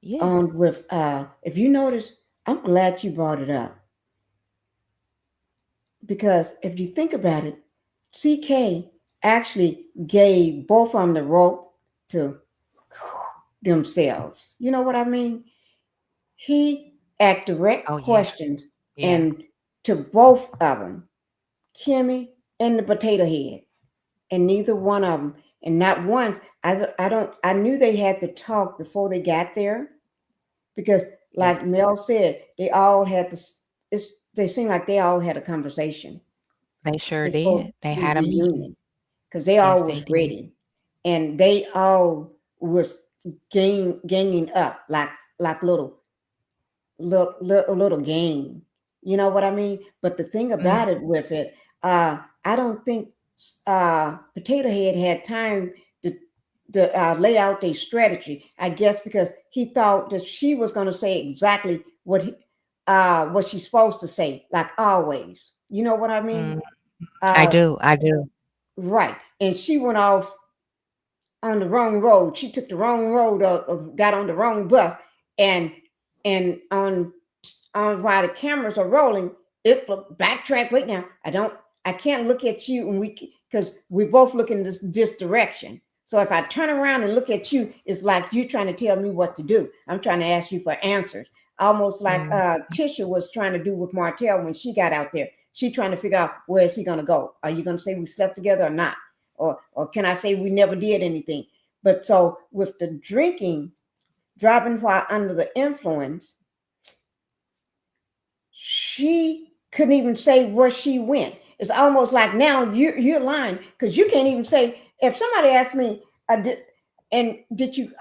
Yes. On with if you notice, I'm glad you brought it up because if you think about it, CK actually gave both of them the rope to themselves. You know what I mean? He asked direct Oh yeah. questions Yeah. and to both of them, Kimmy and the potato head, and neither one of them, and not once. I don't. I knew they had to talk before they got there because, like Yes. Mel said, they all had to. They seemed like they all had a conversation They sure before did. They the had a meeting. reunion because they Yes, all they was did. ready, and they all was ganging up like little game. You know what I mean? But the thing Mm, about it with it, I don't think Potato Head had time to lay out their strategy. I guess because he thought that she was going to say exactly what she's supposed to say, like always. You know what I mean? mm. I Uh, do. I do. right. And she went off. on the wrong road. She took the wrong road, or got on the wrong bus, and and on while the cameras are rolling, it backtrack. Wait now, I can't look at you, and because we both look in this direction. So if I turn around and look at you, it's like you trying to tell me what to do. I'm trying to ask you for answers, almost like Mm. Tisha was trying to do with Martell when she got out there. She trying to figure out, where is he going to go? Are you going to say we slept together or not? Or can I say we never did anything? But so with the drinking, driving while under the influence, she couldn't even say where she went. It's almost like now you're lying, because you can't even say. If somebody asked me, did you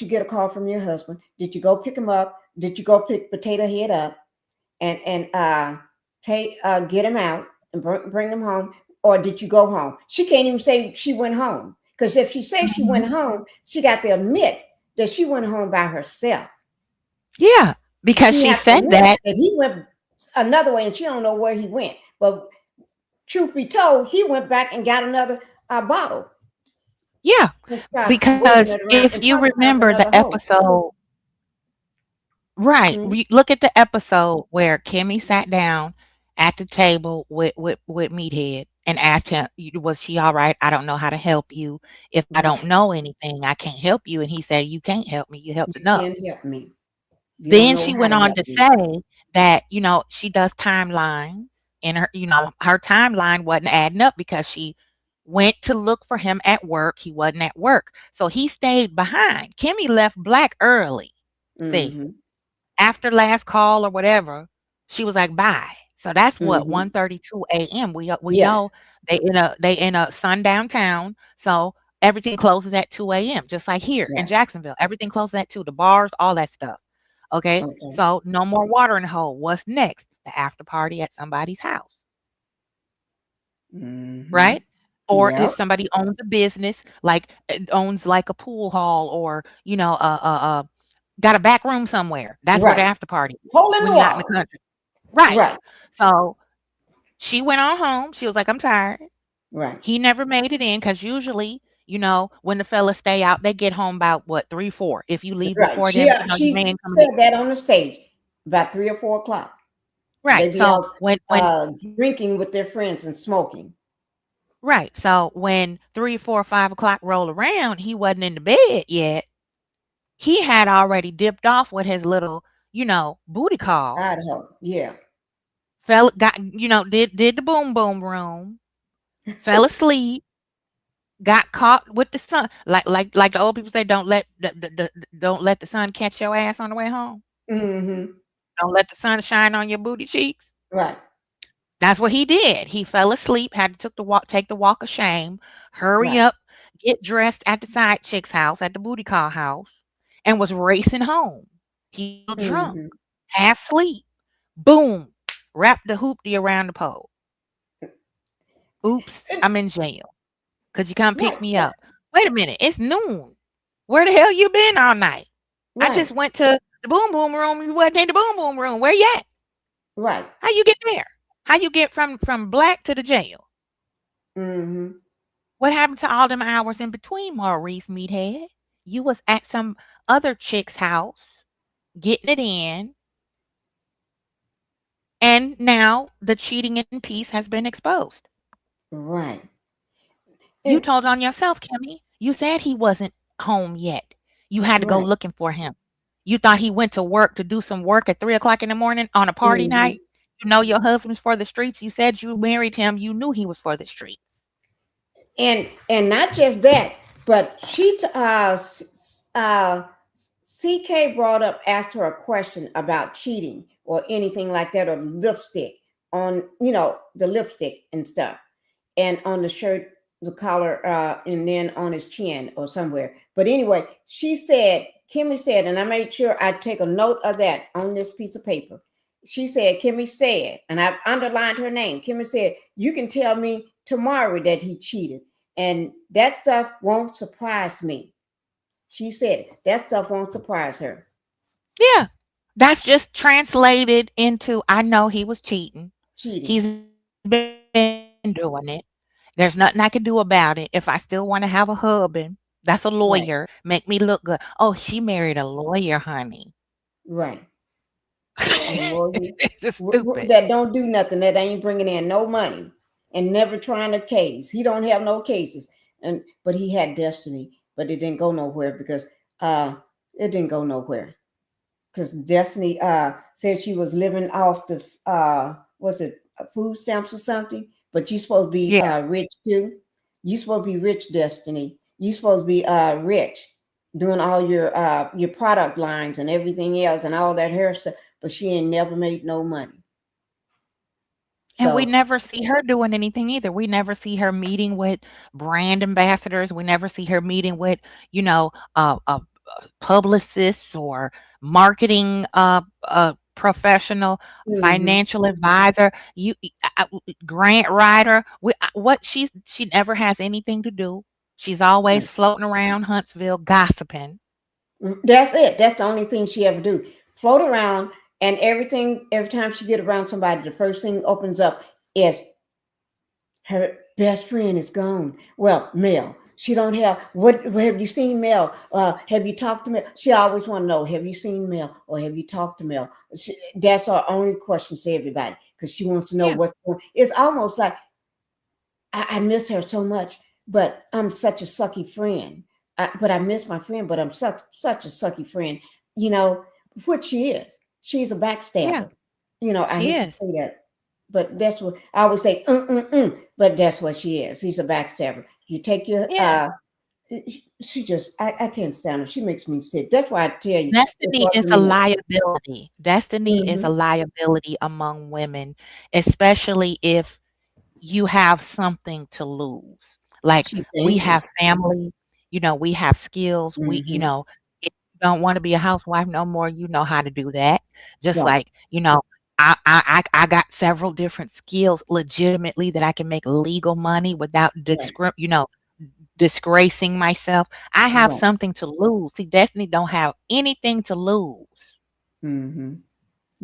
get a call from your husband? Did you go pick him up? Did you go pick Potato Head up and get him out and bring him home? Or did you go home? She can't even say she went home, because if she says she went Mhm. home, she got to admit that she went home by herself. Yeah, because She she had to said admit that. that he went another way, and she don't know where he went. But truth be told, he went back and got another bottle Yeah, and started because waving it if around and you probably found remember the another hoe. episode, right? Mm, Look at the episode where Kimmy sat down at the table with Meathead and asked him, "Was she all right? I don't know how to help you. If I don't right. know anything, I can't help you." And he said, "You can't help me. You helped You enough." can't help me. You don't Then know she how went to on help to me. say that, she does timelines, and her timeline wasn't adding up because she went to look for him at work. He wasn't at work. So he stayed behind. Kimmy left Black early. See, Mm-hmm. after last call or whatever, she was like, bye. So that's what, Mm-hmm. 1:32 a.m. We Yeah. know they in a sundown town. So everything closes at 2 a.m. Just like here in Right. Jacksonville. Everything closes at 2, the bars, all that stuff. Okay. Okay. So no more water in the hole. What's next? The after party at somebody's house, Mm-hmm. right? Or if Yep. somebody owns a business, like owns like a pool hall, or got a back room somewhere. That's where the Right. after party is Hole in when the you're not in the wall. country. Right. Right. So she went on home. She was like, I'm tired. Right. He never made it in because usually, when the fellas stay out, they get home about what, 3, 4. If you leave Right. before She them, your she man coming said in. that on the stage about 3 or 4 o'clock. They Right. be So out when drinking with their friends and smoking. right. So when 3, 4, 5 o'clock roll around, he wasn't in the bed yet. He had already dipped off with his little, booty call. Idaho. Yeah. Fell got, did the boom boom room, fell asleep, got caught with the sun. Like the old people say, don't let the sun catch your ass on the way home. Mm-hmm. Don't let the sun shine on your booty cheeks. Right. That's what he did. He fell asleep, had to take the walk of shame, hurry Right. up, get dressed at the side chick's house, at the booty call house, and was racing home. He was drunk, Mm-hmm. half asleep. Boom, wrapped the hoopty around the pole. Oops, It's I'm in jail. Could you come pick right. me up? Wait a minute, it's noon. Where the hell you been all night? I Right. just went to the boom boom room. You wasn't in the boom boom room. Where you at? Right. How you get there? How you get from Black to the jail? Mm-hmm. What happened to all them hours in between, Maurice Meathead? You was at some other chick's house getting it in, and now the cheating in peace has been exposed. Right. You And told on yourself, Kimmy. You said he wasn't home yet. You had to go right. looking for him. You thought he went to work to do some work at 3 o'clock in the morning on a party Mm-hmm. night. You know your husband's for the streets. You said you married him. You knew he was for the streets. And not just that, but CK brought up, asked her a question about cheating or anything like that, or lipstick on, the lipstick and stuff, and on the shirt, the collar, and then on his chin or somewhere. But anyway, Kimmy said, and I made sure I take a note of that on this piece of paper. Kimmy said, and I've underlined her name. Kimmy said, you can tell me tomorrow that he cheated, and that stuff won't surprise me. She said that stuff won't surprise her. Yeah. That's just translated into I know he was cheating. Cheating. He's been doing it. There's nothing I can do about it. If I still want to have a husband, That's a right, lawyer. Make me look good. Oh, she married a lawyer, honey. right. A lawyer It's just stupid. that don't do nothing, that ain't bringing in no money, and never trying a case. He don't have no cases, and but he had destiny, but it didn't go nowhere because uh, it didn't go nowhere because Destiny said she was living off the what's it, food stamps or something. But you supposed to be Yeah. rich too. You supposed to be rich, Destiny. You supposed to be rich, doing all your product lines and everything else and all that hair stuff. But she ain't never made no money. And we So never see her doing anything either. We never see her meeting with brand ambassadors. We never see her meeting with, you know, publicists or marketing professional, hmm financial advisor, grant writer. What she never has anything to do. She's always floating around Huntsville gossiping. that's it. That's the only thing she ever do. Float around and everything. Every time she get around somebody, the first thing opens up is her best friend is gone. Well, Mel. She don't have what have you seen Mel? Have you talked to Mel? She always want to know, have you seen Mel or have you talked to Mel? That's our only question to everybody because she wants to know Yeah, what's going. It's almost like I miss her so much, but I'm such a sucky friend. But I miss my friend, but I'm such a sucky friend. You know what she is. She's a yeah, backstabber. I she hate to is. say that, but that's what I always say. But that's what she is. She's a backstabber. You take your Yeah. she just I can't stand her. She makes me sick. That's why I tell you it's Destiny hard is for a me. liability. Destiny is a Mm-hmm. liability among women, especially if you have something to lose. Like She's we dangerous. have family, we have skills. Mm-hmm. If you don't want to be a housewife no more, you know how to do that. Just Right. like, I got several different skills legitimately that I can make legal money without Right. disgracing myself. I have Right. something to lose. See, Destiny don't have anything to lose. Mm-hmm.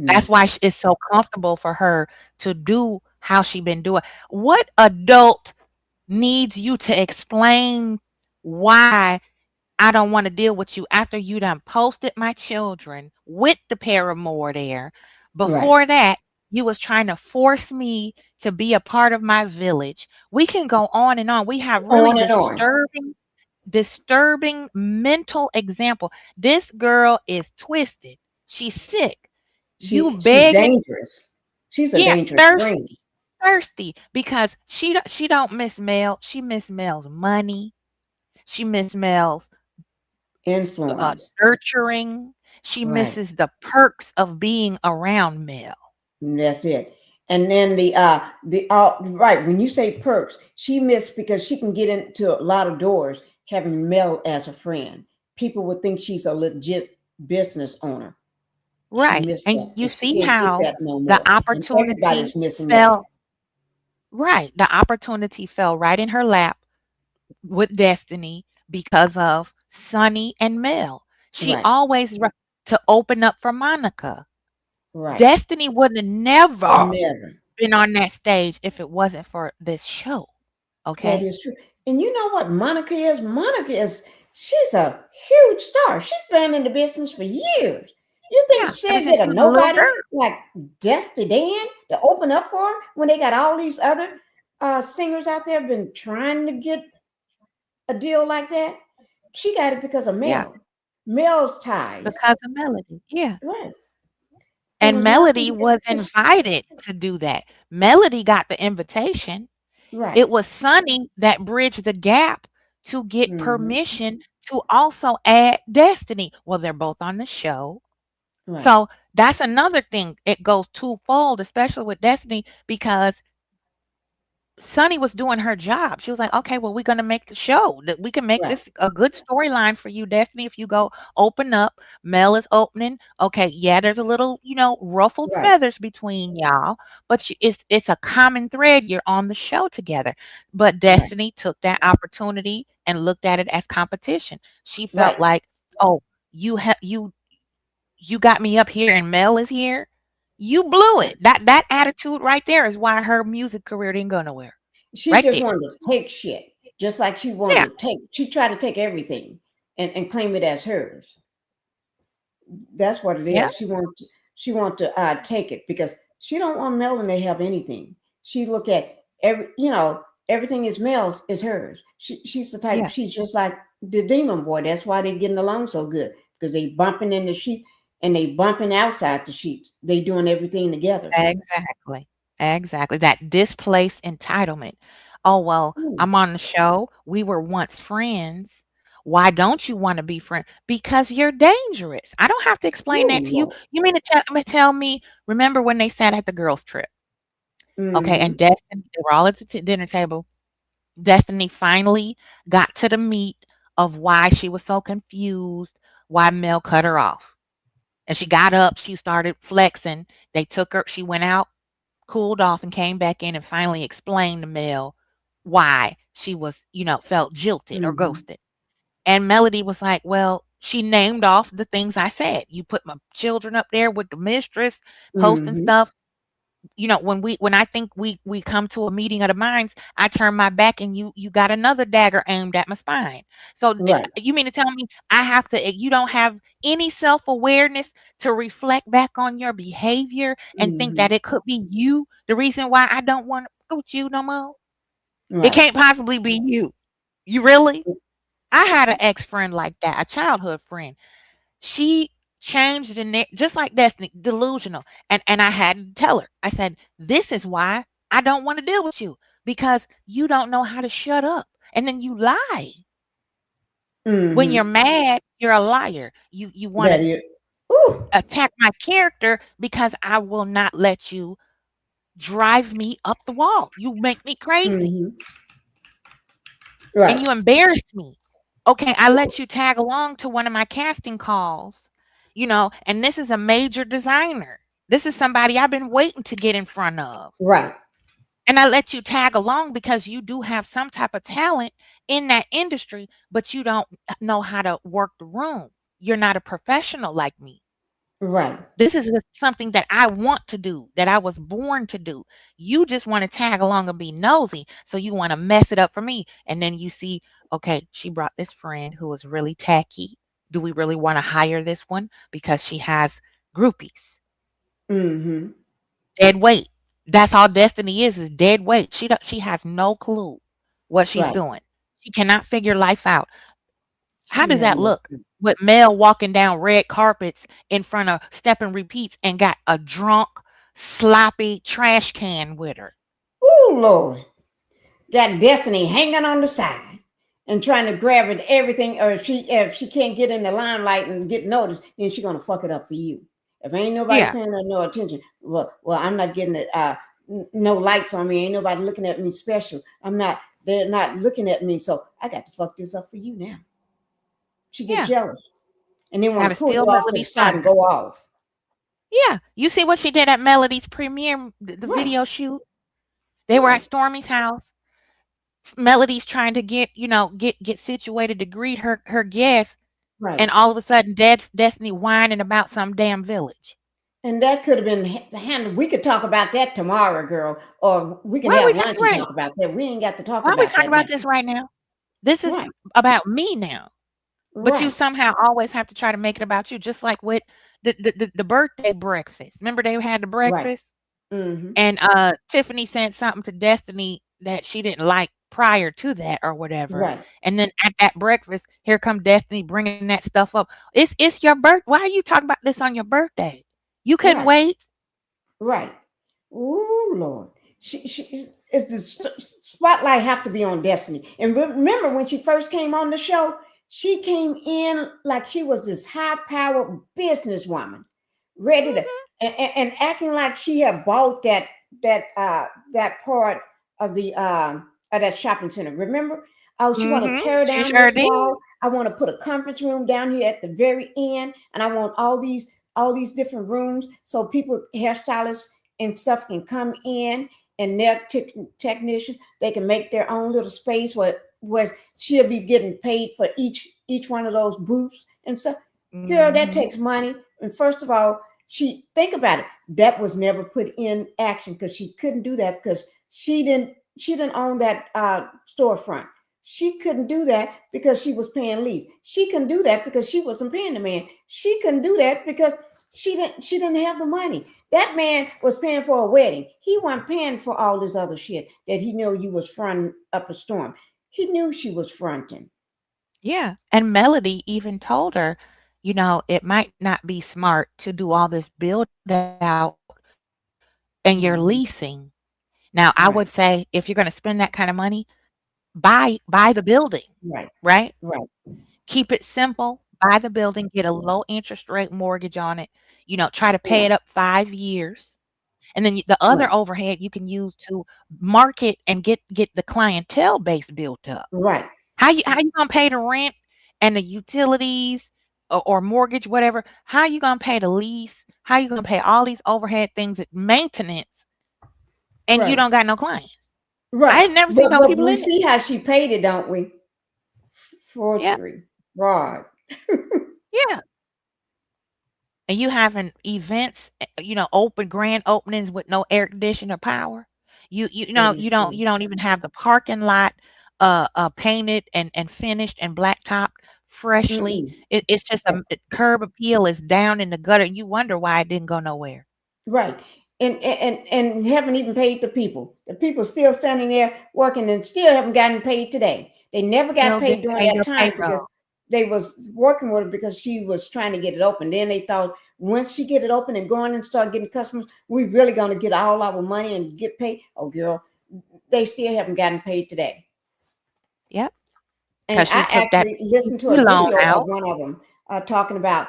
That's why Nothing. it's so comfortable for her to do how she been doing. What adult needs you to explain why I don't want to deal with you after you done posted my children with the paramour there? Right. Before that, you was trying to force me to be a part of my village. We can go on and on. We have really On and on. disturbing mental example. This girl is twisted. She's sick. You She's begging, dangerous. She's a yeah, dangerous friend. thirsty because she don't miss Mel. She miss Mel's money. She miss Mel's Influence. nurturing. She Right. misses the perks of being around Mel. And that's it. And then the right, when you say perks, she missed because she can get into a lot of doors having Mel as a friend. People would think she's a legit business owner. She Right. missed And that, you and she see can't get how that no the more. And opportunity everybody's missing that. fell right. The opportunity fell right in her lap with Destiny because of Sunny and Mel. She Right. always to open up for Monica. Right. Destiny would have never Never. been on that stage if it wasn't for this show. That Okay? is true. And you know what Monica is? She's a huge star. She's been in the business for years. You think Yeah. Ever she'll since get a she was a little nobody girl. like Dusty Dan to open up for her when they got all these other singers out there been trying to get a deal like that? She got it because of Yeah. Mel. Mel's ties. Because of Melody. Yeah. Right. It And was Melody nothing. was invited to do that. Melody got the invitation. Right. It was Sunny that bridged the gap to get hmm permission to also add Destiny. Well, they're both on the show. Right. So that's another thing. It goes twofold, especially with Destiny, because Sunny was doing her job. She was like, okay, well, we're going to make the show. That we can make Right. this a good storyline for you, Destiny. If you go open up, Mel is opening. Okay, yeah, there's a little, ruffled Right. feathers between y'all, but it's a common thread. You're on the show together. But Right. Destiny took that opportunity and looked at it as competition. She felt Right. like, oh, you got me up here and Mel is here. You blew Right. it. That attitude right there is why her music career didn't go nowhere. She Right just there. wanted to take shit. Just like she Yeah, she tried to take everything and claim it as hers. That's what it yeah, is. She want to take it because she don't want Melanie to have anything. She look at everything is Mel's is hers. She's the type. yeah. She's just like the demon boy. That's why they getting along so good because they bumping in the sheets and they bumping outside the sheets. They doing everything together. Exactly. Exactly. That displaced entitlement. Oh, well, Ooh, I'm on the show. We were once friends. Why don't you want to be friends? Because you're dangerous. I don't have to explain that ooh, to you. Lord. You mean to tell me, remember when they sat at the girls' trip? Okay, Mm-hmm. and Destiny, they were all at the dinner table. Destiny finally got to the meat of why she was so confused, why Mel cut her off. And she got up, she started flexing. They took her, she went out, cooled off, and came back in and finally explained to Mel why she was, felt jilted or Mm-hmm. ghosted. And Melody was like, well, she named off the things I said. You put my children up there with the mistress, posting Mm-hmm. stuff. When I think we come to a meeting of the minds, I turn my back and you got another dagger aimed at my spine. So Right. you mean to tell me I have to you don't have any self-awareness to reflect back on your behavior and think Mm-hmm. that it could be you the reason why I don't want to go with you no more? It Right. can't possibly be you. You really? I had an ex-friend like that, a childhood friend. She changed the just like Destiny, delusional. And I had to tell her. I said, "This is why I don't want to deal with you because you don't know how to shut up, and then you lie. When you're Mm-hmm. mad, you're a liar. You want That to is. Ooh. attack my character because I will not let you drive me up the wall. You make me crazy, Mm-hmm. and Right. you embarrass me. Okay, I let you tag along to one of my casting calls, and this is a major designer. This is somebody I've been waiting to get in front of. Right. And I let you tag along because you do have some type of talent in that industry, but you don't know how to work the room. You're not a professional like me. Right. This is something that I want to do, that I was born to do. You just want to tag along and be nosy. So you want to mess it up for me. And then you see, okay, she brought this friend who was really tacky. Do we really want to hire this one? Because she has groupies. Mm-hmm. Dead weight. That's all Destiny is dead weight. She has no clue what she's Right. doing. She cannot figure life out. How She does have that no look? clue. With Mel walking down red carpets in front of Step and Repeats and got a drunk, sloppy trash can with her. Oh Lord. Got Destiny hanging on the side and trying to grab at everything, or if she can't get in the limelight and get noticed, then she's gonna fuck it up for you. If ain't nobody Yeah, paying her no attention, well, I'm not getting it. No lights on me. Ain't nobody looking at me special. I'm not. They're not looking at me, so I got to fuck this up for you now. She get yeah. jealous and then want Gotta to pull steal you off to the Melody's side and thunder. go off. Yeah. You see what she did at Melody's premiere, the Right, video shoot? They were at right, Stormy's house. Melody's trying to get situated to greet her guests, and right. all of a sudden, Destiny whining about some damn village. And that could have been handled. We could talk about that tomorrow, girl, or we can Why are we have talking lunch and right? talk about that. We ain't got to talk Why are we about talking that now. about this right now? This is Right, about me now. But you right, somehow always have to try to make it about you, just like with the birthday breakfast. Remember they had the right. breakfast, Mm-hmm. and Tiffany sent something to Destiny that she didn't like prior to that or whatever. Right, And then at that breakfast, here come Destiny bringing that stuff up. It's your birth. Why are you talking about this on your birthday? You couldn't right, wait. right. Ooh, Lord. She is the spotlight have to be on Destiny. And remember when she first came on the show, she came in like she was this high-powered businesswoman, ready to Hmm. and acting like she had bought that part of that shopping center. Remember? Oh, she want to Hmm. tear She down sure this did. wall. I want to put a conference room down here at the very end, and I want all these different rooms so people, hairstylists and stuff, can come in, and their technician, they can make their own little space where she'll be getting paid for each one of those booths and stuff. Girl, that Hmm. takes money. And first of all, she think about it. That was never put in action because she couldn't do that because she didn't own that storefront. She couldn't do that because she was paying lease. She couldn't do that because she wasn't paying the man. She couldn't do that because she didn't have the money. That man was paying for a wedding. He wasn't paying for all this other shit that he knew you was fronting up a storm. He knew she was fronting. Yeah. And Melody even told her, it might not be smart to do all this build out and you're leasing. Now, I would say if you're going to spend that kind of money, buy the building, Right, right? right, Keep it simple, buy the building, get a low interest rate mortgage on it, try to pay right, it up 5 years. And then the other right, overhead you can use to market and get the clientele base built up. right, How you gonna pay the rent and the utilities or mortgage, whatever? How you gonna pay the lease? How you gonna pay all these overhead things at maintenance and you right, don't got no clients? I right. ain't never seen But no but people we in it. see how she paid it, don't we? Yeah, Forgery, fraud. yeah. And you having events, open grand openings with no air conditioner power. You That know is you don't true. you don't even have the parking lot painted and finished and blacktopped freshly. Mm-mm. It's just curb appeal is down in the gutter. You wonder why it didn't go nowhere. Right. And haven't even paid the people. The people still standing there working and still haven't gotten paid today. They never got Still paid didn't during pay that your time because payroll. they was working with her because she was trying to get it open. Then they thought once she get it open and going and start getting customers, we really gonna get all our money and get paid. Oh girl, they still haven't gotten paid today. Yep, And because I she took that actually listened to PPP a loan video of out. one of them talking about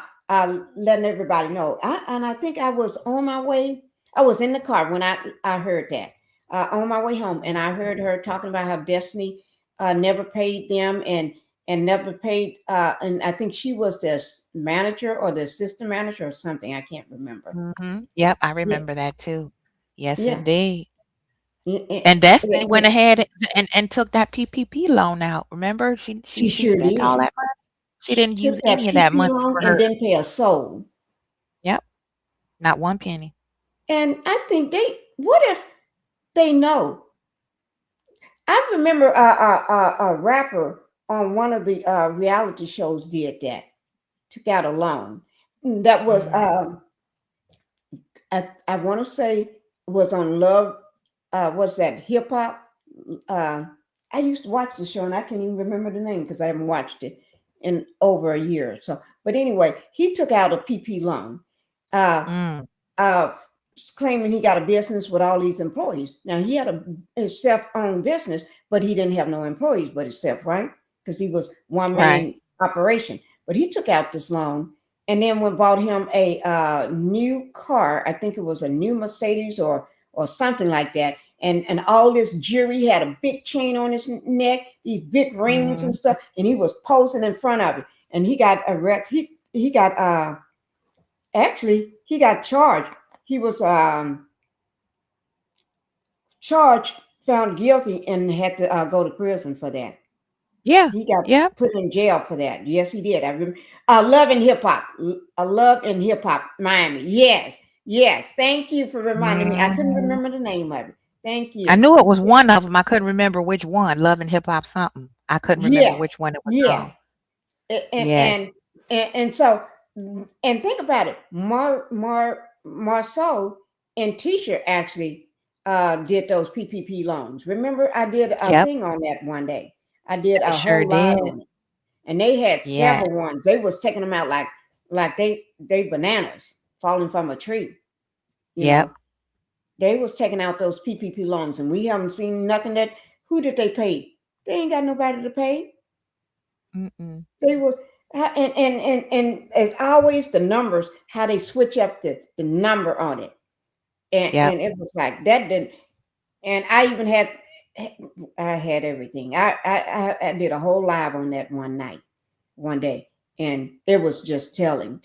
letting everybody know. And I think I was on my way. I was in the car when I heard that on my way home, and I heard her talking about how Destiny never paid them and never paid. And I think she was the manager or the assistant manager or something. I can't remember. Yep, I Yeah, remember that too. Yes, yeah. indeed. Eh, eh, And Destiny eh, went ahead and took that PPP loan out. Remember, she she she she sure spent all did. that money. She She didn't use took that any of that PP money loan for and her. didn't pay a soul. Yep, not one penny. And I think what if they know? I remember a rapper on one of the reality shows did that, took out a loan. That was, Mm, I want to say, was on Love, what's that, hip hop? Uh, I used to watch the show and I can't even remember the name because I haven't watched it in over a year or so. But anyway, he took out a PP loan. Uh, mm, uh, Claiming he got a business with all these employees. Now he had a self-owned business, but he didn't have no employees but himself, right? Because he was one right. man operation. But he took out this loan and then went bought him a new car. I think it was a new Mercedes or something like that. And all this jewelry, he had a big chain on his neck, these big rings and Mm, stuff, and he was posing in front of it. And he got arrested. He got actually he got charged. He was charged, found guilty, and had to go to prison for that. yeah, He got yeah. put in jail for that. Yes, he did. I remember. Love and hip hop. Love and hip hop, Miami. Yes, yes. Thank you for reminding me. I couldn't Mhm. remember the name of it. Thank I you. knew it was one of them. I couldn't remember which one. Love and Hip Hop something. I couldn't remember Yeah, which one it was yeah. on. And Yes. and and so and think about it. Marceau and Teacher actually did those PPP loans. Remember, I did a Yep. thing on that one day. I did They a sure whole live did. on it, and they had Yeah. several ones. They was taking them out like they bananas falling from a tree. You Yep. know, they was taking out those PPP loans, and we haven't seen nothing that. Who did they pay? They ain't got nobody to pay. Mm-mm. They was and as always the numbers how they switch up the number on it Yep. and it was like that didn't and I even had I had everything. I did a whole live on that one night, one day, and it was just telling.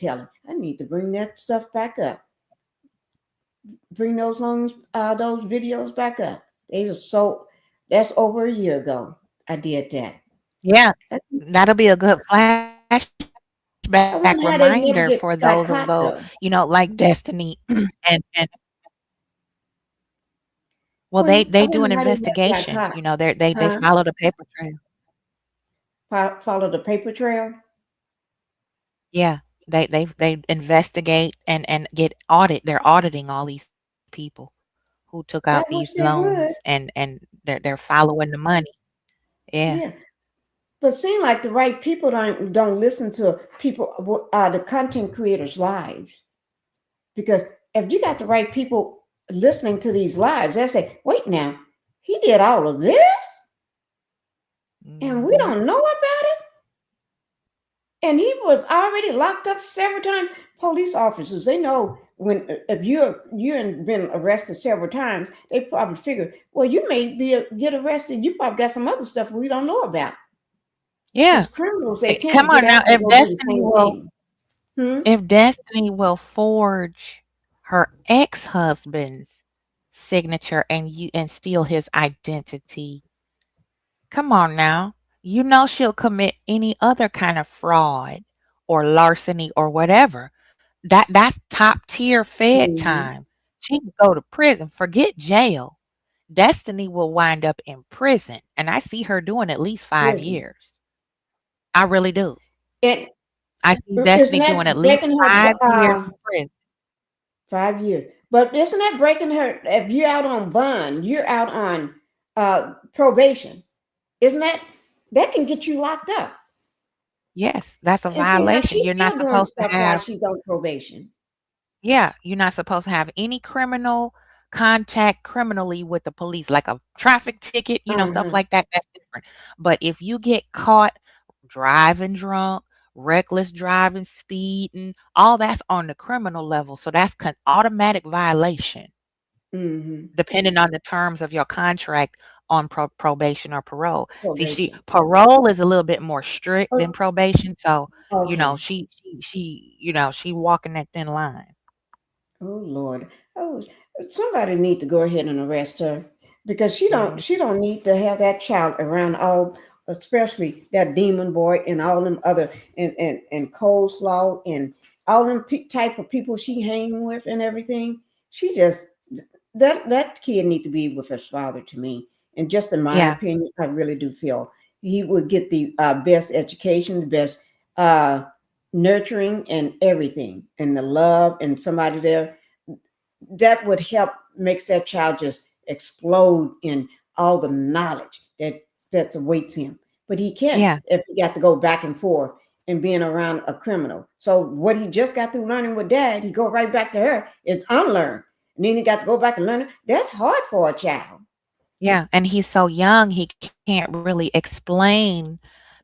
I need to bring that stuff back up, bring those videos back up. They were so that's over a year ago. I did that. Yeah. I, That'll be a good flashback reminder I for wonder how those they of never like got Destiny caught though. and well, they do an Queen, I wonder how they never investigation. got caught. They Huh? follow the paper trail. follow the paper trail. Yeah, they investigate and get audit. They're auditing all these people who took out these I wish they loans would. and they're following the money. Yeah. Yeah, but seem like the right people don't listen to people, the content creators' lives, because if you got the right people listening to these lives, they'll say, "Wait now, he did all of this, and we Mhm. don't know about it." And he was already locked up several times. Police officers, they know when if you've been arrested several times, they probably figure, well, you may get arrested. You probably got some other stuff we don't know about. Yeah. Because criminals, they tend to Come get on now. out and go do the same thing. Hmm? If Destiny will forge her ex-husband's signature and steal his identity, come on now. You know she'll commit any other kind of fraud or larceny or whatever. That's top tier Fed Hmm. time. She can go to prison. Forget jail. Destiny will wind up in prison, and I see her doing at least 5 Prison. years. I really do. And I see isn't Destiny doing that at least breaking her 5 years in prison. 5 years? But isn't that breaking her? If you're out on bond, you're out on probation. Isn't that can get you locked up? Yes, that's a It seems like violation. she's You're not still doing supposed to stuff while have, she's on probation. yeah, you're not supposed to have any criminal contact criminally with the police, like a traffic ticket, stuff Uh-huh. like that. That's different. But if you get caught driving drunk, reckless driving, speeding, all that's on the criminal level. So that's automatic violation, Mm-hmm. depending on the terms of your contract on probation or parole. See, Probation. parole is a little bit more strict than Oh, probation, so okay. she walking that thin line. Oh Lord. Oh, somebody need to go ahead and arrest her because she don't Mm, she don't need to have that child around all, especially that demon boy and all them other and coleslaw and all them type of people she hang with and everything. She just that kid need to be with his father to me. And just in my yeah, opinion, I really do feel he would get the best education, the best uh, nurturing, and everything, and the love, and somebody there that would help makes that child just explode in all the knowledge that awaits him. But he can't yeah, if he got to go back and forth and being around a criminal. So what he just got through learning with dad, he go right back to her is unlearned. And then he got to go back and learn it. That's hard for a child. yeah. And he's so young, he can't really explain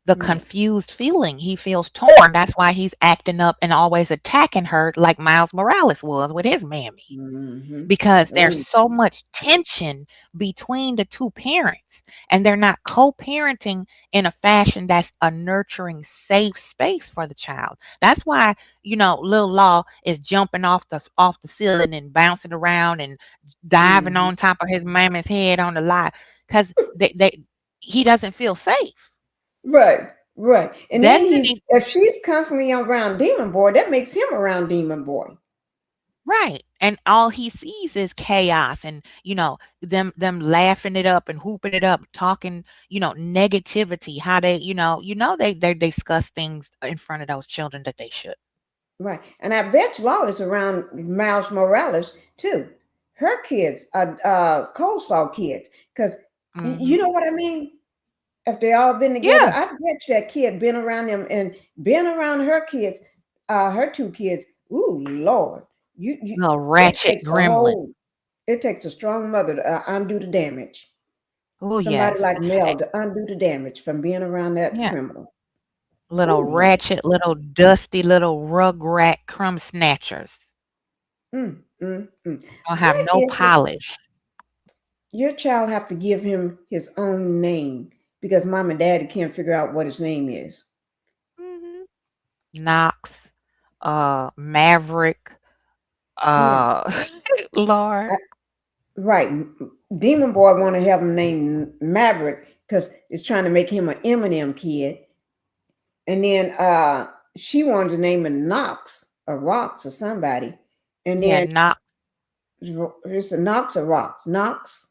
the Right. confused feeling. He feels torn. That's why he's acting up and always attacking her like Miles Morales was with his mammy. Mm-hmm. Because there's Oh, so much tension between the two parents and they're not co-parenting in a fashion that's a nurturing safe space for the child. That's why little Law is jumping off the ceiling and bouncing around and diving mm-hmm. on top of his mama's head on the lot because he doesn't feel safe. Right, right. And then Destiny. if she's constantly around Demon Boy, that makes him around Demon Boy. Right. And all he sees is chaos and, them laughing it up and hooping it up, talking, negativity, how they discuss things in front of those children that they should. Right. And I bet Law is around Miles Morales too. Her kids are coleslaw kids. Because you Hmm. know what I mean? If they all been together, Yeah. I bet that kid been around them and been around her kids, her two kids. Ooh, Lord. Little It ratchet takes a gremlin. whole it takes a strong mother to undo the damage. Oh, Somebody yes. like Mel to undo the damage from being around that Yeah. criminal. Little Oh Lord. ratchet, little dusty, little rugrat crumb snatchers. Don't have What no is it? polish. Your child have to give him his own name because mom and daddy can't figure out what his name is. Hmm. Knox, Maverick, Yeah, uh, Lord. I- right. Demon Boy want to have him named Maverick because it's trying to make him an Eminem kid, and then she wanted to name him Knox or Rocks or somebody, and Yeah, then Knox. it's a Knox or Rocks. Knox.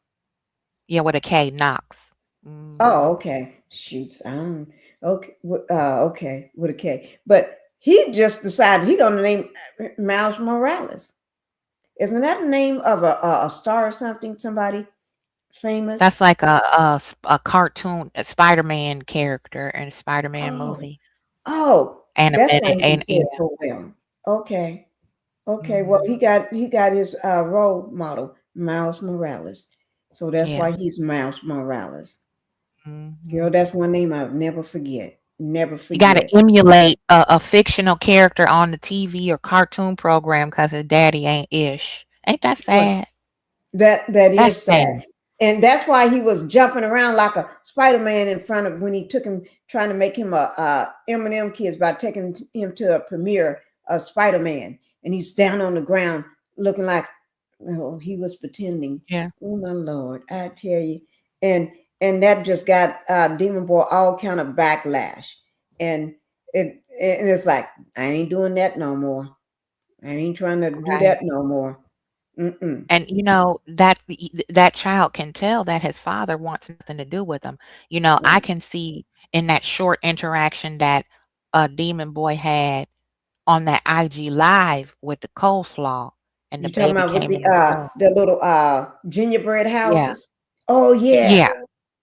Yeah, with a K, Knox. Oh, Mhm. okay. Shoots. I don't. Okay, okay, with a K. But he just decided he gonna name Miles Morales. Isn't that the name of a star or something? Somebody famous? That's like a cartoon, a Spider-Man character in a Spider-Man Oh, movie. oh, that's why Animated, he can and say yeah. it so well. Okay, okay. Well, Hmm. he got his role model, Miles Morales. So that's Yeah. why he's Miles Morales. Girl, Hmm. that's one name I'll never forget. Never You got to forget. emulate a fictional character on the TV or cartoon program because his daddy ain't ish. Ain't that Well, sad? that That's is sad. sad. And that's why he was jumping around like a Spider-Man in front of when he took him trying to make him a M&M kids by taking him to a premiere of Spider-Man. And he's down on the ground looking like, oh, he was pretending. Yeah. Oh my Lord, I tell you. And and that just got Demon Boy all kind of backlash. And it's like, I ain't doing that no more. I ain't trying to do Right. that no more. Mm-mm. And that child can tell that his father wants nothing to do with him. I Right. can see in that short interaction that Demon Boy had on that IG live with the coleslaw and the You talking baby about with came in the room. the little gingerbread Yeah. houses? Oh yes, Yeah.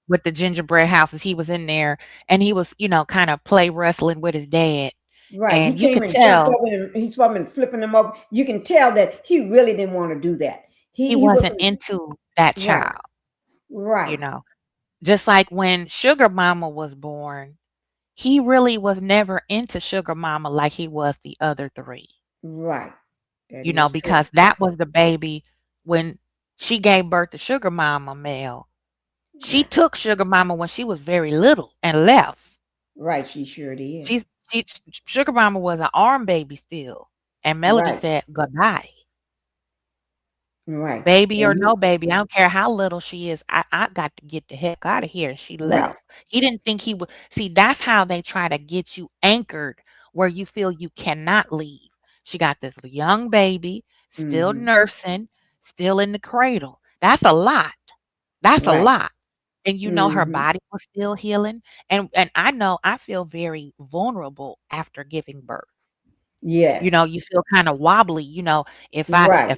With the gingerbread houses, he was in there and he was, kind of play wrestling with his dad. right. He And you came could and jumped tell over and he's probably flipping them up. You can tell that he really didn't want to do that. he He wasn't wasn't into that right, child, you right, know. Just like when Sugar Mama was born, he really was never into Sugar Mama like he was the other three, right. That is true. because that was the baby when she gave birth to Sugar Mama Mel. She Right, took Sugar Mama when she was very little and left. right. She sure did. She's she Sugar Mama was an arm baby still, and Melody Right, said goodbye. right. Baby or And no baby, I don't care how little she is. I got to get the heck out of here. And she right. left. He didn't think he would. See, that's how they try to get you anchored where you feel you cannot leave. She got this young baby, still Mm-hmm. nursing, still in the cradle. That's a lot. That's a Right. lot. And her Mm-hmm. body was still healing. And I know I feel very vulnerable after giving birth. Yes. You feel kind of wobbly, if I Right.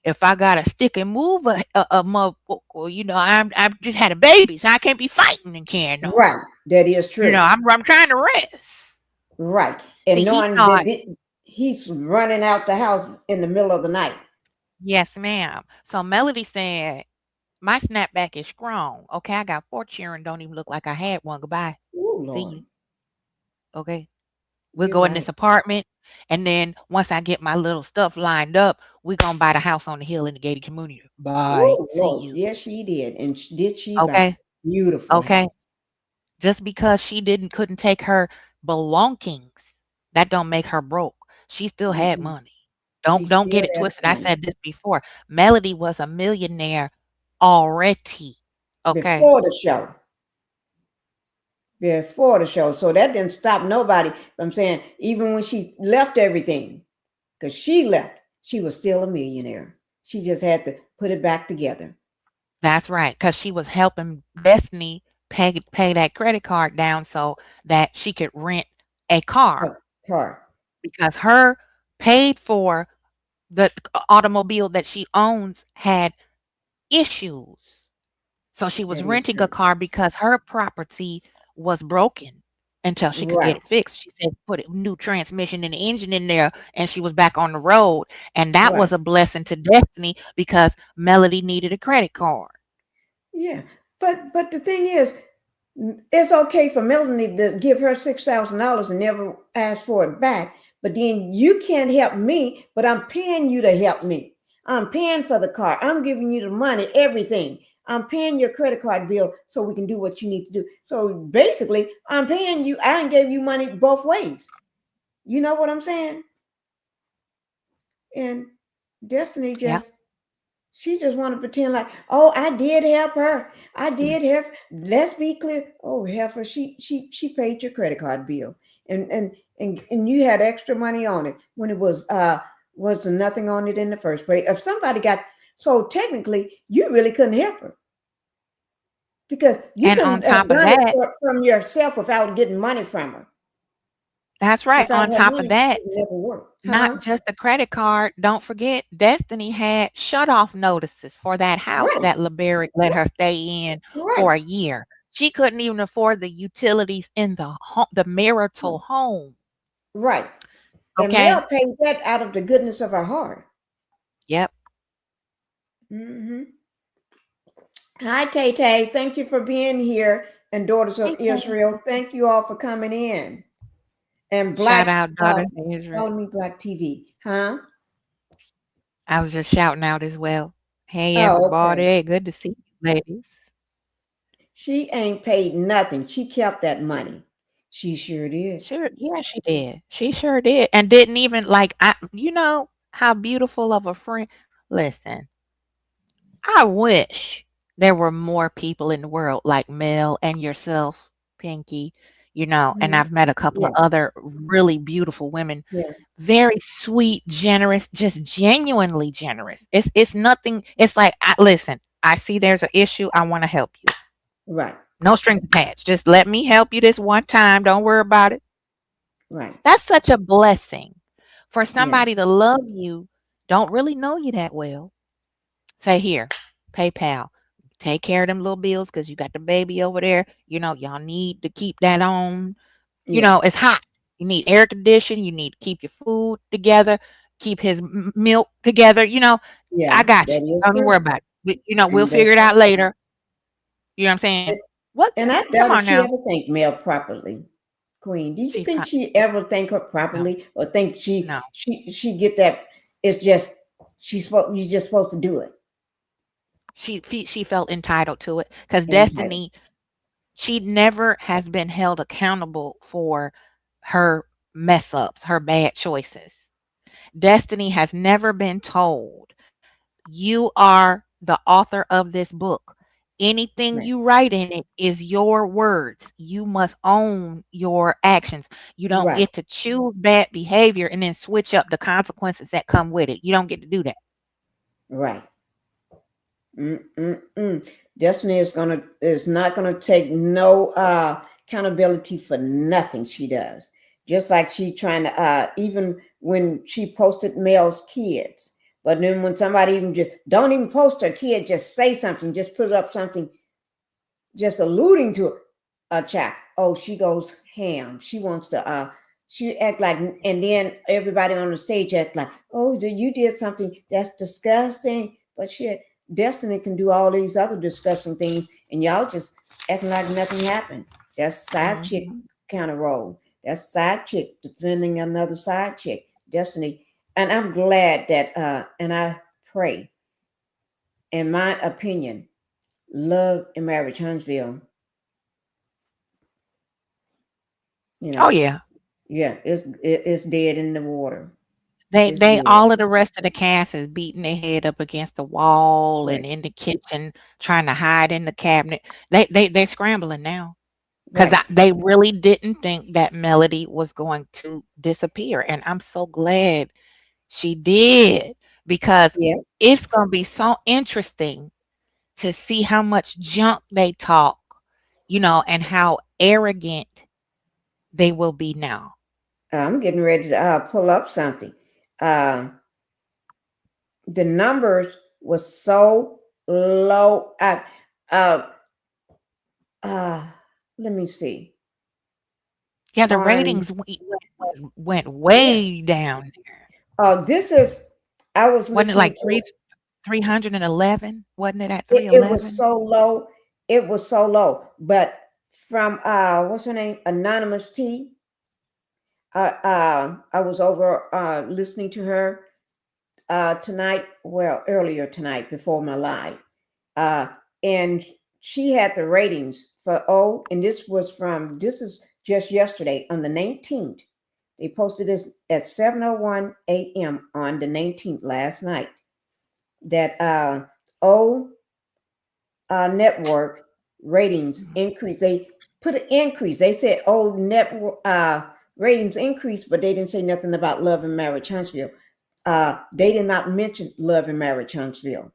if I gotta stick and move a motherfucker, I just had a baby, so I can't be fighting and carrying on. Right. That is true. I'm trying to rest. Right. See, And he knowing that thought, he's running out the house in the middle of the night. yes, ma'am. So Melody said, my snapback is strong. Okay, I got 4 children, don't even look like I had one. Goodbye. Oh See Lord. you. Okay. We'll You're go in this right. apartment, and then once I get my little stuff lined up, we're gonna buy the house on the hill in the gated community. Bye. Oh See Lord. you. Yes, she did. And did she buy Okay. beautiful Okay. house? Just because she couldn't take her belongings, that don't make her broke. She still had Mm-mm. money. She Don't get still it had twisted. I money said this before. Melody was a millionaire already. Okay. before the show. Before the show. So that didn't stop nobody from saying, even when she left everything, because she left, she was still a millionaire. She just had to put it back together. That's right. Because she was helping Destiny pay that credit card down so that she could rent a car, Her car. because her paid for the automobile that she owns had issues. So she was That is renting a true. car because her property was broken until she could get Right. it fixed. She said put a new transmission and engine in there, and she was back on the road. And that Right. was a blessing to Destiny because Melody needed a credit card. Yeah. But the thing is, it's okay for Melanie to give her $6,000 and never ask for it back. But then you can't help me, but I'm paying you to help me. I'm paying for the car. I'm giving you the money, everything. I'm paying your credit card bill so we can do what you need to do. So basically, I'm paying you. I gave you money both ways. You know what I'm saying? And Destiny Yeah. she just want to pretend like, oh, I did help her. I did help. Let's be clear. Oh, help her. She paid your credit card bill, and you had extra money on it when it was nothing on it in the first place. If somebody got so technically, you really couldn't help her Because you And can on top of run it that, from yourself without getting money from her. that's right. Without On her top of money, that, it would never work. not Huh? just the credit card. Don't forget, Destiny had shut off notices for that house Right. that LeBerick let her stay in Right. for a year. She couldn't even afford the utilities in the marital home. Right. And Mel Okay. paid that out of the goodness of her heart. Yep. Hmm. Hi, Tay Tay. Thank you for being here. And Daughters of Hey, Tay. Israel, thank you all for coming in. And Shout Black, out, daughter of Israel. follow me, Black TV. Huh? I was just shouting out as well. Hey, Oh, okay. everybody. Good to see you, ladies. She ain't paid nothing. She kept that money. She sure did. Sure. Yeah, she did. She sure did. And didn't even like, you know how beautiful of a friend. Listen, I wish there were more people in the world like Mel and yourself, Pinky, and Mhm. I've met a couple of Yeah. other really beautiful women, Yeah. very sweet, generous, just genuinely generous. It's nothing. It's like, listen, I see there's an issue. I want to help you. Right. No strings attached. Just let me help you this one time. Don't worry about it. Right. That's such a blessing for Yeah. somebody to love you, don't really know you that well. Say, here, PayPal. Take care of them little bills because you got the baby over there. Y'all need to keep that on. Yeah. It's hot. You need air conditioning. You need to keep your food together, keep his milk together. I Yeah. got That you. is Don't even worry true. about it. We'll And figure it out later. You know what I'm saying? What? and I Come doubt if on she now. ever thanked Mel properly. Queen, do you She think fine. she ever thank her No, properly, or think she no. she get that? It's just you're just supposed to do it. She felt entitled to it because Entitled. Destiny, she never has been held accountable for her mess ups, her bad choices. Destiny has never been told, you are the author of this book. Anything Right. you write in it is your words. You must own your actions. You don't Right. get to choose bad behavior and then switch up the consequences that come with it. You don't get to do that. Right. Mm-mm-mm. Destiny is not gonna take no accountability for nothing she does. Just like she trying to even when she posted Mel's kids. But then when somebody even just don't even post her kid, just say something, just put up something just alluding to a child. Oh, she goes ham. She wants to she act like, and then everybody on the stage act like, oh, you did something that's disgusting. But shit, Destiny can do all these other disgusting things, and y'all just acting like nothing happened. That's side chick Mhm. kind of role. That's side chick defending another side chick. Destiny, and I'm glad that and I pray, in my opinion, Love and Marriage Huntsville, you Oh know, yeah. yeah, it's dead in the water. It's They dead. all of the rest of the cast is beating their head up against the wall and Right. in the kitchen trying to hide in the cabinet. They're scrambling now because Right. they really didn't think that Melody was going to disappear, and I'm so glad she did because Yeah. it's going to be so interesting to see how much junk they talk, and how arrogant they will be now. I'm getting ready to pull up something. Uh, the numbers was so low. Uh, uh, let me see. Yeah, the On ratings went Yeah. way down there. This is. I was Wasn't it listening like to 311? Wasn't it at it. It was 311? so low. It was so low. But from what's her name? Anonymous T. I was over listening to her tonight, well, earlier tonight before my live. Uh, and she had the ratings for, and this is just yesterday on the 19th. They posted this at 7:01 a.m. on the 19th last night. That O network ratings Mhm. increase. They put an increase. They said network ratings increase, but they didn't say nothing about Love and Marriage Huntsville. They did not mention Love and Marriage Huntsville.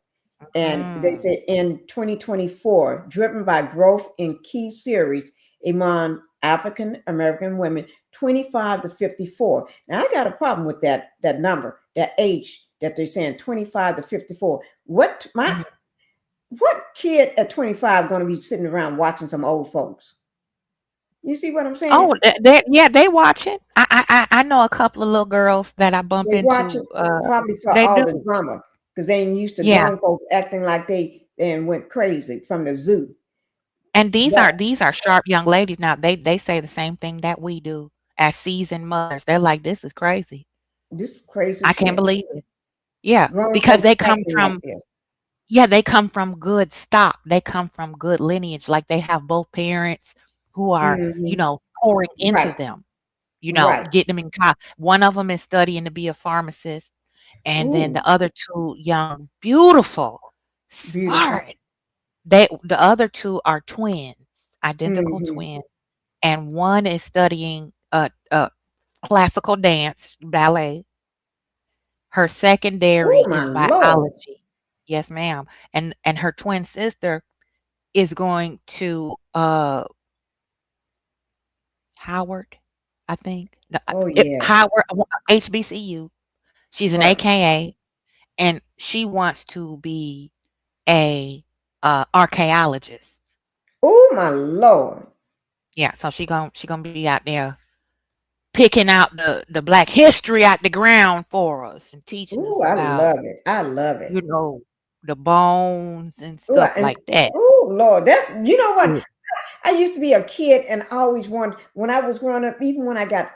And they Mm. said in 2024, driven by growth in key series among African American women 25 to 54. Now I got a problem with that number, that age that they're saying 25 to 54. Mhm. What kid at 25 going to be sitting around watching some old folks? You see what I'm saying? Oh, yeah, they watch it. I know a couple of little girls that I bump They watch it into. probably for They all do. the drama because they ain't used to Yeah, grown folks acting like they and went crazy from the zoo. and these But are these are sharp young ladies now. They say the same thing that we do as seasoned mothers. They're like, this is crazy. this is crazy I can't shit. believe it. Yeah, Grown because folks they come acting like from this. yeah, they come from good stock. They come from good lineage. Like they have both parents who are, Hmm. pouring into Right, them, right. getting them in college. One of them is studying to be a pharmacist, and then Ooh, the other two young, beautiful, beautiful. smart. The other two are twins, identical Hmm. twins, and one is studying classical dance, ballet. Her Oh secondary my is Lord. biology. Yes, ma'am. And her twin sister is going to Howard, I think. No, Oh yeah. Howard HBCU. She's an Right. AKA, and she wants to be a archaeologist. Oh my Lord. Yeah, so she gonna be out there picking out the black history out the ground for us and teaching Ooh, us I about, love it. I love it. you know, the bones and Ooh, stuff and like that. oh Lord, that's you know what? Yeah. I used to be a kid and I always wanted when I was growing up, even when I got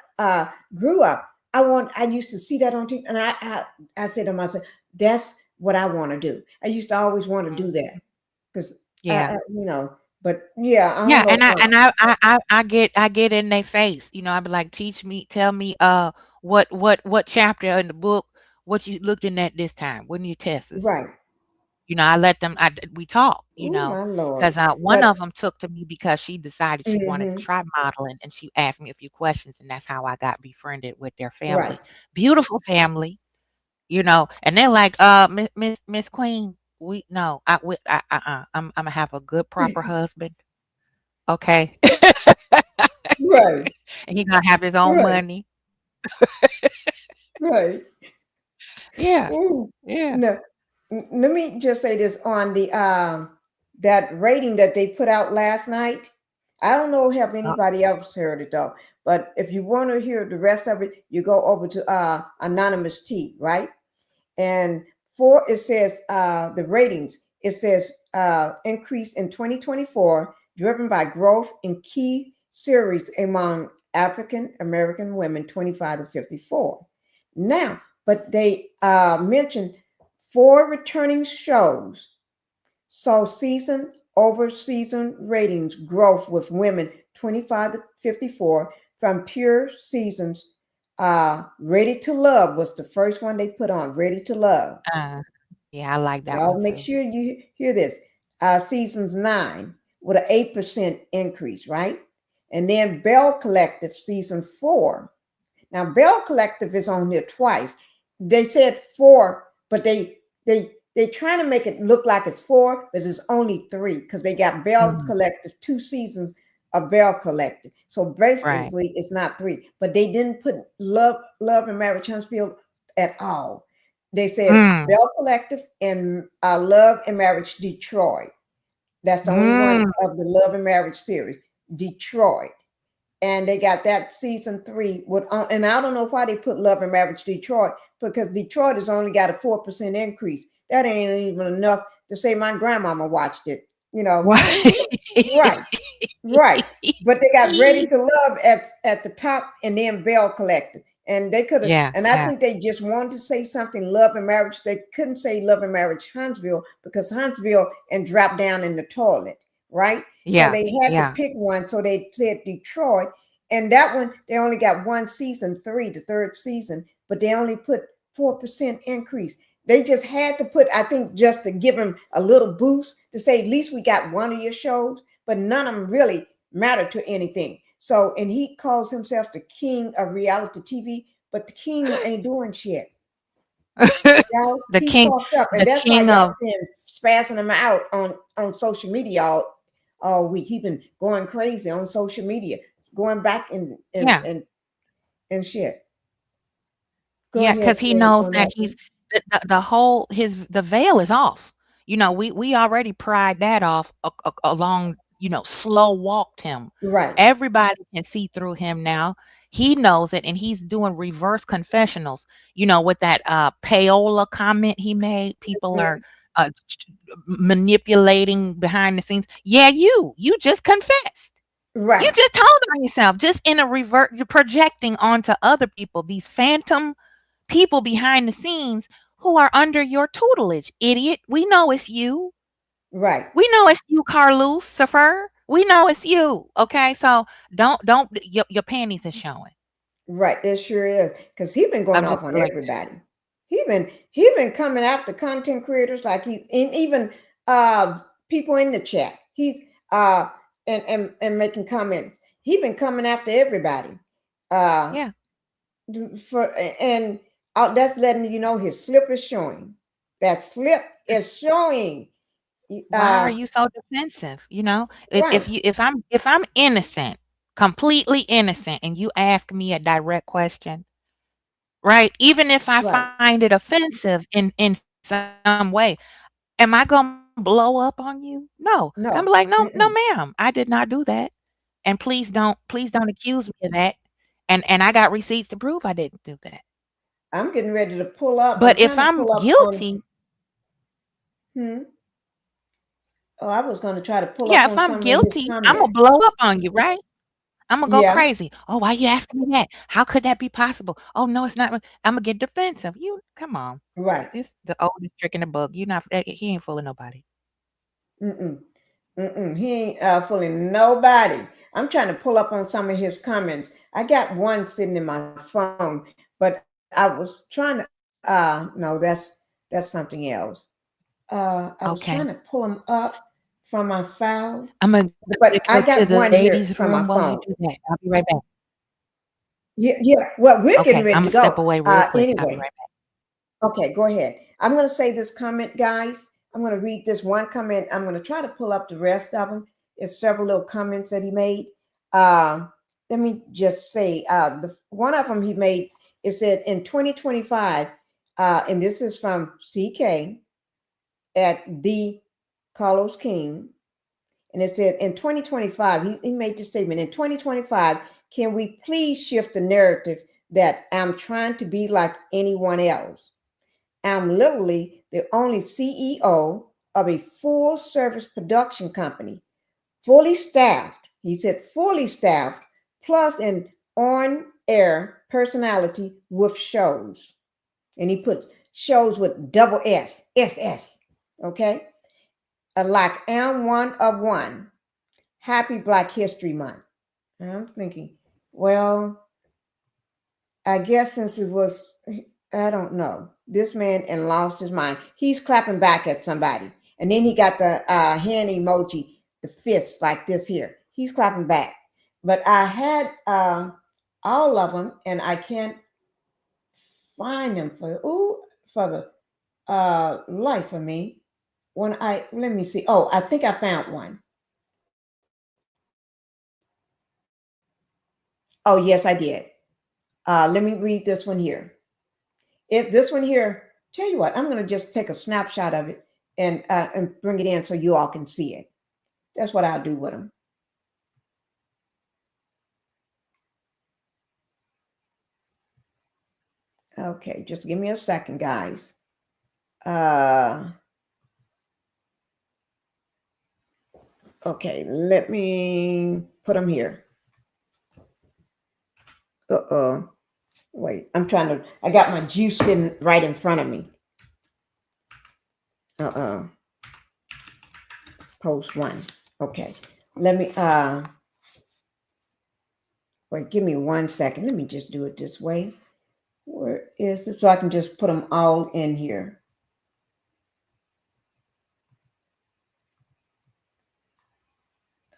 grew up, I used to see that on TV and I said to myself, that's what I want to do. I used to always want to do that because Yeah. but yeah, I don't Yeah, know. and I get in their face. I'd be like, teach me, tell me, what chapter in the book, what you looking at this time? When you test us? Right. I let them. We talk. Oh my Lord. Because one But of them took to me because she decided she wanted to hmm try modeling, and she asked me a few questions, and that's how I got befriended with their right. family. Beautiful family, and they're like, Miss Queen, we no, I'm gonna have a good proper husband, okay. Right. And he gonna have his own Right. money. Right. Yeah, Ooh. yeah. No. Let me just say this on the that rating that they put out last night. I don't know if Uh, anybody else heard it though, but if you want to hear the rest of it, you go over to Anonymous T, right? And for it says the ratings, it says increase in 2024, driven by growth in key series among African American women 25 to 54. Now, but they mentioned four returning shows saw season over season ratings growth with women 25 to 54 from pure seasons. Ready to Love was the first one they put on. Ready to Love. uh, yeah, I like that Y'all one make too. sure you hear this. Seasons 9 with an 8% increase, right? And then Bell Collective season 4. Now Bell Collective is on here twice. They said 4, but they trying to make it look like it's 4, but it's only 3 because they got Bell Mhm. Collective 2 seasons of Bell Collective. So Right. basically, it's not 3, but they didn't put Love and Marriage Huntsville at all. They said Mm, Bell Collective and Love and Marriage Detroit. That's the only one mm, of the Love and Marriage series, Detroit. And they got that season 3 with, and I don't know why they put Love and Marriage Detroit because Detroit has only got a 4% increase. That ain't even enough to say my grandmama watched it. You know, what? right, right. But they got Ready to Love at the top, and then Bell Collective. And they could have, Yeah, and I yeah, think they just wanted to say something Love and Marriage. They couldn't say Love and Marriage Huntsville because Huntsville and drop down in the toilet, right? So yeah, they had to yeah. pick one. So they said Detroit. And that one, they only got one season, 3, the third season, but they only put 4% increase. They just had to put, I think, just to give them a little boost to say, at least we got one of your shows, but none of them really matter to anything. So, and he calls himself the king of reality TV, but the king ain't doing shit. Y'all, the he's king, fucked up, the and that's why king y'all of see him spazzing him out on social media all week. He been going crazy on social media, going back and and yeah. and and shit. Go Yeah, ahead, because he Jen, knows on that that he's one. the whole his the veil is off. We already pried that off along, slow walked him. Right, Everybody can see through him now. He knows it, and he's doing reverse confessionals. With that payola comment he made, people are mhm, manipulating behind the scenes. Yeah, you just confessed. You right, just told on yourself, just in a revert, you're projecting onto other people these phantom people behind the scenes who are under your tutelage, idiot. We know it's you. right, We know it's you, Carlos Safer. We know it's you. Okay, so don't your panties are showing. right. It sure is, because he been going I'm just off on like, everybody. He been coming after content creators like he, and even uh people in the chat. He's uh and making comments. He been coming after everybody. Uh yeah. for and that's letting you know his slip is showing. That slip is showing. Why are you so defensive? If Right, you if I'm innocent, completely innocent, and you ask me a direct question, right? Even if I right. find it offensive in some way, am I gonna blow up on you? No. I'm like, no, no, No. ma'am. I Mm-mm. did not do that. And please don't accuse me of that. And I got receipts to prove I didn't do that. I'm getting ready to pull up. But I'm if trying to I'm pull up on. guilty, Hmm. Oh, I was going to try to pull up yeah, if on I'm some of his guilty, I'm gonna comments. blow up on you, right? I'm gonna go Yeah. crazy. Oh, why you asking me that? How could that be possible? Oh no, it's not. I'm gonna get defensive. You come on. Right. It's the oldest trick in the book. You not he ain't fooling nobody. Mm-mm. Mm-mm. He ain't fooling nobody. I'm trying to pull up on some of his comments. I got one sitting in my phone, but I was trying to. No, that's something else. I was trying to Okay. pull them up from my file, I'm but gonna I go got to the one here ladies' from my room while phone. you do that. I'll be right back. Yeah, yeah. Well, we're getting Okay, ready I'm to gonna step go. away real quick. I'll be Anyway, right back. okay, go ahead. I'm going to say this comment, guys. I'm going to read this one comment. I'm going to try to pull up the rest of them. It's several little comments that he made. Uh, Let me just say, the one of them he made, it said in 2025, and this is from CK at the Carlos King. And it said in 2025, he made the statement in 2025, can we please shift the narrative that I'm trying to be like anyone else? I'm literally the only CEO of a full service production company, fully staffed. He said fully staffed, plus an on air personality with shows. And he put shows with double S, SS. Okay. Like I'm one of one. Happy Black History Month. And I'm thinking, well, I guess since it was, I don't know, this man and lost his mind. He's clapping back at somebody. And then he got the hand emoji, the fist like this here. He's clapping back. But I had all of them and I can't find them for the life of me. When let me see. Oh, I think I found one. Oh, yes, I did. Let me read this one here. If this one here, tell you what, I'm going to just take a snapshot of it and bring it in so you all can see it. That's what I'll do with them. Okay, just give me a second, guys. Uh, okay, let me put them here. Uh-oh. Wait, I got my juice sitting right in front of me. Uh-oh. Post one. Okay. Let me, wait, give me 1 second. Let me just do it this way. Where is it? So I can just put them all in here.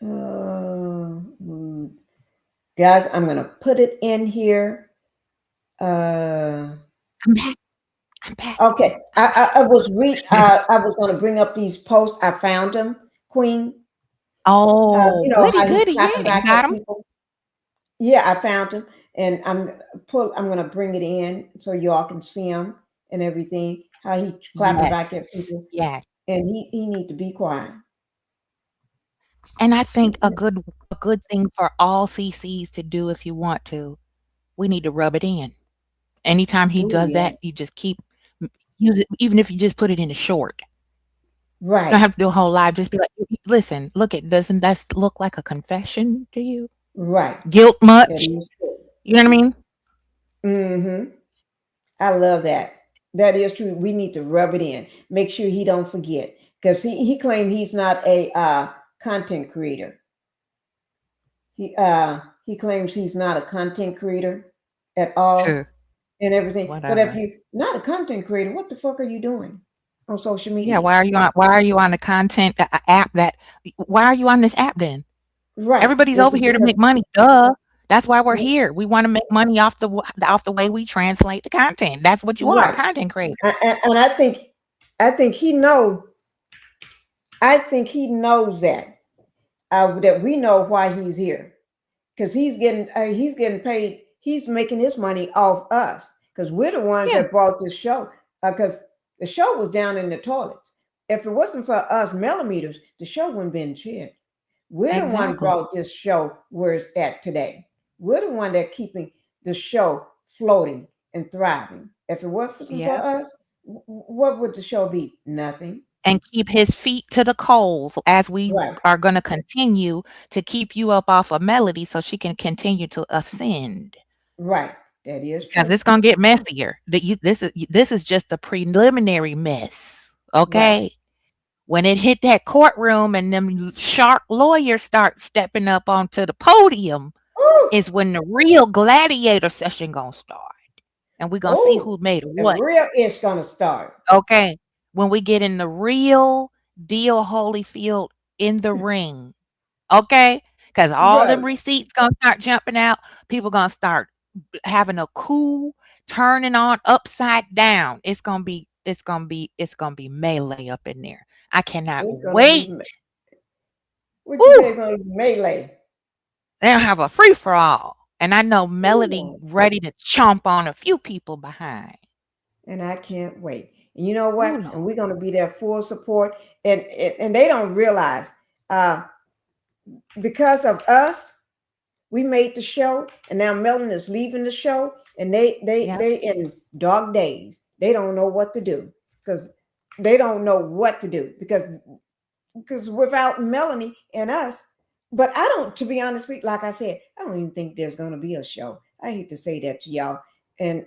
Uh, Guys, I'm going to put it in here. Uh, I'm back. I'm back. Okay, I'm back. I was going to bring up these posts. I found them, Queen. Oh, You know goody, how he goody. clapping Yeah, you back got at him. people. Yeah, I found them, and I'm going to bring it in so y'all can see him and everything. How he clapping Yes, back at people, yes. and he need to be quiet. And I think a good thing for all CCs to do if you want to, we need to rub it in. Anytime he Oh does yeah, that, you just keep use it, even if you just put it in a short. You don't right, have to do a whole live. Just be like, listen, look at doesn't that look like a confession to you? right. Guilt That much? is true. You know what I mean? Mm-hmm. I love that. That is true. We need to rub it in. Make sure he don't forget because he claimed he's not a content creator. He claims he's not a content creator at True. all and everything. But if Whatever. you're not a content creator, what the fuck are you doing on social Yeah, media? why are you on the content app that why are you on this app then? Right. Everybody's Is over it here to because make money. Duh. That's why we're here. We want to make money off the way we translate the content. That's what you are, a right? content creator. And I think he know I think he knows that we know why he's here because he's getting paid. He's making his money off us because we're the ones Yeah, that brought this show. Because the show was down in the toilets. If it wasn't for us millimeters, the show wouldn't been shit. We're the one exactly. brought this show where it's at today. We're the one that keeping the show floating and thriving. If it wasn't for Yeah. us, what would the show be? Nothing. And keep his feet to the coals as we Right. are going to continue to keep you up off of Melody so she can continue to ascend. Right. That is Because true. it's going to get messier. This is just the preliminary mess. Right. Okay? When it hit that courtroom and them shark lawyers start stepping up onto the podium Oh, is when the real gladiator session gonna start. And we're gonna see oh, who made the what. real is gonna start. Okay. When we get in the real deal Holyfield in the ring. Okay? Because all Right. them receipts gonna start jumping out. People gonna start having a coup, turning on upside down. It's gonna be melee up in there. I cannot It's gonna be wait. what you say Woo! it's gonna be melee. They'll have a free for all. And I know Melody Ooh, ready to chomp on a few people behind. and I can't wait. And you know Ooh, what? And Lord. we're gonna be there full support. And they don't realize uh because of us, we made the show, and now Melon is leaving the show, and Yep. they in dark days. They don't know what to do because they don't know what to do because without Melanie and us, but I don't, to be honest, like I said, I don't even think there's gonna be a show. I hate to say that to y'all, and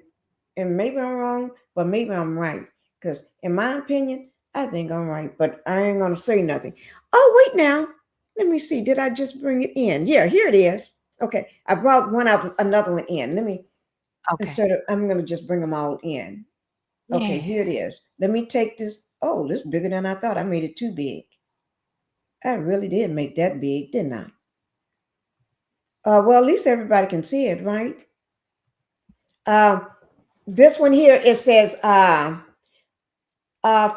and maybe I'm wrong, but maybe I'm right. Because in my opinion, I think I'm right, but I ain't gonna say nothing. Oh wait now, let me see. Did I just bring it in? Yeah, here it is. Okay, I brought one out, another one in. Let me Okay. instead of I'm gonna just bring them all in. Okay, Yeah. here it is. Let me take this. Oh, this is bigger than I thought. I made it too big. I really did make that big, didn't I? Well, at least everybody can see it, right? Uh, this one here, it says,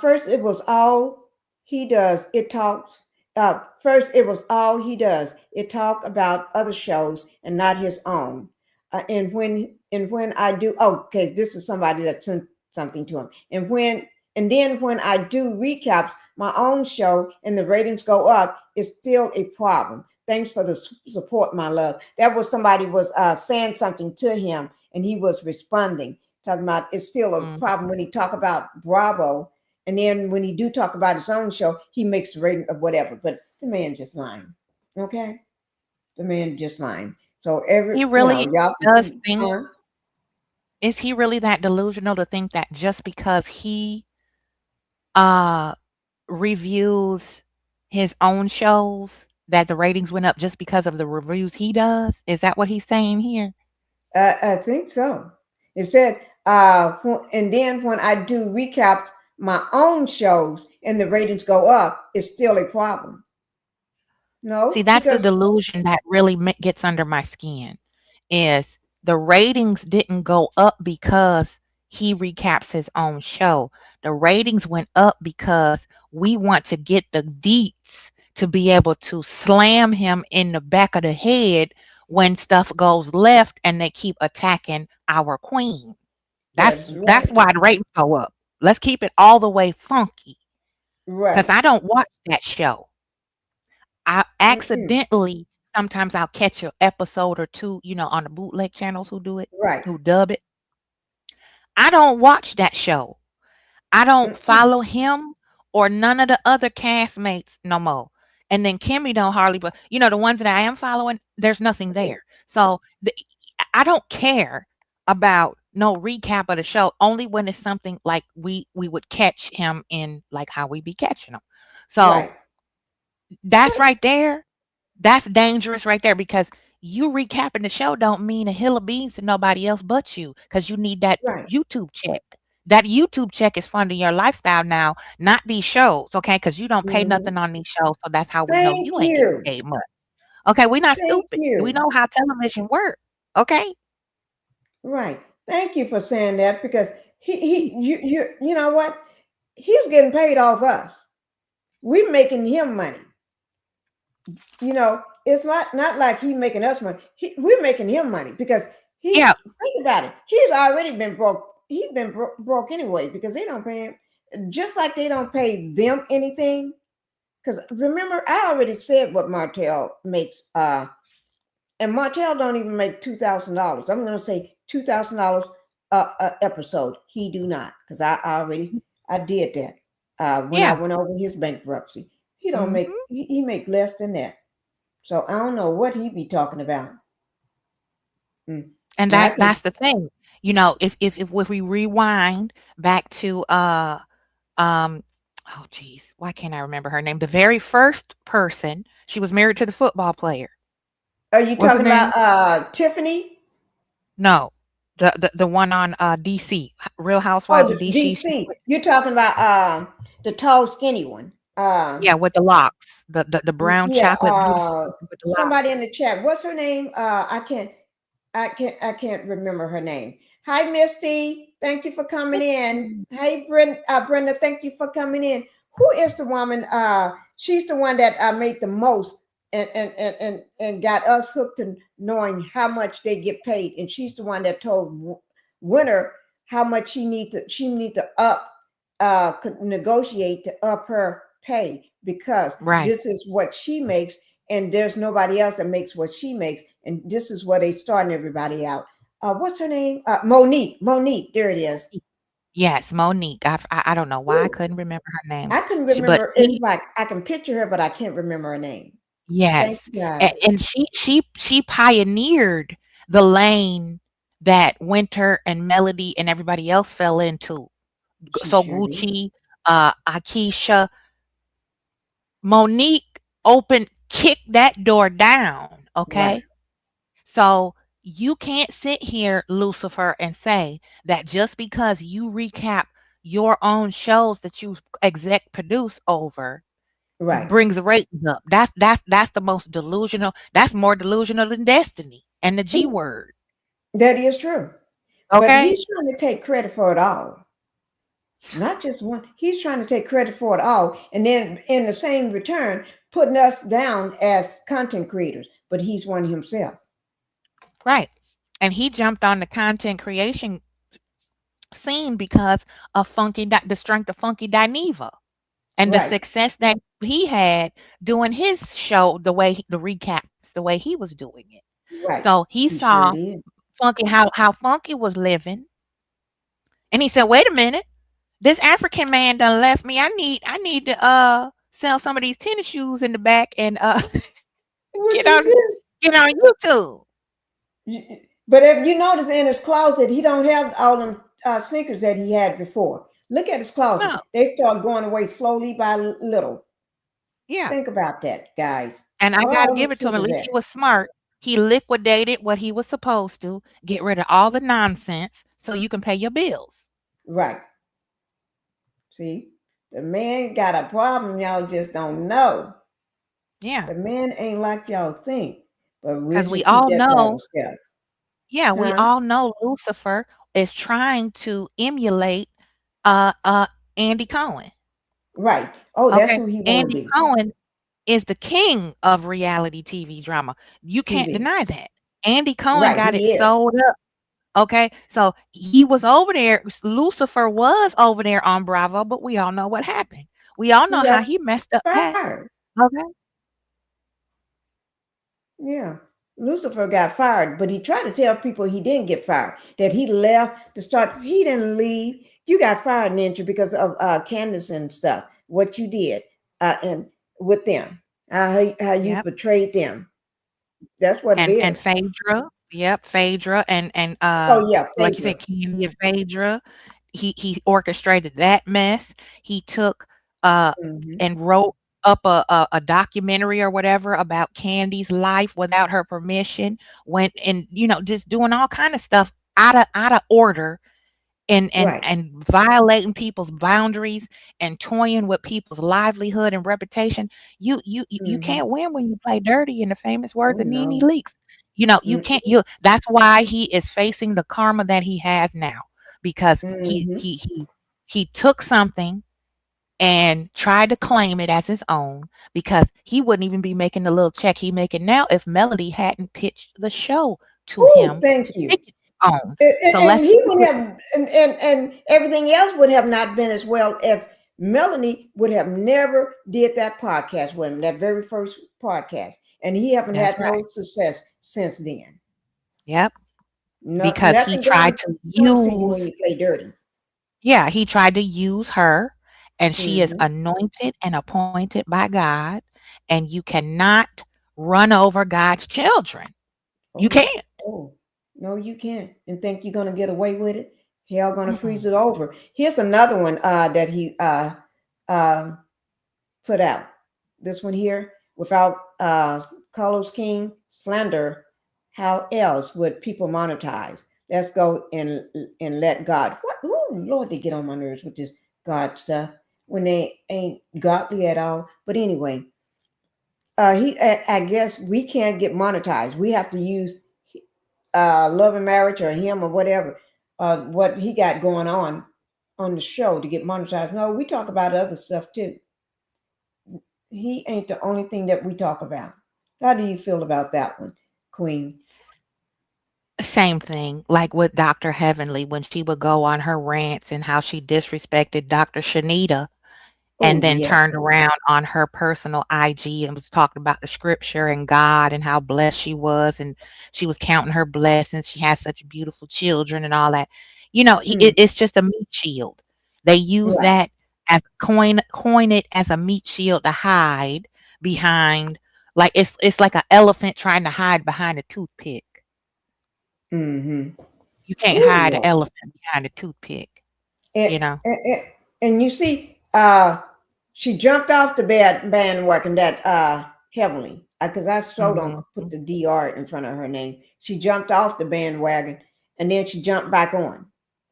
first it was all he does. It talks. First it was all he does. It talk about other shows and not his own. And when I do, oh, okay, this is somebody that sent something to him. And then when I do recaps my own show and the ratings go up, it's still a problem. Thanks for the support, my love. That was somebody was saying something to him, and he was responding, talking about it's still a Mhm. problem when he talk about Bravo, and then when he do talk about his own show, he makes the rating of whatever. But the man just lying. Okay, the man just lying. So He you know, really y'all can does see, think, huh? is he really that delusional to think that just because he uh reviews his own shows that the ratings went up just because of the reviews he does? Is that what he's saying here? I think so. It said, and then when I do recap my own shows and the ratings go up, it's still a problem. See, No, that's the because delusion that really gets under my skin is the ratings didn't go up because he recaps his own show. The ratings went up because we want to get the deets to be able to slam him in the back of the head when stuff goes left and they keep attacking our queen. That's That's that's right. why the ratings go up. Let's keep it all the way funky. Cause Right. I don't watch that show. I Mm-mm. accidentally sometimes I'll catch an episode or two, on the bootleg channels who do it, Right. who dub it. I don't watch that show. I don't Mm-mm. follow him or none of the other castmates no more. And then Kimmy don't hardly, but the ones that I am following, there's nothing there. So I don't care about no recap of the show. Only when it's something like we would catch him in like how we be catching him. So Right. that's But right there. That's dangerous right there because you recapping the show don't mean a hill of beans to nobody else but you because you need that right. YouTube check. That YouTube check is funding your lifestyle now, not these shows, okay? Because you don't pay Hmm. nothing on these shows, so that's how we know Thank you ain't getting you. paid much. Okay, we're not Thank stupid. We you. know how television works. Okay? Right. Thank you for saying that because you know what? He's getting paid off us. We're making him money. It's not like he's making us money. We're making him money because Yeah, think about it. He's already been broke. He's been broke anyway because they don't pay him. Just like they don't pay them anything. Because remember, I already said what Martell makes. And Martell don't even make $2,000. I'm going to say $2,000 a episode. He do not because I did that when I yeah. went over his bankruptcy. He don't make Hmm. he make less than that. So I don't know what he be talking about. Mm. And Now I that's can. the thing. If we rewind back to um oh geez, why can't I remember her name? The very first person, she was married to the football player. Are you What's her talking name? about Tiffany? No. The one on DC, Real Oh, Housewives of the DC. DC. You're talking about the tall, skinny one. Yeah, with the locks. The brown Yeah. chocolate beautiful with the locks. Somebody in the chat. What's her name? I can't remember her name. Hi, Misty. Thank you for coming in. Misty. Hey, Brenda. Thank you for coming in. Who is the woman? She's the one that made the most and got us hooked to knowing how much they get paid. And she's the one that told Winter how much she need to negotiate to up her pay because Right. this is what she makes and there's nobody else that makes what she makes, and this is where they starting everybody out. What's her name? Monique. Monique. There it is. Yes, Monique. I don't know why I Ooh, couldn't remember her name. I couldn't But remember. It's like I can picture her, but I can't remember her name. Thank yes. you And, guys. and she pioneered the lane that Winter and Melody and everybody else fell into. She So sure did. Gucci, Akeisha, Monique kicked that door down, Right. okay? So you can't sit here, Lucifer, and say that just because you recap your own shows that you exec produce over Right. brings the ratings up. That's the most delusional. That's more delusional than Destiny and the G word. That is true. But Okay? he's trying to take credit for it all. Not just one. He's trying to take credit for it all, and then in the same return, putting us down as content creators. But he's one himself. Right. And he jumped on the content creation scene because of the strength of Funky Dineva and the Right. success that he had doing his show the recaps the way he was doing it. Right. So he He sure saw did. Funky how Funky was living, and he said, "Wait a minute, this African man done left me. I need to sell some of these tennis shoes in the back and What get you on do? get on YouTube." But if you notice in his closet, he don't have all them sneakers that he had before. Look at his closet. No, They start going away slowly by little. yeah, Think about that, guys. and I Where got to all give them it to him. At sneakers least at? he was smart. He liquidated what he was supposed to, get rid of all the nonsense, so you can pay your bills. Right. See, the man got a problem. Y'all just don't know. Yeah, The man ain't like y'all think. But we'll because we just keep all that to know. ourselves. Yeah, we Huh? all know Lucifer is trying to emulate uh uh Andy Cohen. Right. Oh, that's Okay. who he want to Andy be. Cohen is the king of reality TV drama. You can't TV. deny that. Andy Cohen Right. got it He is. sold up. Okay. So he was over there. Lucifer was over there on Bravo, but we all know what happened. We all He know how got he messed up that. fired. Okay. Yeah. Lucifer got fired, but he tried to tell people he didn't get fired, that he left to start. He didn't leave. You got fired, Ninja, because of Candace and stuff, what you did and with them, how you Yep. portrayed them. That's what it And is. Phaedra. Yep. Phaedra and Oh, yeah, like you said, Phaedra. Candy and Phaedra. He orchestrated that mess. He took uh Hmm. and wrote up a documentary or whatever about Candy's life without her permission. Went and just doing all kind of stuff out of order and and Right. and violating people's boundaries and toying with people's livelihood and reputation. You Hmm. can't win when you play dirty, in the famous Oh, words of Nene no. Leakes. You can't. You That's why he is facing the karma that he has now, because Mm-hmm. he took something and tried to claim it as his own, because he wouldn't even be making the little check he making now if Melody hadn't pitched the show to Oh, him to thank you. take it on. So And let's he keep would it. have, and everything else would have not been as well if Melanie would have never did that podcast with him, that very first podcast, and he haven't That's had right. no success since then. Yep, No, because he nothing tried gonna to succeed you when use you play dirty. yeah, he tried to use her, and she is Hmm. anointed and appointed by God, and you cannot run over God's children. You Oh, can't. oh, no, you can't, and think you're gonna get away with it. Hell, gonna freeze Mm-mm. it over. Here's another one that he uh, put out. This one here, without Carlos King slander, how else would people monetize? Let's go and let God. What? Ooh, Lord, they get on my nerves with this God stuff when they ain't godly at all. But anyway, I guess we can't get monetized. We have to use love and marriage or him or whatever, what he got going on the show to get monetized. No, we talk about other stuff too. He ain't the only thing that we talk about. How do you feel about that one, Queen? Same thing, like with Dr. Heavenly when she would go on her rants and how she disrespected Dr. Shanita, and Oh then yeah. turned around on her personal IG and was talking about the scripture and God and how blessed she was, and she was counting her blessings. She has such beautiful children and all that. Mm, It's just a meat shield. They use right. that as coin it as a meat shield to hide behind, like it's like an elephant trying to hide behind a toothpick. Mm-hmm. You can't Oh hide an Lord. elephant behind a toothpick, And, you know? and you see, she jumped off the bandwagon that heavily because I so don't Mhm. put the dr in front of her name. She jumped off the bandwagon and then she jumped back on.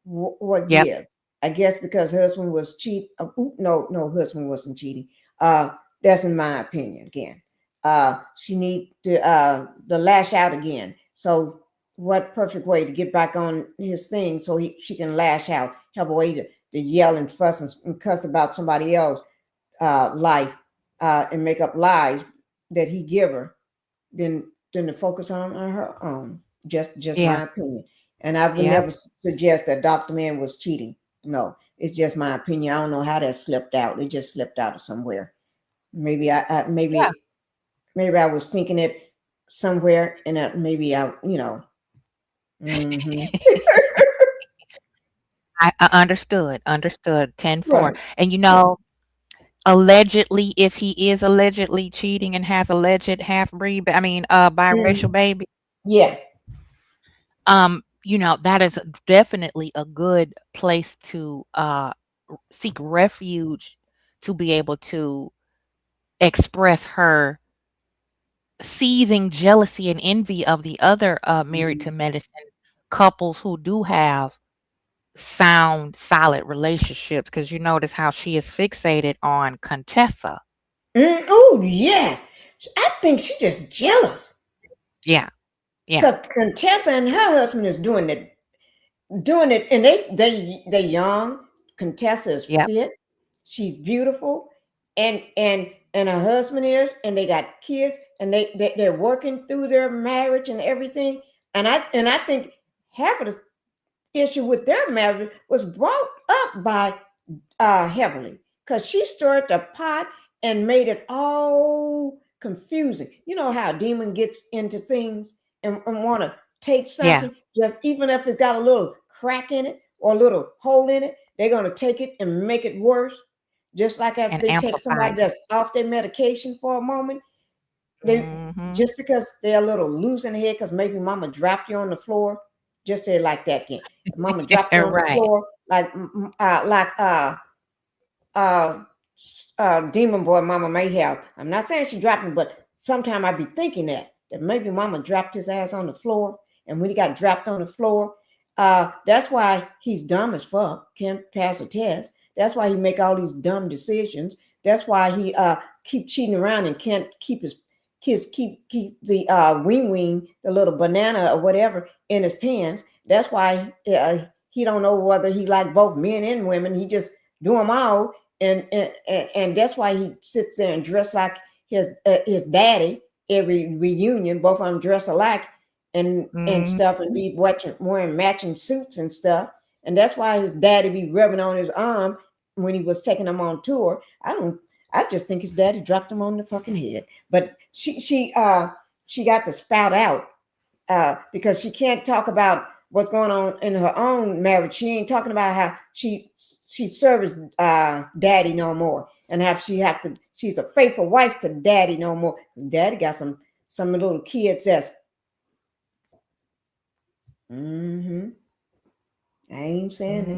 What Yep. give? I guess because her husband was cheat. No, no, husband wasn't cheating. Uh, that's in my opinion. Again, she need to lash out again. So, what perfect way to get back on his thing so she can lash out, have a way to yell and fuss and cuss about somebody else life and make up lies that he give her than to focus on her own. Just Yeah. my opinion. And I would Yep. never suggest that Dr. Man was cheating. No, it's just my opinion. I don't know how that slipped out. It just slipped out of somewhere. Maybe Yeah. maybe I was thinking it somewhere, and maybe I. Hmm. I understood 10-4. Right. And allegedly, if he is allegedly cheating and has alleged half-breed, biracial Mm. baby, Yeah. that is definitely a good place to seek refuge, to be able to express her seething jealousy and envy of the other married to Mm. medicine couples who do have sound, solid relationships, because you notice how she is fixated on Contessa. Oh yes, I think she's just jealous Yeah, yeah. because Contessa and her husband is doing it. doing it, and they young. Contessa is Yep. fit. She's beautiful, and her husband is, and they got kids, and they're working through their marriage and everything. And I think half of the issue with their marriage was brought up by heavily, because she stirred the pot and made it all confusing. You know how a demon gets into things and want to take Yeah. something, just even if it got a little crack in it or a little hole in it, they're going to take it and make it worse. Just like if And they take amplify somebody it. that's off their medication for a moment, they Mm-hmm. just because they're a little loose in the head, because maybe mama dropped you on the floor. Just say it like that again. If mama dropped you on the Right. floor, uh, demon boy mama may have. I'm not saying she dropped him, but sometime I be thinking that maybe mama dropped his ass on the floor, and when he got dropped on the floor, that's why he's dumb as fuck, can't pass a test. That's why he make all these dumb decisions. That's why he keep cheating around and can't keep his kids keep the wing, the little banana or whatever in his pants. That's why he don't know whether he like both men and women. He just do them all, and that's why he sits there and dress like his daddy every reunion. Both of them dress alike and Mm-hmm. stuff, and be wearing matching suits and stuff. And that's why his daddy be rubbing on his arm when he was taking him on tour. I just think his daddy dropped him on the fucking head. But she got to spout out because she can't talk about what's going on in her own marriage. She ain't talking about how she serves daddy no more, and how she's a faithful wife to daddy no more. Daddy got some little kids that's mm-hmm, I ain't saying it,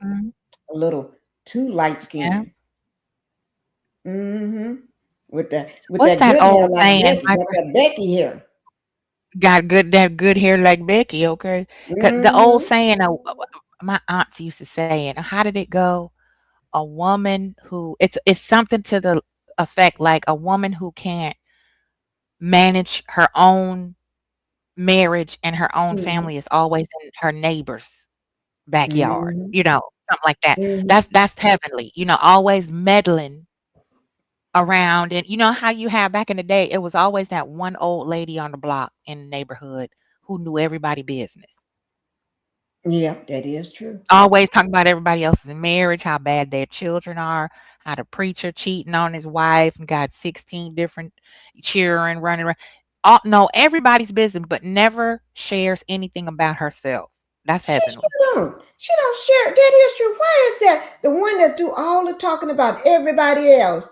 Mm-hmm. a little too light Yeah. skinned. Mm-hmm. With What's that that good hair old like saying? Becky, got that Becky hair. Got good that good hair like Becky, okay? 'Cause the old Mm-hmm. saying, my aunts used to say it. How did it go? A woman who it's something to the effect like a woman who can't manage her own marriage and her own Mm-hmm. family is always in her neighbor's backyard. Mm-hmm. Something like that. Mm-hmm. That's heavenly. Always meddling around, and you know how you have back in the day, it was always that one old lady on the block in the neighborhood who knew everybody business. Yep, that is true. Always talking about everybody else's marriage, how bad their children are, how the preacher cheating on his wife and got 16 different children running around. No, everybody's business, but never shares anything about herself. That's She heavenly. sure don't. She don't share. That is true. Why is that? The one that do all the talking about everybody else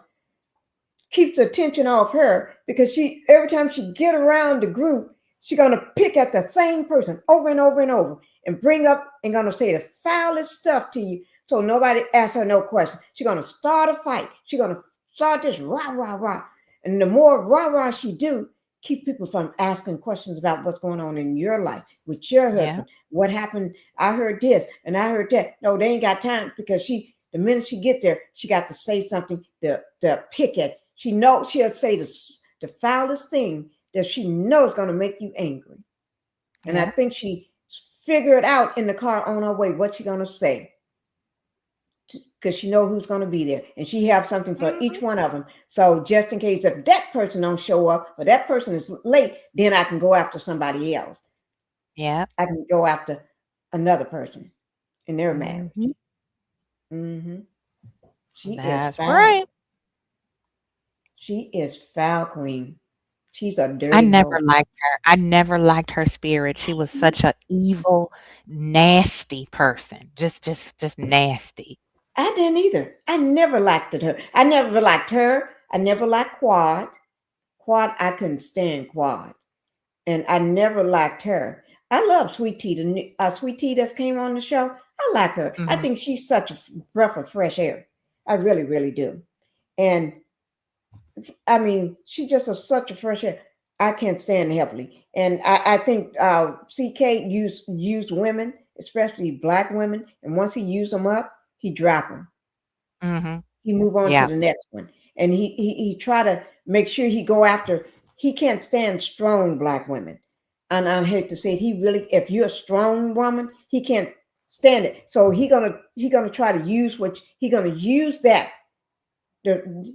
keeps the attention off her, because she every time she get around the group, she gonna pick at the same person over and over and over and bring up and gonna say the foulest stuff to you. So nobody asks her no question. She gonna start a fight. She gonna start this rah rah rah. And the more rah rah she do, keep people from asking questions about what's going on in your life with your Yeah. husband. What happened? I heard this and I heard that. No, they ain't got time, because the minute she get there, she got to say something to pick at. She knows she'll say the foulest thing that she knows is going to make you angry. And I Yeah. think she figured out in the car on her way what she's going to say, because she know who's going to be there, and she have something for each Mhm. one of them. So just in case if that person don't show up or that person is late, then I can go after somebody else. Yeah. I can go after another person in their marriage. Mhm. Hmm. She is That's foul. right. She is foul, queen. She's a I dirty never hoe. liked her. I never liked her spirit. She was such a evil, nasty person. Just nasty. I didn't either. I never liked her. I never liked her. I never liked Quad. Quad, I couldn't stand Quad. And I never liked her. I love Sweet Tea, Sweet Tea that came on the show. I like her. I Mhm. think she's such a breath of fresh air. I really, really do. And I mean, she just is such a fresh air. I can't stand heavily. And I think CK used women, especially black women. And once he used them up, he dropped them. Mhm. He move on to Yeah. the next one, and he try to make sure he go after. He can't stand strong black women. and I hate to say it, he really, if you're a strong woman, he can't stand it. So he gonna try to use that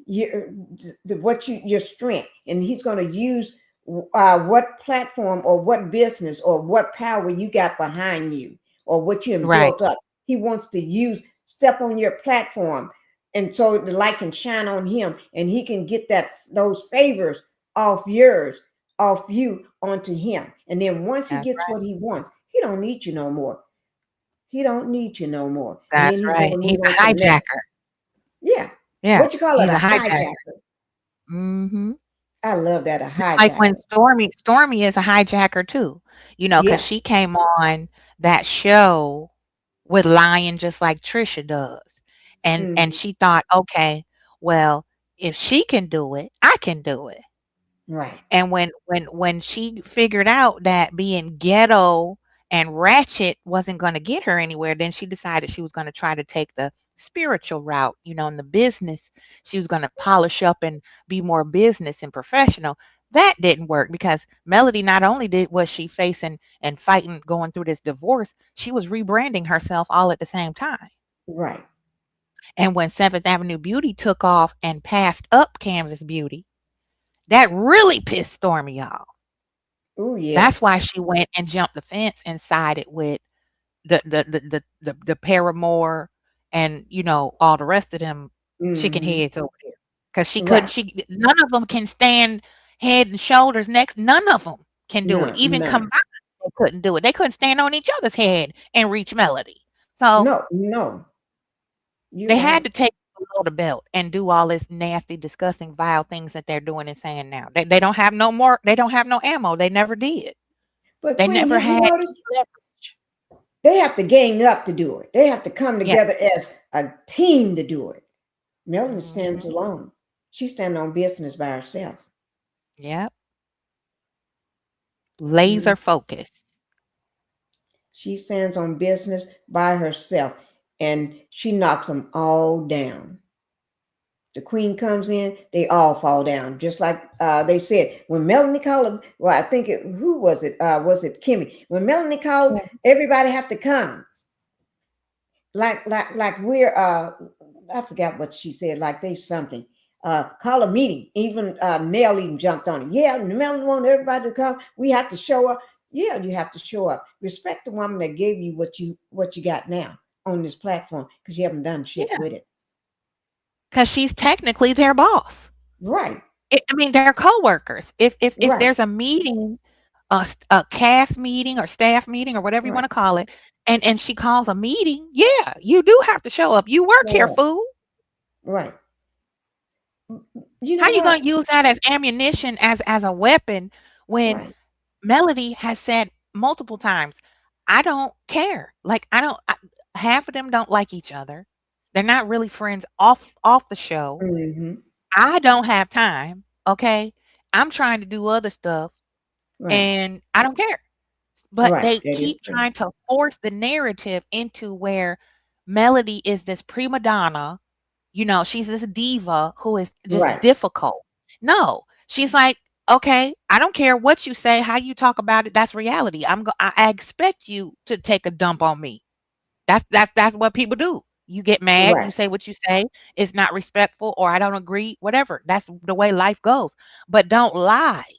your strength, and he's gonna use what platform or what business or what power you got behind you or what you have Right. built up. He wants to step on your platform, and so the light can shine on him, and he can get those favors off you onto him. And then once he That's gets right. what he wants, he don't need you no more. He don't need you no more. And That's then he's going right. to He's move on a to the next. hijacker. Yeah. Yeah. What you call it? He's A a hijacker. hijacker. Hmm. I love that. A Just like when hijacker. Stormy is a hijacker too, because Yeah. she came on that show with lying just like Trisha does. And Hmm. she thought, okay, well, if she can do it, I can do it. Right. And when she figured out that being ghetto and ratchet wasn't going to get her anywhere, then she decided she was going to try to take the spiritual route, in the business. She was going to polish up and be more business and professional. That didn't work because Melody not only did was she facing and fighting going through this divorce, she was rebranding herself all at the same time. Right. And when Seventh Avenue Beauty took off and passed up Canvas Beauty, that really pissed Stormy off. Oh yeah. That's why she went and jumped the fence and sided with the Paramore and, all the rest of them chicken Hmm. heads over there. Because she couldn't Right. she none of them can stand head and shoulders next. None of them can do it. None. Even None. combined, they couldn't do it. They couldn't stand on each other's head and reach Melody. So No. No. You're they had right. to take below the belt and do all this nasty, disgusting, vile things that they're doing and saying now. They don't have no more. They don't have no ammo. They never did. But They Queen, never have you had any noticed? leverage. They have to gang up to do it. They have to come Yeah. together as a team to do it. Melanie stands Mhm. alone. She stands on business by herself. Yep. Mm. Laser focus. She stands on business by herself, and she knocks them all down. The queen comes in, they all fall down. Just like they said, when Melanie called, well, I think who was it? Was it Kimmy? When Melanie called, Yeah. everybody have to come. Like we're I forgot what she said. Like they something. Call a meeting. Even Nell even jumped on it. Yeah, Melanie wanted everybody to come. We have to show up. Yeah, you have to show up. Respect the woman that gave you what you got now on this platform because you haven't done shit Yeah. with it. Because she's technically their boss. Right, I mean, they're coworkers. If right, there's a meeting, a cast meeting or staff meeting or whatever you want right. to call it, and she calls a meeting, yeah, you do have to show up. You work here, Show up. fool. Right. You How know you gonna what? use that as ammunition as a weapon when Right. Melody has said multiple times, I don't care. Like half of them don't like each other. They're not really friends off the show. Hmm. I don't have time, okay? I'm trying to do other stuff Right. and I don't care. But Right. they That is keep true. trying to force the narrative into where Melody is this prima donna, she's this diva who is just Right. difficult. No, she's like, okay, I don't care what you say, how you talk about it. That's reality. I expect you to take a dump on me. That's what people do. You get mad, you Right. say what you say, it's not respectful, or I don't agree, whatever. That's the way life goes. But don't lie.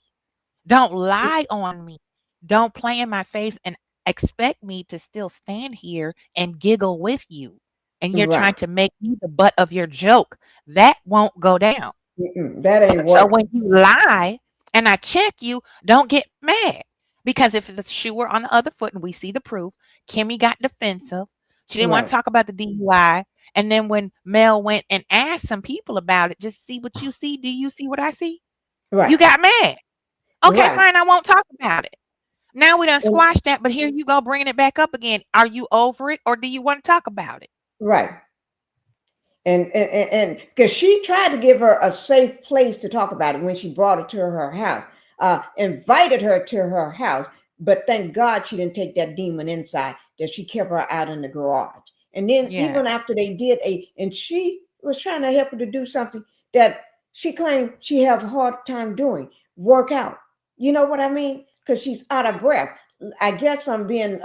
Don't lie on me. Don't play in my face and expect me to still stand here and giggle with you. And you're trying Right. to make me the butt of your joke. That won't go down. Mm-mm. That ain't So working. when you lie and I check you, don't get mad. Because if the shoe were on the other foot and we see the proof, Kimmy got defensive. She didn't want to Right. talk about the DUI. And then when Mel went and asked some people about it, just see what you see. Do you see what I see? You Right. got mad. Okay, Right. fine. I won't talk about it. Now we done And squashed that, but here you go bringing it back up again. Are you over it or do you want to talk about it? right. And because she tried to give her a safe place to talk about it when she brought her to her house, invited her to her house, but thank God she didn't take that demon inside, that she kept her out in the garage. And then Yeah. even after they did and she was trying to help her to do something that she claimed she have a hard time doing, work out. You know what I mean? Because she's out of breath. I guess from being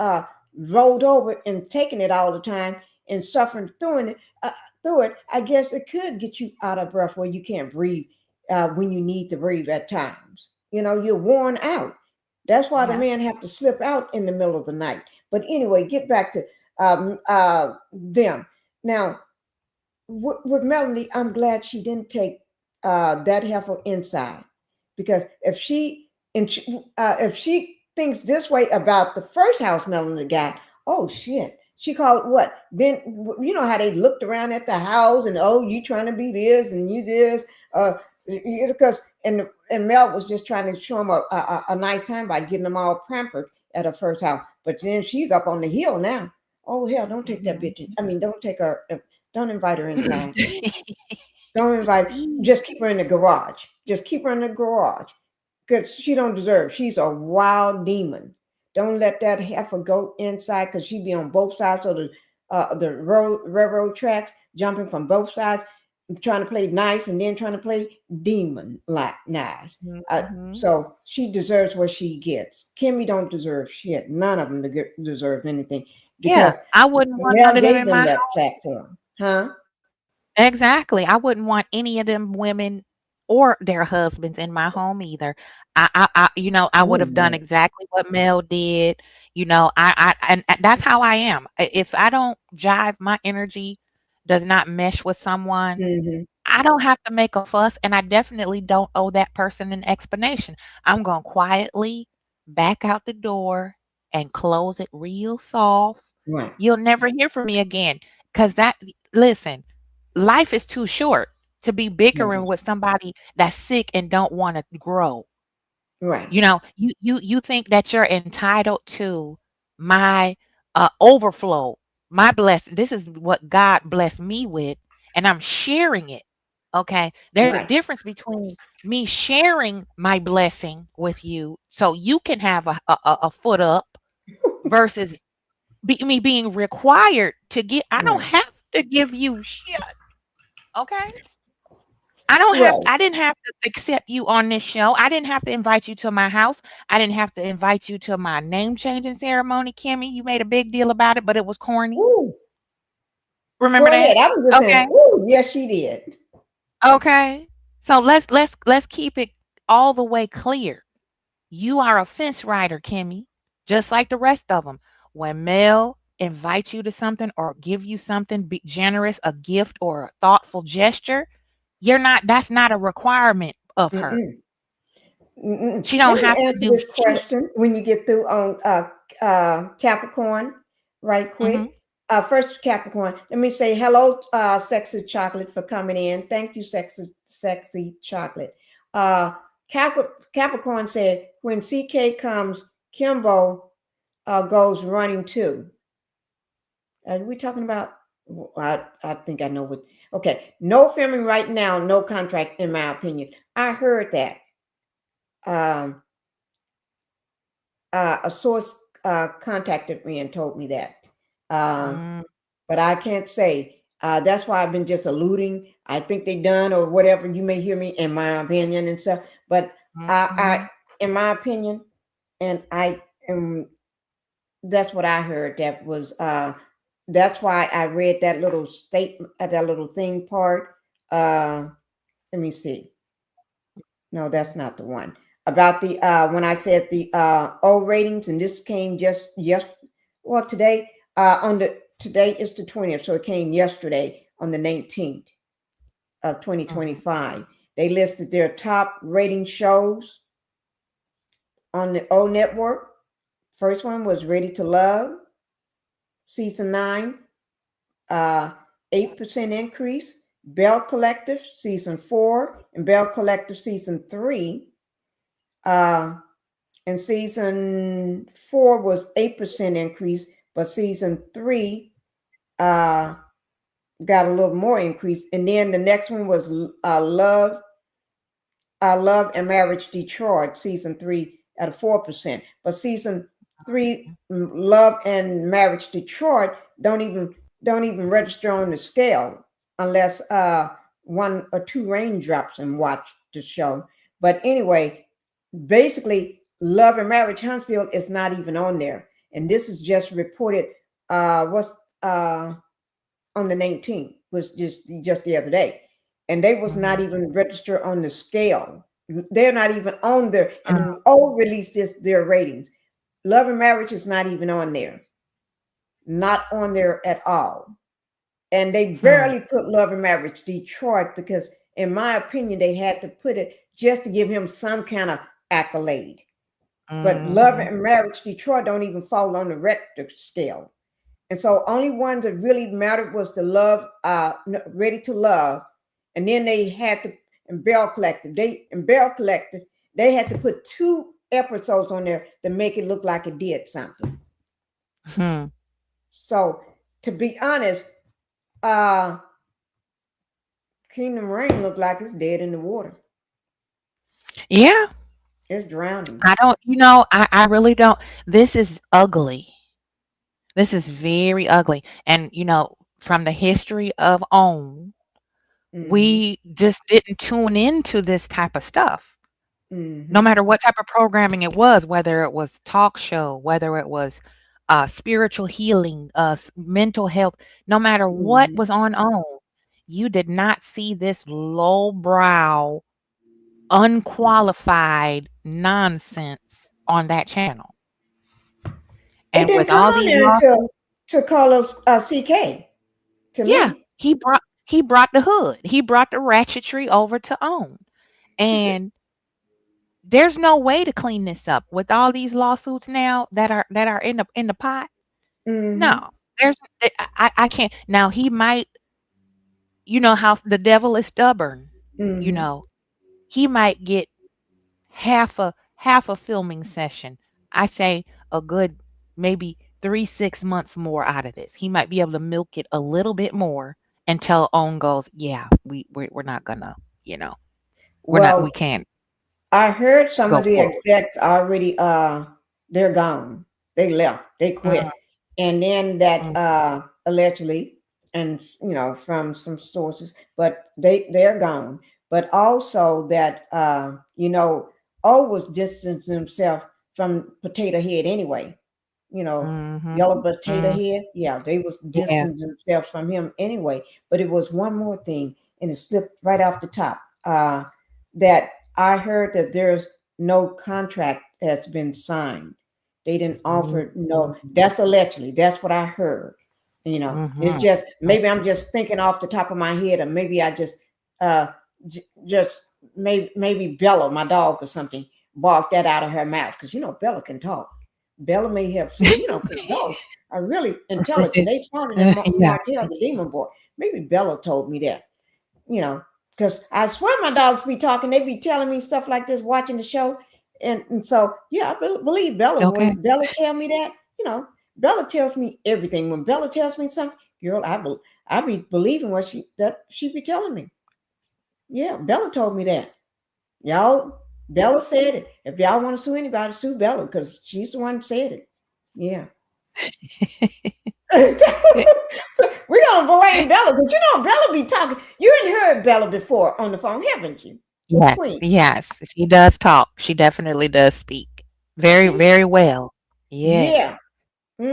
rolled over and taking it all the time and suffering through it. I guess it could get you out of breath where you can't breathe when you need to breathe at times. You know, you're worn out. That's why the Yeah. men have to slip out in the middle of the night. But anyway, get back to them. Now, with Melanie, I'm glad she didn't take that heifer inside, because if she thinks this way about the first house Melanie got, oh shit. She called what? Ben, you know how they looked around at the house and, oh, you trying to be this and you this, because and Mel was just trying to show him a nice time by getting them all pampered at her first house. But then she's up on the hill now. Oh hell, don't take that bitch. I mean, don't take her. Don't invite her inside. Don't invite. Just keep her in the garage. Just keep her in the garage, because she don't deserve. She's a wild demon. Don't let that heifer go inside, because she be on both sides of the railroad tracks, jumping from both sides, trying to play nice and then trying to play demon like nice. So she deserves what she gets. Kimmy don't deserve shit. None of them deserve anything, Yeah, because I wouldn't want none Mel of them gave in them my that platform, huh? exactly. I wouldn't want any of them women or their husbands in my home either. I would Oh have done no. exactly what Mel did. And that's how I am. If I don't jive, my energy does not mesh with someone, Hmm. I don't have to make a fuss, and I definitely don't owe that person an explanation. I'm going to quietly back out the door and close it real soft. Right. You'll never hear from me again. Because listen, life is too short to be bickering Right. with somebody that's sick and don't want to grow. Right. You think that you're entitled to my overflow, my blessing. This is what God blessed me with, and I'm sharing it. Okay. There's a Right. difference between me sharing my blessing with you so you can have a foot up versus me being required to get. I don't Right. have to give you shit. Okay. I don't have Right. I didn't have to accept you on this show. I didn't have to invite you to my house. I didn't have to invite you to my name changing ceremony, Kimmy. You made a big deal about it, but it was corny. Ooh. Remember Go ahead. that? I was just saying, Okay. ooh, yes, she did. Okay. So let's keep it all the way clear. You are a fence rider, Kimmy, just like the rest of them. When Mel invites you to something or give you something be generous, a gift or a thoughtful gesture, that's not a requirement of her. Mm-mm. Mm-mm. She Let don't me have to answer do this shit. question when you get through on Capricorn, right Mhm. quick. First, Capricorn, let me say hello, Sexy Chocolate, for coming in. Thank you, Sexy Chocolate. Uh, Capricorn said, when CK comes, Kimbo goes running too. Are we talking about? I think I know what. Okay, no filming right now, no contract, in my opinion. I heard that. Um, a source contacted me and told me that. Uh, Mm, but I can't say. That's why I've been just alluding. I think they done or whatever. You may hear me in my opinion and stuff. But mhm. in my opinion, and I am. That's what I heard. That was. That's why I read that little statement, that little thing part. Uh, Let me see. No, that's not the one. About the when I said the O ratings, and this came just yes, well today on the today is the 20th, so it came yesterday on the 19th of Mhm. 2025. They listed their top rating shows on the O network. First one was Ready to Love, season 9, uh 8% increase. Bell Collective, season 4, and Bell Collective, season 3. Uh, and season 4 was 8% increase, but season 3 uh, got a little more increase. And then the next one was Love and Marriage Detroit, season 3 at a 4%. But season 3, Love and Marriage Detroit don't even register on the scale unless one or two raindrops and watch the show. But anyway, basically Love and Marriage Huntsville is not even on there, and this is just reported. What's uh on the 19th, was just the other day, and they was not Mhm. even registered on the scale. They're not even on there. Mm, And all released their ratings. Love and Marriage is not even on there, not on there at all. And they hmm, barely put Love and Marriage Detroit because, in my opinion, they had to put it just to give him some kind of accolade. But Love mhm, and Marriage Detroit don't even fall on the Richter scale. And so only one that really mattered was the Love, Ready to Love. And then they had to, and Bell Collective. Bell Collective, they had to put 2 episodes on there to make it look like it did something. hmm. So to be honest, uh Kingdom Reign looked like it's dead in the water. Yeah, It's drowning. I don't, I really don't. This is ugly. This is very ugly. And, from the history of OWN, Mm-hmm. we just didn't tune into this type of stuff. No Mm-hmm. matter what type of programming it was, whether it was talk show, whether it was spiritual healing, mental health, no matter what Mm-hmm. was on OWN, you did not see this lowbrow, unqualified nonsense on that channel. It And didn't with come all on these there laws, until to call us CK to yeah, me. he brought the hood. He brought the ratchetry over to OWN. And there's no way to clean this up with all these lawsuits now that are in the pot. Mm-hmm. No, there's I can't. Now he might, how the devil is stubborn. You Mm-hmm. know, he might get half a filming session. I say a good maybe 3 6 months more out of this. He might be able to milk it a little bit more until OWN goes, yeah, we're not gonna, you know, we Well, can't I heard some go of the forward. execs already they're gone. They left. They Mm, quit. And then that mm, allegedly, and from some sources, but they're gone. But also that O was distancing himself from Potato Head anyway. You know, mhm, Yellow Potato mm, Head. Yeah, they was yeah. distancing themselves from him anyway. But it was one more thing, and it slipped right off the top. That I heard that there's no contract has been signed. They didn't Mm, offer no. That's allegedly. That's what I heard. It's mhm, just maybe I'm just thinking off the top of my head, or maybe I just uh just maybe Bella, my dog, or something, barked that out of her mouth because Bella can talk. Bella may have said, because dogs are really intelligent. They smarter than yeah. Martell, the demon boy. Maybe Bella told me that, you know, because I swear my dogs be talking. They be telling me stuff like this, watching the show. And so, yeah, I believe Bella. Okay. When Bella tell me that, Bella tells me everything. When Bella tells me something, girl, I be believing what she be telling me. Yeah, Bella told me that. Y'all, Bella said it. If y'all want to sue anybody, sue Bella because she's the one who said it. Yeah. We're gonna blame Bella because Bella be talking. You ain't heard Bella before on the phone, haven't you? Yes, Queen. yes, she does talk. She definitely does speak. Very, See? very well. Yes, Yeah.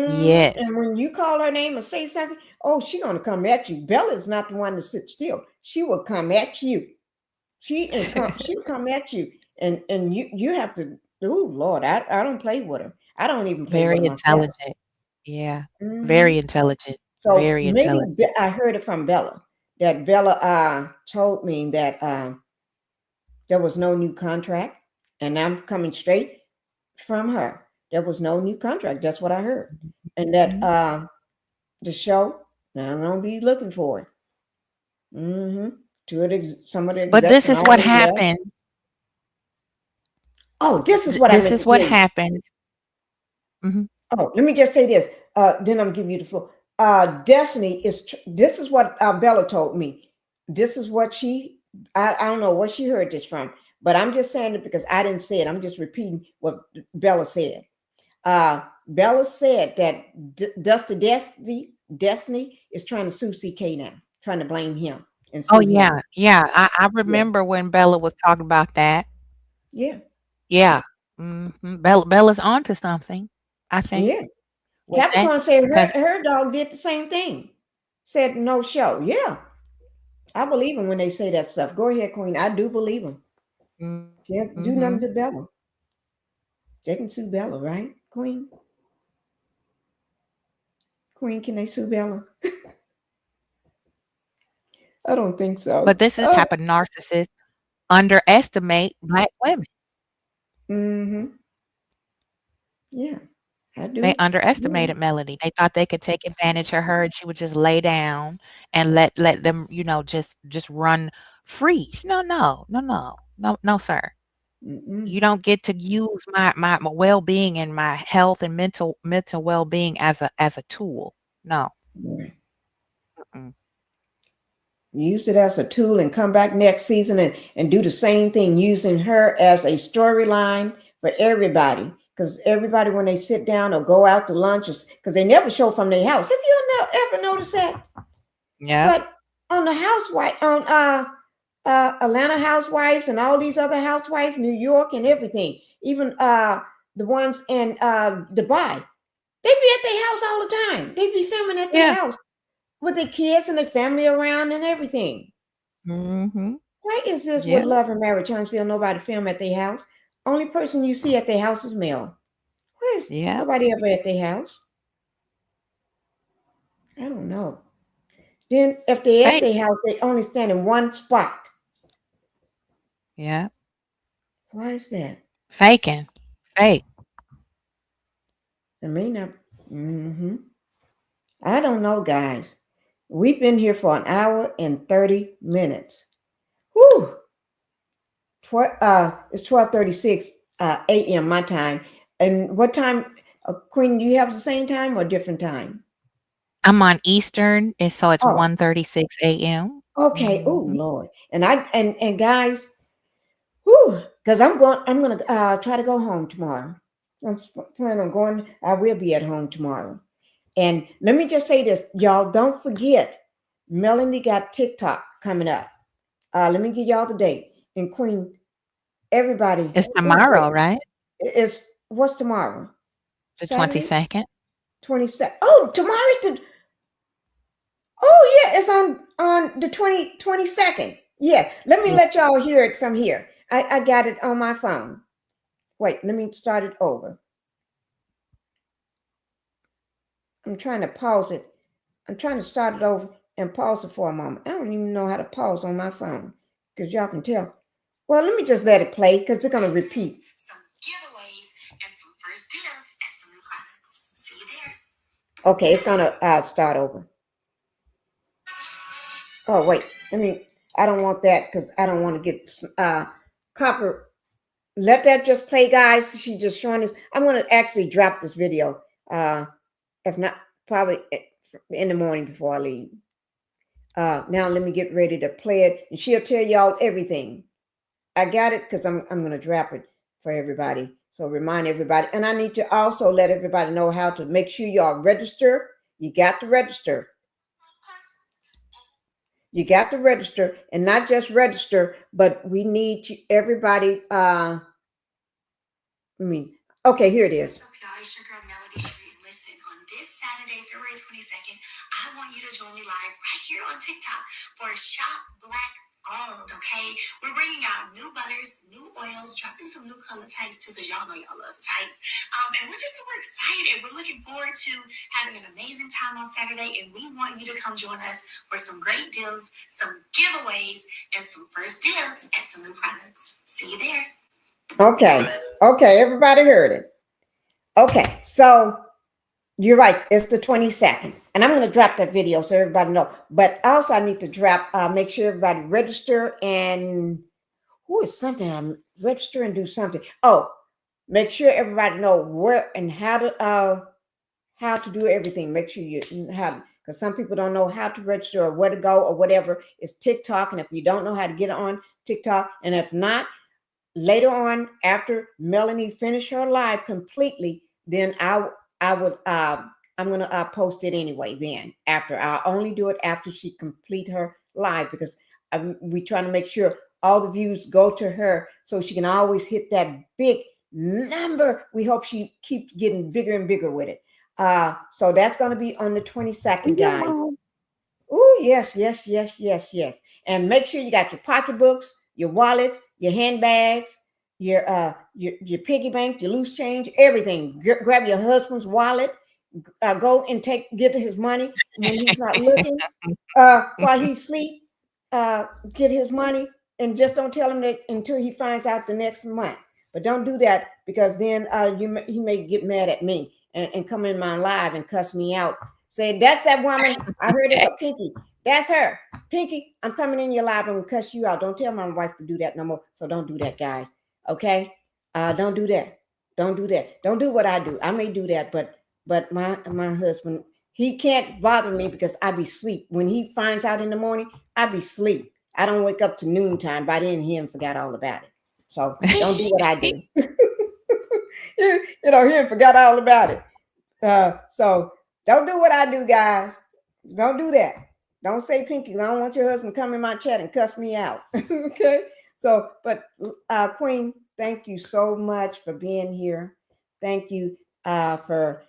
yes. And when you call her name or say something, oh, she gonna come at you. Bella's not the one to sit still. She will come at you. She'll come at you. And you have to, oh Lord, I don't play with her. I don't even play with Very her myself. intelligent. Yeah, hmm very intelligent. So Very maybe intelligent. I heard it from Bella that Bella told me that there was no new contract, and I'm coming straight from her. There was no new contract. That's what I heard, and that Mhm. the show, I'm gonna be looking for it. hmm Some of the But execs this and is what already left. happens. Oh, this is what I This meant is to what tell you. happens. Mhm. Oh, let me just say this. Then I'm giving you the floor. Destiny is. This is what Bella told me. This is what she. I don't know what she heard this from, but I'm just saying it because I didn't say it. I'm just repeating what Bella said. Bella said that Destiny is trying to sue CK now, trying to blame him and Oh, sue him. yeah, yeah. I Yeah, remember when Bella was talking about that. yeah. Yeah. Bella's onto something, I think, Yeah. with that, Capricorn said because her dog did the same thing. Said no show. Yeah. I believe them when they say that stuff. Go ahead, Queen. I do believe them. Can't do nothing mhm. to Bella. They can sue Bella, right, Queen? Queen, can they sue Bella? I don't think But so. this is the type of narcissist underestimate Black women. Mm-hmm. Yeah, I They do. Yeah. underestimated Melanie. They thought they could take advantage of her and she would just lay down and let them, just run free. No, no, no, no. No, no, sir. Mm-mm. You don't get to use my well-being and my health and mental well-being as a tool. No. Right. Mm-mm. Use it as a tool and come back next season and do the same thing, using her as a storyline for everybody. Because everybody, when they sit down or go out to lunch, because they never show from their house. Have you ever noticed that? Yep. But on the housewife, on Atlanta housewives and all these other housewives, New York and everything, even the ones in Dubai, they be at their house all the time. They be filming at their Yeah. house with their kids and their family around and everything. Mhm. Why is this with Yeah. Love and Marriage Huntsville? Nobody film at their house. Only person you see at their house is Mel. Where's Yeah. nobody ever at their house? I don't know. Then if they at Fake. their house, they only stand in one spot. Yeah. Why is that? Faking. Fake. I may not. Mm-hmm. I don't know, guys. We've been here for an hour and 30 minutes. Whew. It's 12:36 a.m. my time. And what time, Queen? Do you have the same time or different time? I'm on Eastern, and so it's Oh, 1:36 AM. okay. Oh, Mhm. Lord. And guys, whew, because I'm gonna try to go home tomorrow. Planning on going. I will be at home tomorrow. And let me just say this, y'all. Don't forget, Melanie got TikTok coming up. Let me give y'all the date. And Queen, everybody. It's Oh, wait. tomorrow, right? It's what's tomorrow? The Saturday, 22nd? 22nd. Oh, tomorrow's the. Oh yeah, it's on the 22nd. Yeah. Let me Yeah. let y'all hear it from here. I got it on my phone. Wait, let me start it over. I'm trying to pause it. I'm trying to start it over and pause it for a moment. I don't even know how to pause on my phone because y'all can tell. Well, let me just let it play because it's going to repeat. Some giveaways and some first deals and some new products. See you there. Okay, it's going to start over. Oh, wait. I don't want that because I don't want to get copper. Let that just play, guys. She's just showing us. I'm going to actually drop this video. If not, probably in the morning before I leave. Now let me get ready to play it, and she'll tell y'all everything. I got it because I'm gonna drop it for everybody. So remind everybody, and I need to also let everybody know how to make sure y'all register. You got to register. You got to register, and not just register, but we need everybody. Okay, here it is. What's up, y'all? It's your girl Melody Street. Listen, on this Saturday, February 22nd, I want you to join me live right here on TikTok for Shop Black Owned, okay? We're bringing out new butters, new oils, dropping some new color types too, because y'all know y'all love the types. And we're just super excited. We're looking forward to having an amazing time on Saturday, and we want you to come join us for some great deals, some giveaways, and some first deals and some new products. See you there. Okay. Okay. Everybody heard it. Okay. So you're right. It's the 22nd. And I'm going to drop that video so everybody know. But also I need to make sure everybody register and who is something I'm register and do something. Oh, make sure everybody know where and how to do everything. Make sure you have, because some people don't know how to register or where to go or whatever. It's TikTok. And if you don't know how to get on TikTok, and if not, later on after Melanie finished her live completely, then I would I'm gonna post it anyway. Then after I'll only do it after she complete her live because we trying to make sure all the views go to her so she can always hit that big number. We hope she keeps getting bigger and bigger with it. So that's going to be on the 22nd, Yeah, guys. Mom. Oh, yes, yes, yes, yes, yes. And make sure you got your pocketbooks, your wallet, your handbags, your piggy bank, your loose change, everything. Grab your husband's wallet. Go and get his money when he's not looking. While he's asleep, get his money, and just don't tell him that until he finds out the next month. But don't do that, because then he may get mad at me and come in my live and cuss me out. Say, that's that woman. I heard it's a Pinky. That's her. Pinky, I'm coming in your live and I'm gonna cuss you out. Don't tell my wife to do that no more. So don't do that, guys. Okay? Don't do that. Don't do that. Don't do what I do. I may do that, but my husband, he can't bother me because I be sleep. When he finds out in the morning, I be sleep. I don't wake up to noontime. By then, him forgot all about it. So don't do what I do. Him forgot all about it. So don't do what I do, guys. Don't do that. Don't say Pinky. I don't want your husband to come in my chat and cuss me out. Okay. So, but Queen, thank you so much for being here. Thank you for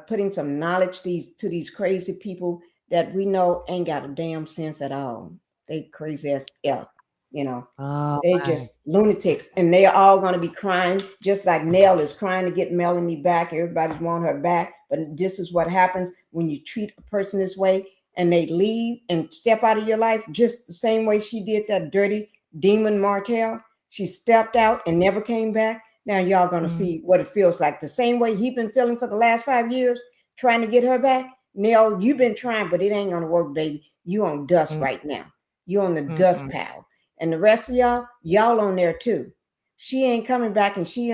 putting some knowledge to these crazy people that we know ain't got a damn sense at all. They crazy as F, you know. Oh They my. just lunatics, and they are all going to be crying, just like Nell is crying to get Melanie back. Everybody's want her back, but this is what happens when you treat a person this way, and they leave and step out of your life just the same way she did that dirty demon Martell. She stepped out and never came back. Now y'all gonna Mm, see what it feels like. The same way he been feeling for the last 5 years, trying to get her back. Nell, you've been trying, but it ain't gonna work, baby. You on dust mm, right now. You on the dust mm-mm. pile. And the rest of y'all on there too. She ain't coming back, and she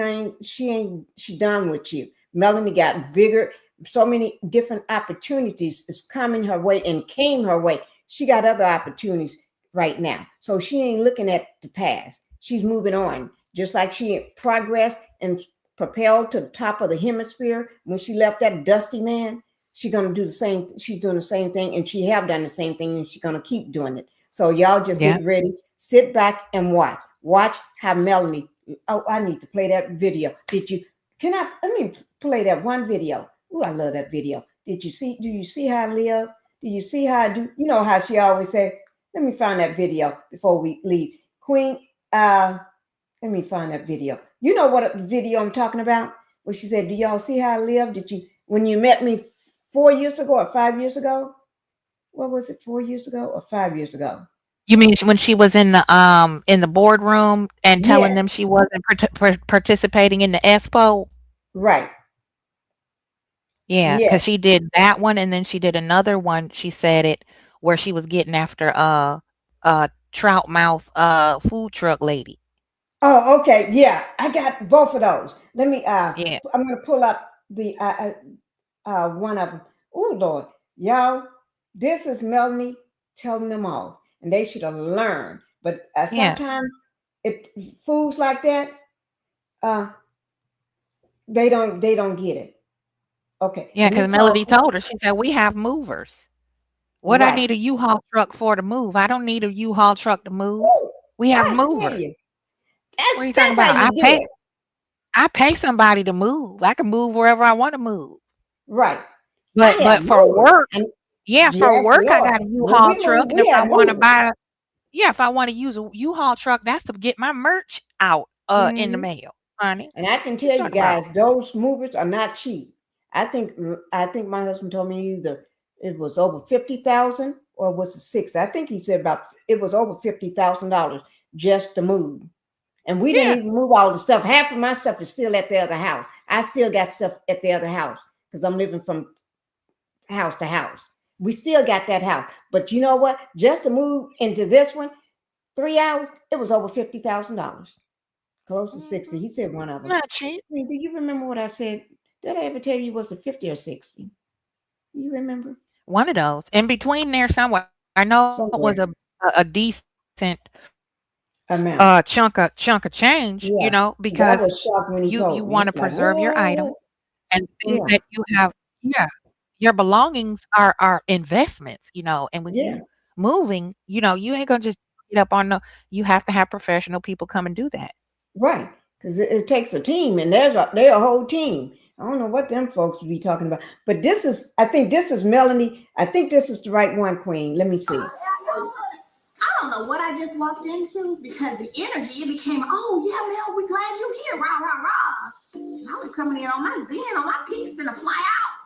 done with you. Melanie got bigger, so many different opportunities is coming her way and came her way. She got other opportunities right now. So she ain't looking at the past. She's moving on. Just like she progressed and propelled to the top of the hemisphere when she left that dusty man, she's gonna do the same. She's doing the same thing, and she have done the same thing, and she's gonna keep doing it. So y'all just Yeah. get ready, sit back and watch. Watch how Melanie. Oh, I need to play that video. Did you? Can I? Let me play that one video. Oh, I love that video. Did you see? Do you see how I live? Do you see how I do? You know how she always say. Let me find that video before we leave. Queen, let me find that video. You know what video I'm talking about? Where she said, "Do y'all see how I live? Did you when you met me 4 years ago or 5 years ago? What was it? 4 years ago or 5 years ago? You mean when she was in the boardroom and telling them Yes, she wasn't participating in the expo? right. Yeah, because Yes. she did that one, and then she did another one. She said it where she was getting after trout mouth food truck lady. Oh, okay. Yeah, I got both of those. Let me. Yeah, I'm gonna pull up the one of them. Oh Lord, y'all, this is Melanie telling them all, and they should have learned. But yeah, sometimes it fools like that, uh, they don't get it. Okay, yeah. let me Because call. Melody told her, she said, "We have movers. What I Right. need a U-Haul truck for to move? I don't need a U-Haul truck to move. Ooh, We have I tell movers. you, What are you talking that's how about? you do it. I pay somebody to move. I can move wherever I want to move. Right. I But have for movers, work, and yeah, for yes, work, I Lord. got a When U-Haul we truck, move, and if we I have want to movers. buy, yeah, if I want to use a U-Haul truck, that's to get my merch out in the Mhm. mail, honey. And I can What you tell you talking about? guys, those movers are not cheap. I think my husband told me either it was over 50,000 or was it six. I think he said about it was over $50,000 just to move. And we didn't Yeah, even move all the stuff. Half of my stuff is still at the other house. I still got stuff at the other house because I'm living from house to house. We still got that house. But you know what? Just to move into this one, 3 hours, it was over $50,000. Close to 60. hmm, He said one of them. not cheap. I mean, do you remember what I said? Did I ever tell you was it 50 or 60? You remember? One of those in between there somewhere. I know it was Somewhere. a decent Amount. chunk of change, Yeah. because I was shocked when he you told want me. to It's like, preserve your item what? and things Yeah. that you have. Yeah, your belongings are investments, and with Yeah. you moving, you ain't gonna just get up on the. You have to have professional people come and do that. Right, because it takes a team, and they're a whole team. I don't know what them folks be talking about, but this is. I think this is Melanie. I think this is the right one, Queen. Let me see. I don't know what I just walked into because the energy, it became, oh yeah, Mel, we glad you here, rah, rah, rah. I was coming in on my zen, on my pink's gonna fly out.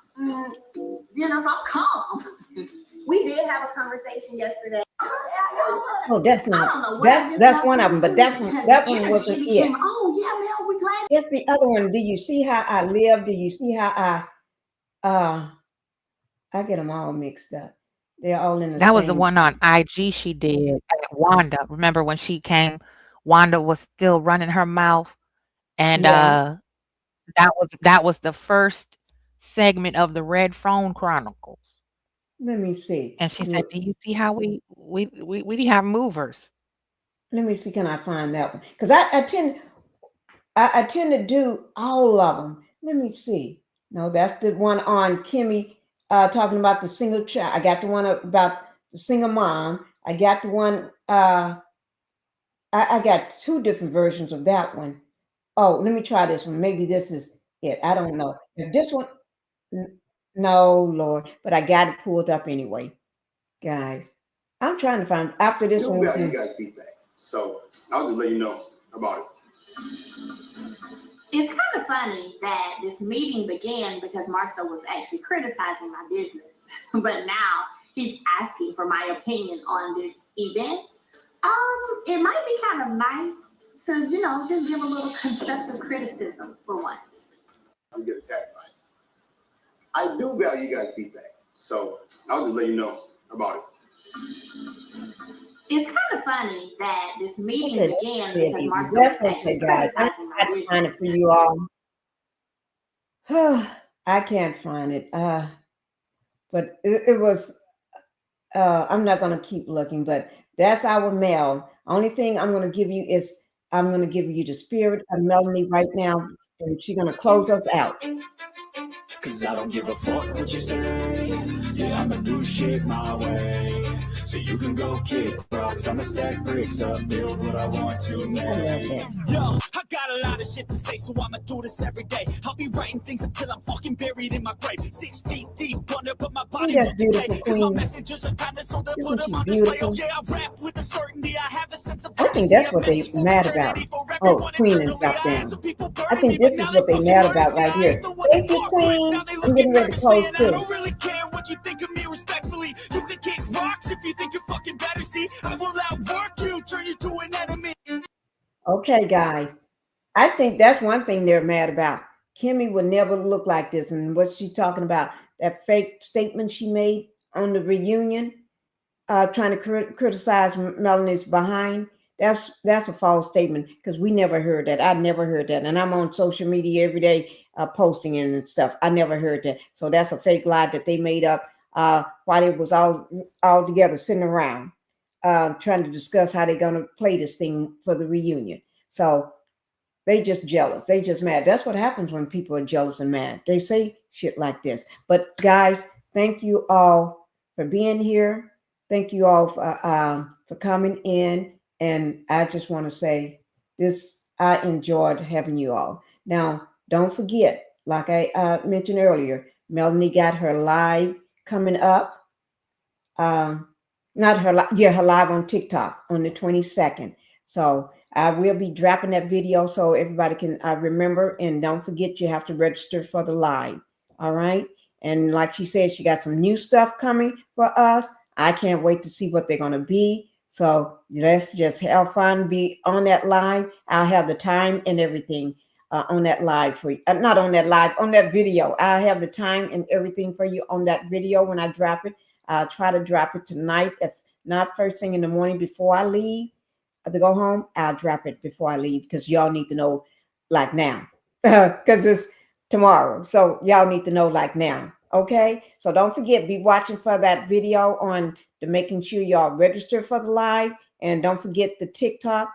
You know, so I'm calm. We did have a conversation yesterday. Oh, that's not. I don't know what That's one of them, but that one wasn't it. Became, oh yeah, Mel, we glad. It's the other one. Do you see how I live? Do you see how I get them all mixed up. They're all in the That was the same. one on IG she did at Wanda. Remember when she came? Wanda was still running her mouth, and Yeah. that was the first segment of the Red Phone Chronicles. Let me see. And she said, "Do you see how we have movers?" Let me see. Can I find that one? Because I tend to do all of them. Let me see. No, that's the one on Kimmy talking about the single child. I got the one about the single mom. I got the one. I got two different versions of that one. Oh, let me try this one. Maybe this is it. I don't know. If this one, no, Lord, but I got it pulled up anyway, guys. I'm trying to find after this one. You guys feedback, so I'll just let you know about it. It's kind of funny that this meeting began because Marcel was actually criticizing my business, but now he's asking for my opinion on this event. It might be kind of nice to, you know, just give a little constructive criticism for once. I'm get attacked by it. I do value you guys' feedback, so I'll just let you know about it. It's kind of funny that this meeting began because Marcel was actually guys. criticizing my business. Find it for you all. I can't find it. But it was. I'm not going to keep looking, but that's our Mel. Only thing I'm going to give you is I'm going to give you the spirit of Melanie right now, and she's going to close us out. Cause I don't give a fuck what you say. Yeah, I'ma do shit my way. So you can go kick rocks, I'ma stack bricks up, build what I want to make. Yo, I got a lot of shit to say, so I'ma do this every day. I'll be writing things until I'm fucking buried in my grave. 6 feet deep under, but my body won't decay. Cause my messages are timeless, so they'll put them on display. Oh yeah, I rap with a certainty, I have a sense of I think that's what they mad about. Oh, Queen is about them. I think this is what they mad about right here. Thank you, Queen. I'm getting ready to close too. I don't really care what you think of me respectfully. You can kick rocks if you think you're fucking better. See, I will outwork you, turn you to an enemy. Okay, guys. I think that's one thing they're mad about. Kimmy would never look like this. And what she's talking about, that fake statement she made on the reunion, trying to criticize Melanie's behind. That's a false statement because we never heard that. I never heard that. And I'm on social media every day posting and stuff. I never heard that. So that's a fake lie that they made up while it was all together sitting around trying to discuss how they're going to play this thing for the reunion. So they just jealous. They just mad. That's what happens when people are jealous and mad. They say shit like this. But guys, thank you all for being here. Thank you all for coming in. And I just want to say this, I enjoyed having you all. Now, don't forget, like I mentioned earlier, Melanie got her live coming up. Not her live on TikTok on the 22nd. So I will be dropping that video so everybody can remember. And don't forget, you have to register for the live. All right. And like she said, she got some new stuff coming for us. I can't wait to see what they're going to be. So let's just have fun, be on that live. I'll have the time and everything on that live for you. Not on that live, on that video. I'll have the time and everything for you on that video when I drop it. I'll try to drop it tonight. If not first thing in the morning before I leave to go home, I'll drop it before I leave because y'all need to know like now because it's tomorrow. So y'all need to know like now. Okay. So don't forget, be watching for that video on the making sure y'all register for the live. And don't forget the TikTok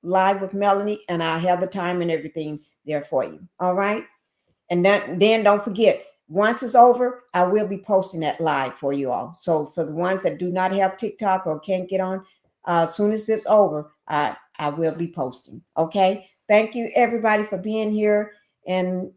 live with Melanie. And I'll have the time and everything there for you. All right. And then don't forget, once it's over, I will be posting that live for you all. So for the ones that do not have TikTok or can't get on, As soon as it's over, I will be posting. Okay. Thank you everybody for being here, and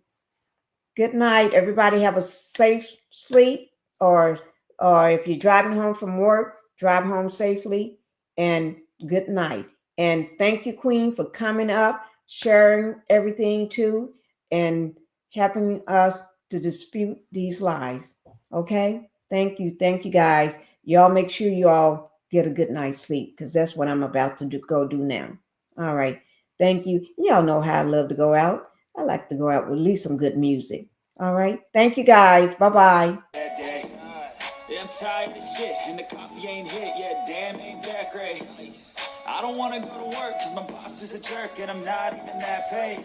good night. Everybody have a safe sleep, or if you're driving home from work, drive home safely, and good night. And thank you, Queen, for coming up, sharing everything too, and helping us to dispute these lies. Okay? Thank you. Thank you, guys. Y'all make sure you all get a good night's sleep, because that's what I'm about to go do now. All right. Thank you. Y'all know how I love to go out. I like to go out with at least some good music. All right. Thank you, guys. Bye-bye. Yeah, I'm tired of shit, and the coffee ain't hit yet. Damn, ain't that great. I don't wanna go to work, cause my boss is a jerk, and I'm not even that paid.